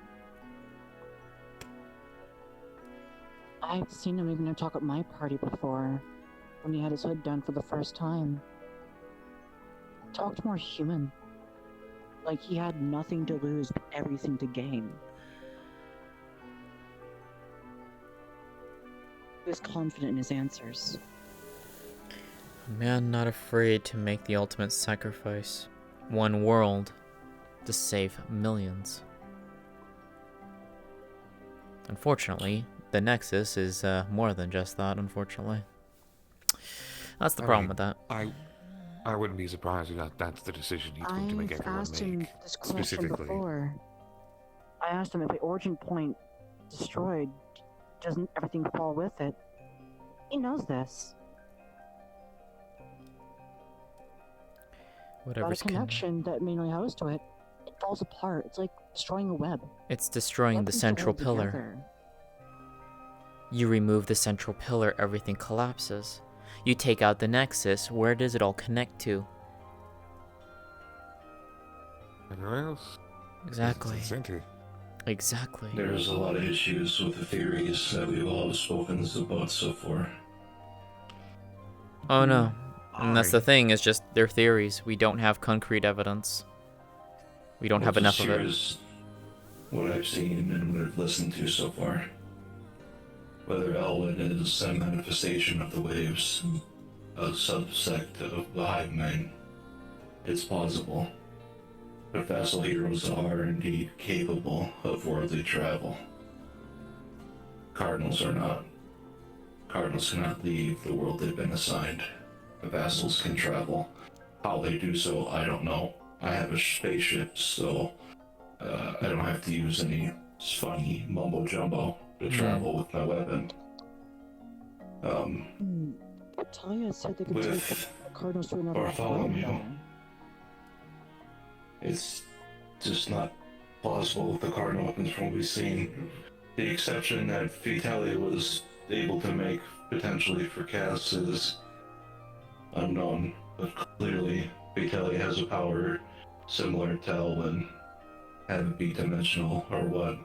I've seen him even talk at my party before, when he had his hood down for the first time. Talked more human. Like he had nothing to lose but everything to gain. He was confident in his answers. A man not afraid to make the ultimate sacrifice. One world to save millions. Unfortunately, the Nexus is more than just that, unfortunately. That's the problem with that. I wouldn't be surprised if that's the decision he's going to make everyone asked him make. this question Specifically. before. I asked him if the origin point destroyed, doesn't everything fall with it? He knows this. Whatever's Without a connection that mainly hosts to it, it falls apart. It's like destroying a web. It's destroying the Web central comes all pillar. together. You remove the central pillar, everything collapses. You take out the Nexus, where does it all connect to? Everywhere else? Exactly. It's the center. Exactly. There's a lot of issues with the theories that we've all spoken about so far. Oh no. And that's the thing, it's just their theories. We don't have concrete evidence. We don't have enough of it. Here's what I've seen and what I've listened to so far. Whether Elwyn is a manifestation of the waves, a subsect of the hive mind, it's plausible. But vassal heroes are indeed capable of worldly travel. Cardinals are not. Cardinals cannot leave the world they've been assigned. The vassals can travel. How they do so, I don't know. I have a spaceship, so I don't have to use any funny mumbo-jumbo to travel with my weapon. Talia said they could take With the Cardinals to another Bartholomew, planet. it's just not plausible with the Cardinal weapons from what we've seen. The exception that Vitalia was able to make potentially for Cass is unknown, but clearly Vitalia has a power similar to Elwyn, have it be dimensional or what.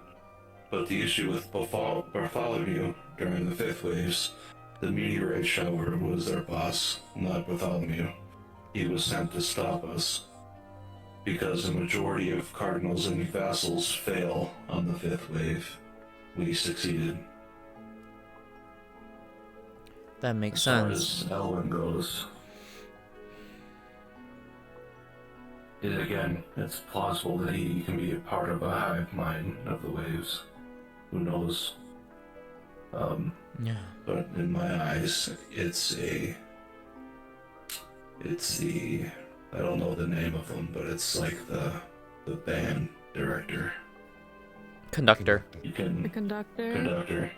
But the issue with Bartholomew during the Fifth Waves, the meteorite shower was their boss, not Bartholomew. He was sent to stop us, because a majority of Cardinals and vassals fail on the Fifth Wave. We succeeded. That makes as sense. As far as Elwyn goes, it's plausible that he can be a part of a hive mind of the waves. Who knows? Yeah. But in my eyes, it's the, I don't know the name of them, but it's like the band director. Conductor. You can, The conductor? Conductor.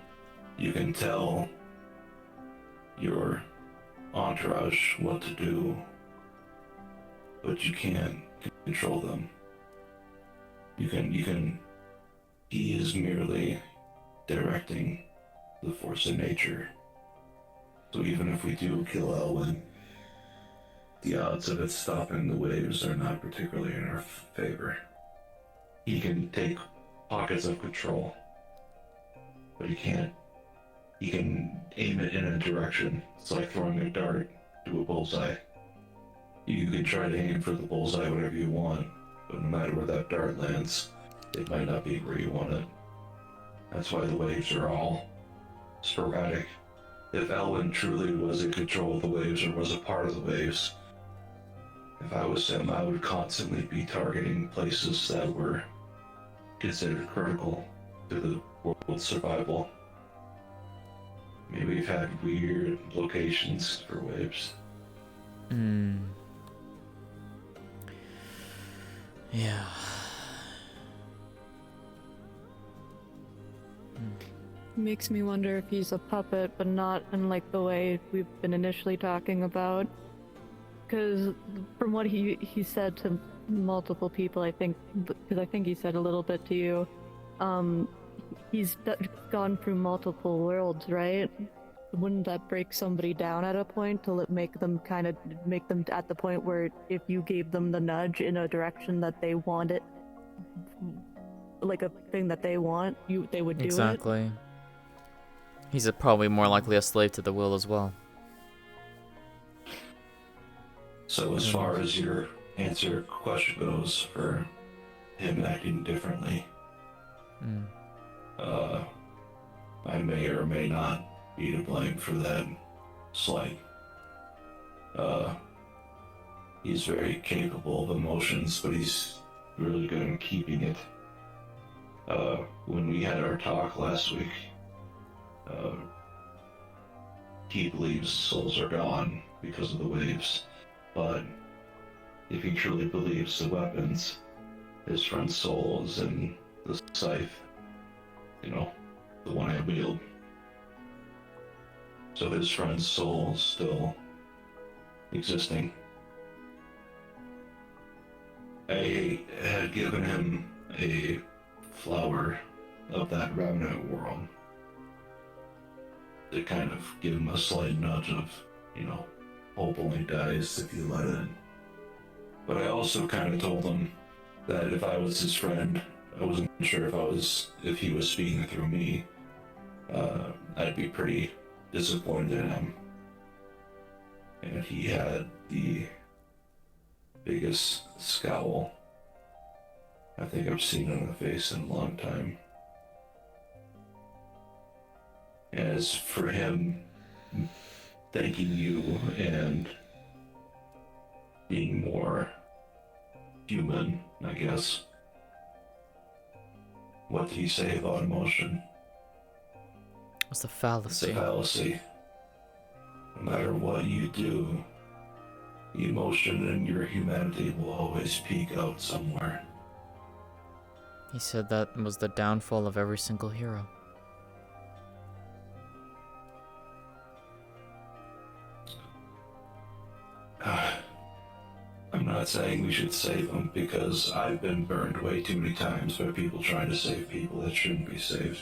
You can tell your entourage what to do, but you can't control them. He is merely directing the force of nature. So even if we do kill Elwyn, the odds of it stopping the waves are not particularly in our favor. He can take pockets of control, but he can't. He can aim it in a direction. It's like throwing a dart to a bullseye. You can try to aim for the bullseye whenever you want, but no matter where that dart lands, it might not be where you want it. That's why the waves are all sporadic. If Elwyn truly was in control of the waves or was a part of the waves, if I was him, I would constantly be targeting places that were considered critical to the world's survival. Maybe we've had weird locations for waves. Yeah. Makes me wonder if he's a puppet, but not in like the way we've been initially talking about. Because from what he said to multiple people, I think, because I think he said a little bit to you, he's gone through multiple worlds, right? Wouldn't that break somebody down at a point to make them at the point where if you gave them the nudge in a direction that they want it, like a thing that they want, they would do it? Exactly. He's probably more likely a slave to the will as well. So as far as your question goes for him acting differently, I may or may not be to blame for that slight. He's very capable of emotions, but he's really good at keeping it. When we had our talk last week, he believes souls are gone because of the waves, but if he truly believes the weapons, his friend's soul is in the scythe, the one I wield. So his friend's soul is still existing. I had given him a flower of that remnant world to kind of give him a slight nudge of, hope only dies if you let it. But I also kind of told him that if I was his friend, I wasn't sure if he was speaking through me, I'd be pretty disappointed in him. And he had the biggest scowl I think I've seen on the face in a long time. As for him thanking you and being more human, I guess. What did he say about emotion? What's the fallacy? It's a fallacy. No matter what you do, the emotion and your humanity will always peek out somewhere. He said that was the downfall of every single hero. I'm not saying we should save them, because I've been burned way too many times by people trying to save people that shouldn't be saved.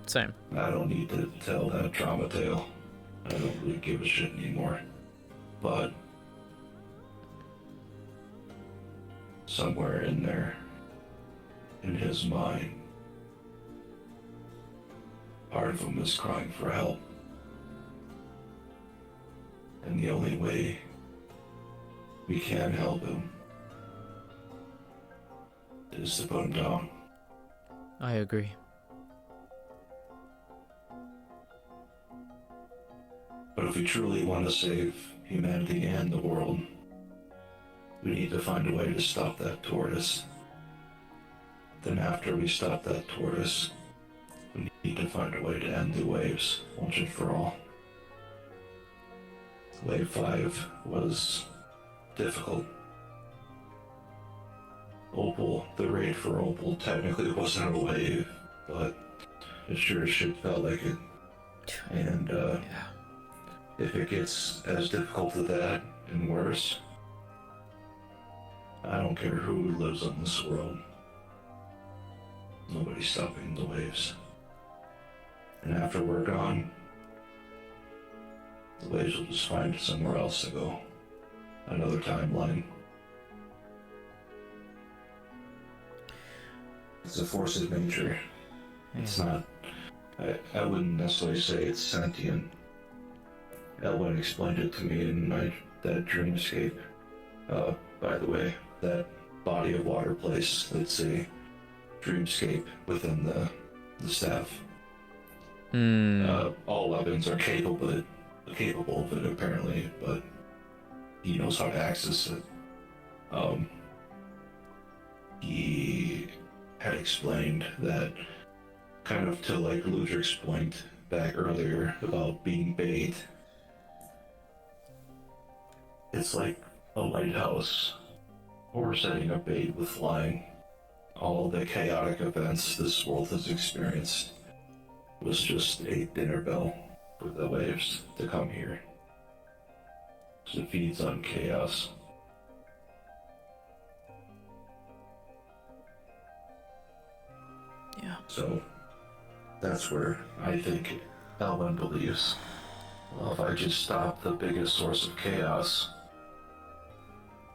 Same. I don't need to tell that drama tale. I don't really give a shit anymore. But somewhere in there, in his mind, part of him is crying for help. And the only way we can help him is to put him down. I agree. But if we truly want to save humanity and the world, we need to find a way to stop that tortoise. Then after we stop that tortoise, we need to find a way to end the waves once and for all. Wave 5 was difficult. Opal, the raid for Opal technically wasn't a wave, but it sure as shit felt like it. And if it gets as difficult as that and worse, I don't care who lives on this world. Nobody's stopping the waves. And after we're gone, The waves will just find somewhere else to go. Another timeline. It's a force of nature. It's not... I wouldn't necessarily say it's sentient. Elwyn explained it to me in that dreamscape. By the way, that body of water place, that's a dreamscape within the staff. All weapons are capable of it apparently, but he knows how to access it. He had explained that, kind of to like Ludric's point back earlier about being bait. It's like a lighthouse, or setting up bait with flying. All the chaotic events this world has experienced was just a dinner bell for the waves to come here. It feeds on chaos. Yeah. So, that's where I think Elwyn believes. Well, if I just stop the biggest source of chaos,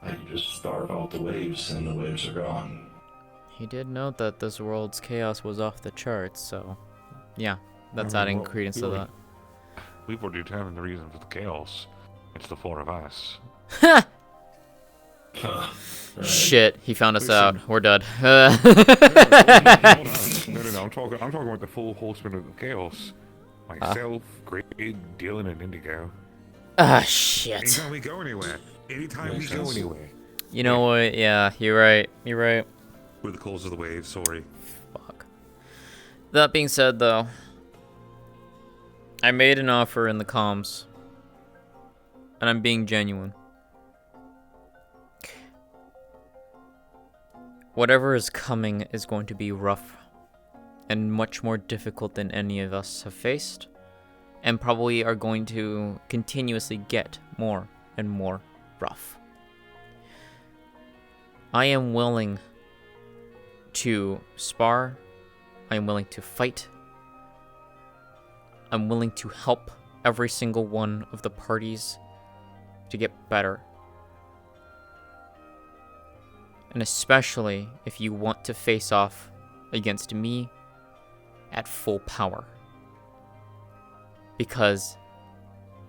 I can just starve out the waves and the waves are gone. He did note that this world's chaos was off the charts, so yeah, that's adding credence to that. We've already determined the reason for the chaos. It's the four of us. Shit, he found us out. We're dead. No, I'm talking about the full horsemen of the chaos. Myself, Grade, Dylan, and Indigo. Ah, shit. Anytime we go anywhere. Anytime we go anywhere. You know what? Yeah, you're right. You're right. We're the cause of the waves, sorry. Fuck. That being said, though, I made an offer in the comms, and I'm being genuine. Whatever is coming is going to be rough and much more difficult than any of us have faced, and probably are going to continuously get more and more rough. I am willing to spar. I am willing to fight. I'm willing to help every single one of the parties to get better. And especially if you want to face off against me at full power. Because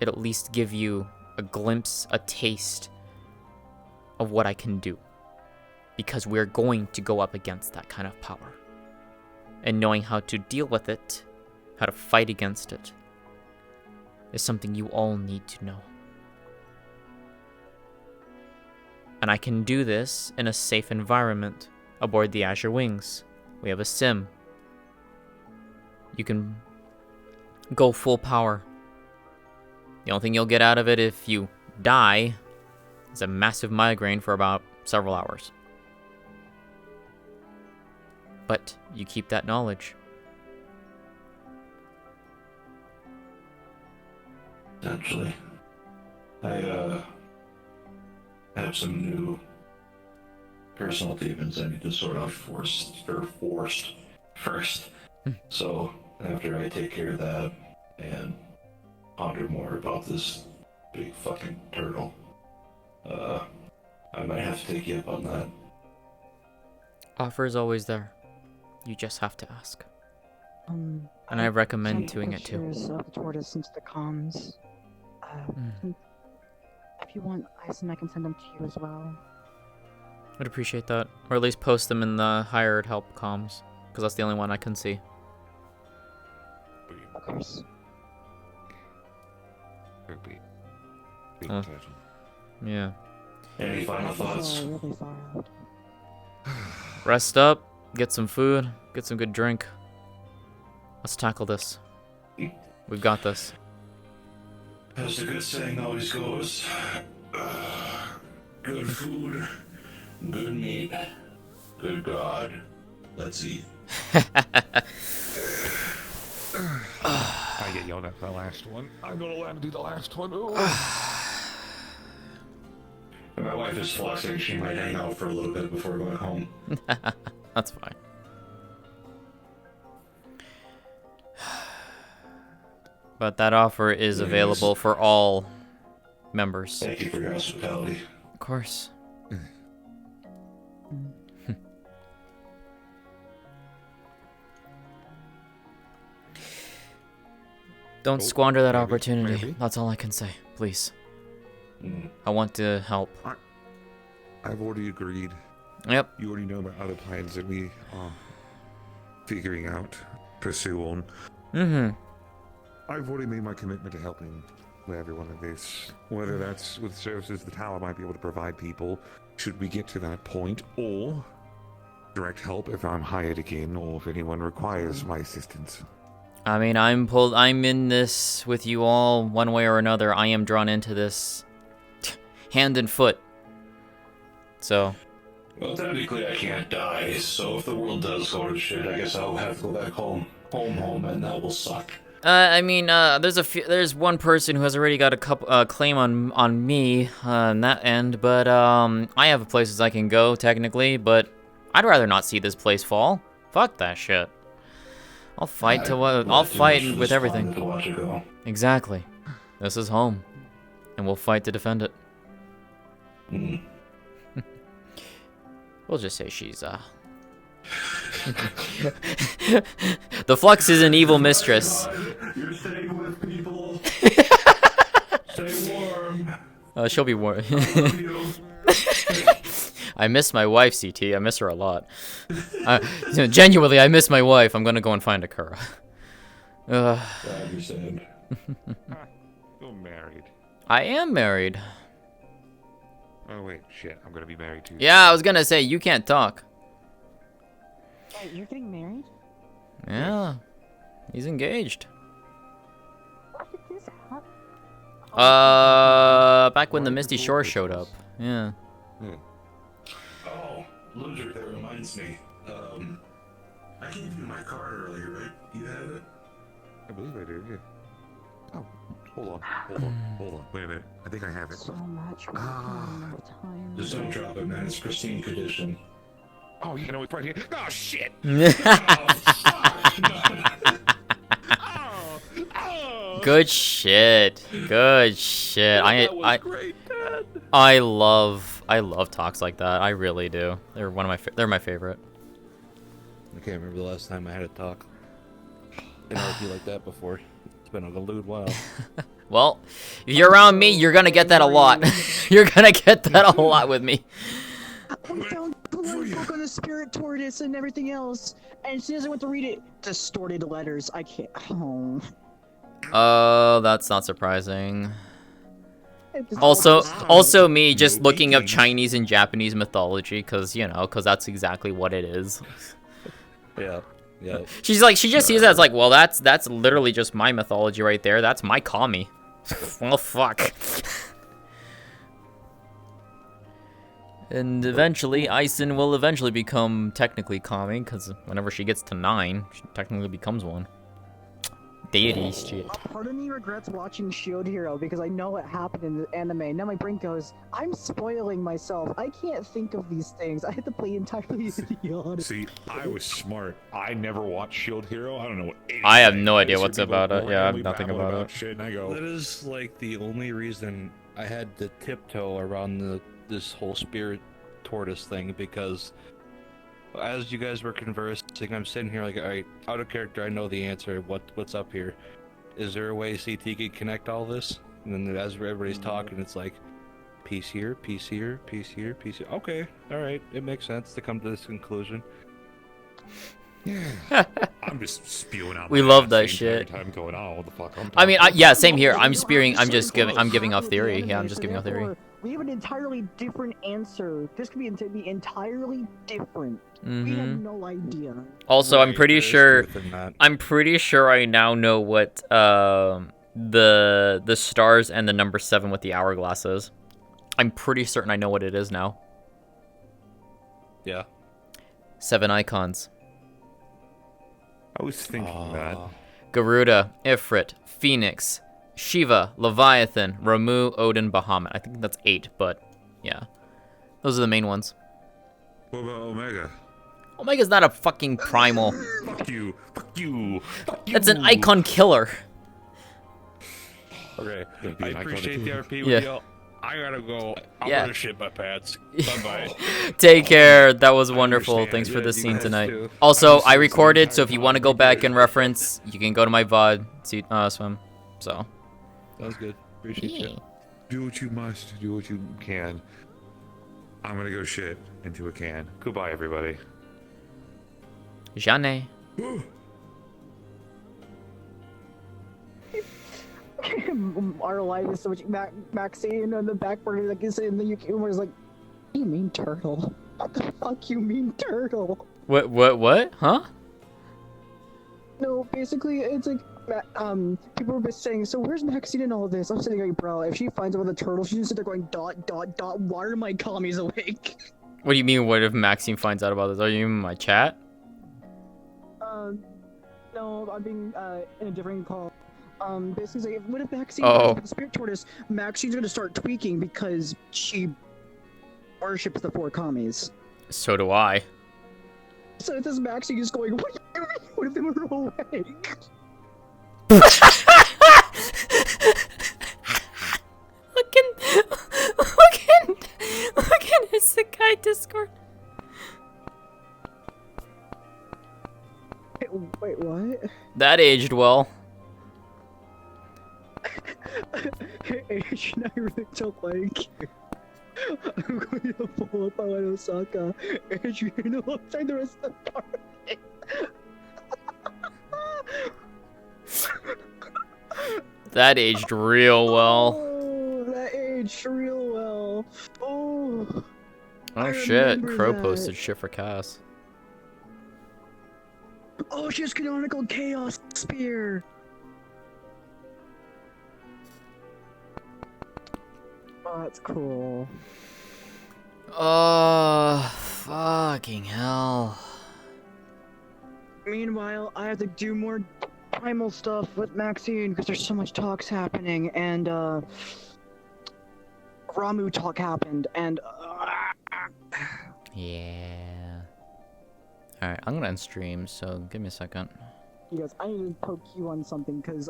it'll at least give you a glimpse, a taste of what I can do. Because we're going to go up against that kind of power. And knowing how to deal with it, how to fight against it, is something you all need to know. And I can do this in a safe environment aboard the Azure Wings. We have a sim. You can go full power. The only thing you'll get out of it if you die is a massive migraine for about several hours. But you keep that knowledge. Essentially, I have some new personal demons I need to sort out forced first. So after I take care of that and ponder more about this big fucking turtle, I might have to take you up on that. Offer is always there. You just have to ask. And I I recommend sent doing it too. pictures of the tortoise into the comms. If you want Isen, I can send them to you as well. I'd appreciate that. Or at least post them in the hired help comms. Because that's the only one I can see. Of course. Yeah. Any final thoughts? Really far out. Rest up, get some food, get some good drink. Let's tackle this. We've got this. As the good saying always goes, good food, good meat, good God. Let's eat. I get yelled at for the last one. I'm gonna let him do the last one. My wife is flexing. She might hang out for a little bit before going home. That's fine. But that offer is available for all members. Thank you for your hospitality. Of course. Don't squander that opportunity. maybe. That's all I can say. Please. I want to help. I've already agreed. Yep. You already know about other plans that we are figuring out, pursue on. Mm-hmm. I've already made my commitment to helping with everyone of this. Whether that's with services the tower might be able to provide people, should we get to that point, or direct help if I'm hired again, or if anyone requires my assistance. I mean, I'm in this with you all one way or another. I am drawn into this hand and foot. So. Well, technically I can't die, so if the world does go to shit, I guess I'll have to go back home, and that will suck. I mean, there's one person who has already got a claim on me on that end, but I have places I can go technically, but I'd rather not see this place fall. Fuck that shit. I'll fight I'll fight with everything. To watch it go. Exactly. This is home, and we'll fight to defend it. We'll just say she's the Flux is an evil mistress. You're staying with people. Stay warm. She'll be warm. I miss my wife, CT. I miss her a lot. Genuinely, I miss my wife. I'm gonna go and find Akura. I understand. You're married. I am married. Oh wait, shit, I'm gonna be married too. Yeah, I was gonna say, you can't talk. Wait, you're getting married? Yeah. He's engaged. What did this happen? Back when the Misty Shore showed up. Yeah. Oh, Loser, that reminds me. I gave you my card earlier, right? You have it? I believe I do, yeah. Oh, hold on. Wait a minute. I think I have it. So much time. Just don't drop it, man. It's Christine Condition. Oh, you know it's right here. Oh, shit! Good shit. Good shit. I love talks like that. I really do. They're they're my favorite. I can't remember the last time I had a talk. Didn't argue like that before. It's been a lewd while. Well, if you're around me, you're gonna get that a lot. You're gonna get that a lot with me. I found a book on the spirit tortoise and everything else, and as soon as I went to read it, distorted letters. I can't. Oh, that's not surprising. Also me just looking up Chinese and Japanese mythology, cause that's exactly what it is. Yeah. Yeah. She just sees that as like, well, that's literally just my mythology right there. That's my kami. Well, fuck. And eventually, Aisen will eventually become technically kami, because whenever she gets to 9, she technically becomes one. Deity shit. Part of me regrets watching Shield Hero because I know what happened in the anime. Now my brain goes, I'm spoiling myself. I can't think of these things. I had to play entirely idiotic. See, I was smart. I never watched Shield Hero. I don't know what I have no idea what's about it. Yeah, I have nothing about it. Shit, and I go, That is like the only reason I had to tiptoe around this whole spirit tortoise thing, because as you guys were conversing, I'm sitting here like, alright, out of character, I know the answer. What's up here? Is there a way CT could connect all this? And then as everybody's talking, it's like, piece here, piece here, piece here, piece here. Okay, alright, it makes sense to come to this conclusion. Yeah. I'm just spewing out. We my love ass that the shit. entire time going, oh, what the fuck? I mean, yeah, same here. I'm giving off theory. Yeah, I'm just giving off theory. We have an entirely different answer. This could be entirely different. We Mm-hmm. have no idea. Also, I'm pretty sure I now know what the stars and the number 7 with the hourglass is. I'm pretty certain I know what it is now. Yeah. 7 icons. I was thinking that. Garuda, Ifrit, Phoenix, Shiva, Leviathan, Ramu, Odin, Bahamut. I think that's 8, but yeah. Those are the main ones. What about Omega? Omega's not a fucking primal. Fuck you. Fuck you. Fuck you. That's an icon killer. Okay. Don't be I an iconic appreciate the hero. RP with Yeah. y'all. I gotta go. I'm Yeah. gonna shit my pants. Bye-bye. Take care. That was wonderful. understand. Thanks for Yeah, the you scene guys tonight. too. Also, just I seen recorded, the so if you want to go back and reference, you can go to my VOD, see, swim. So. Sounds good. Appreciate you. Do what you must. Do what you can. I'm gonna go shit into a can. Goodbye, everybody. Jane. Our life is so much Maxine on the back burner, like you say in the UK humor is like, you mean turtle? What the fuck you mean turtle? What? Huh? No, basically it's like people were just saying, so where's Maxine in all this? I'm sitting like, bro, if she finds out with the turtle, she's just sit there going dot dot dot. Why are my commies awake? What do you mean, what if Maxine finds out about this? Are you in my chat? No, I'm being in a different call. Basically, it's like, what if Maxine Oh. finds out with the spirit tortoise? Maxine's gonna start tweaking because she worships the four commies. So do I. So this Maxine is going, what do you mean? What if they were awake? Look in Isekai Discord. Wait, what? That aged well. Asian, I really don't like you. I'm going to pull up on Osaka. Adrian alongside the rest of the party. That aged real well. Oh, that aged real well. Oh. Oh I shit, remember Crow that. posted shit for Cass. Oh, she has canonical chaos spear. Oh, that's cool. Oh, fucking hell. Meanwhile, I have to do more primal stuff with Maxine because there's so much talks happening, and Ramu talk happened, and Yeah. Alright, I'm gonna end stream, so give me a second. you guys, I need to poke you on something because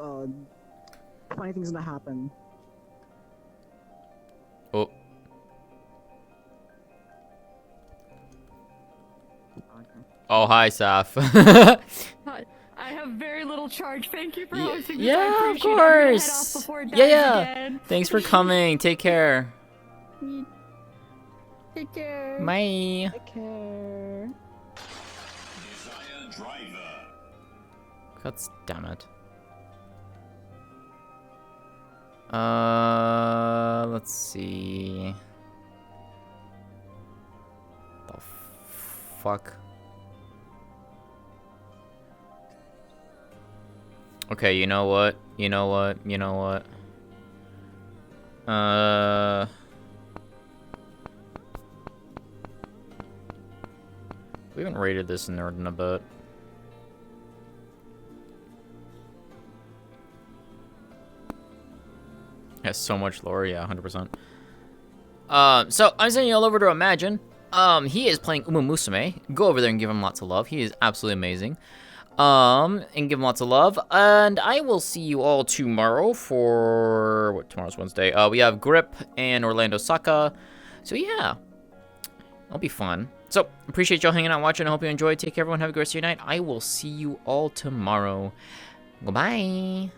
funny things gonna happen. Oh. Oh, hi, Saf. Hi. I have very little charge. Thank you for Yeah, hosting this. I yeah, of appreciate it. I'm gonna head off course. before it dies Yeah. again. Thanks for coming. Take care. Take care. Bye. Take care. God damn it. Let's see. The fuck? Okay, you know what? You know what? You know what? We haven't rated this in a bit. Has so much lore, yeah, 100%. So I'm sending you all over to Imagine. He is playing Uma Musume. Go over there and give him lots of love. He is absolutely amazing. And give him lots of love. And I will see you all tomorrow for what? Tomorrow's Wednesday. We have Grip and Orlando Saka. So yeah, it'll be fun. So appreciate y'all hanging out, watching. I hope you enjoyed. Take care, everyone. Have a great rest of your night. I will see you all tomorrow. Goodbye.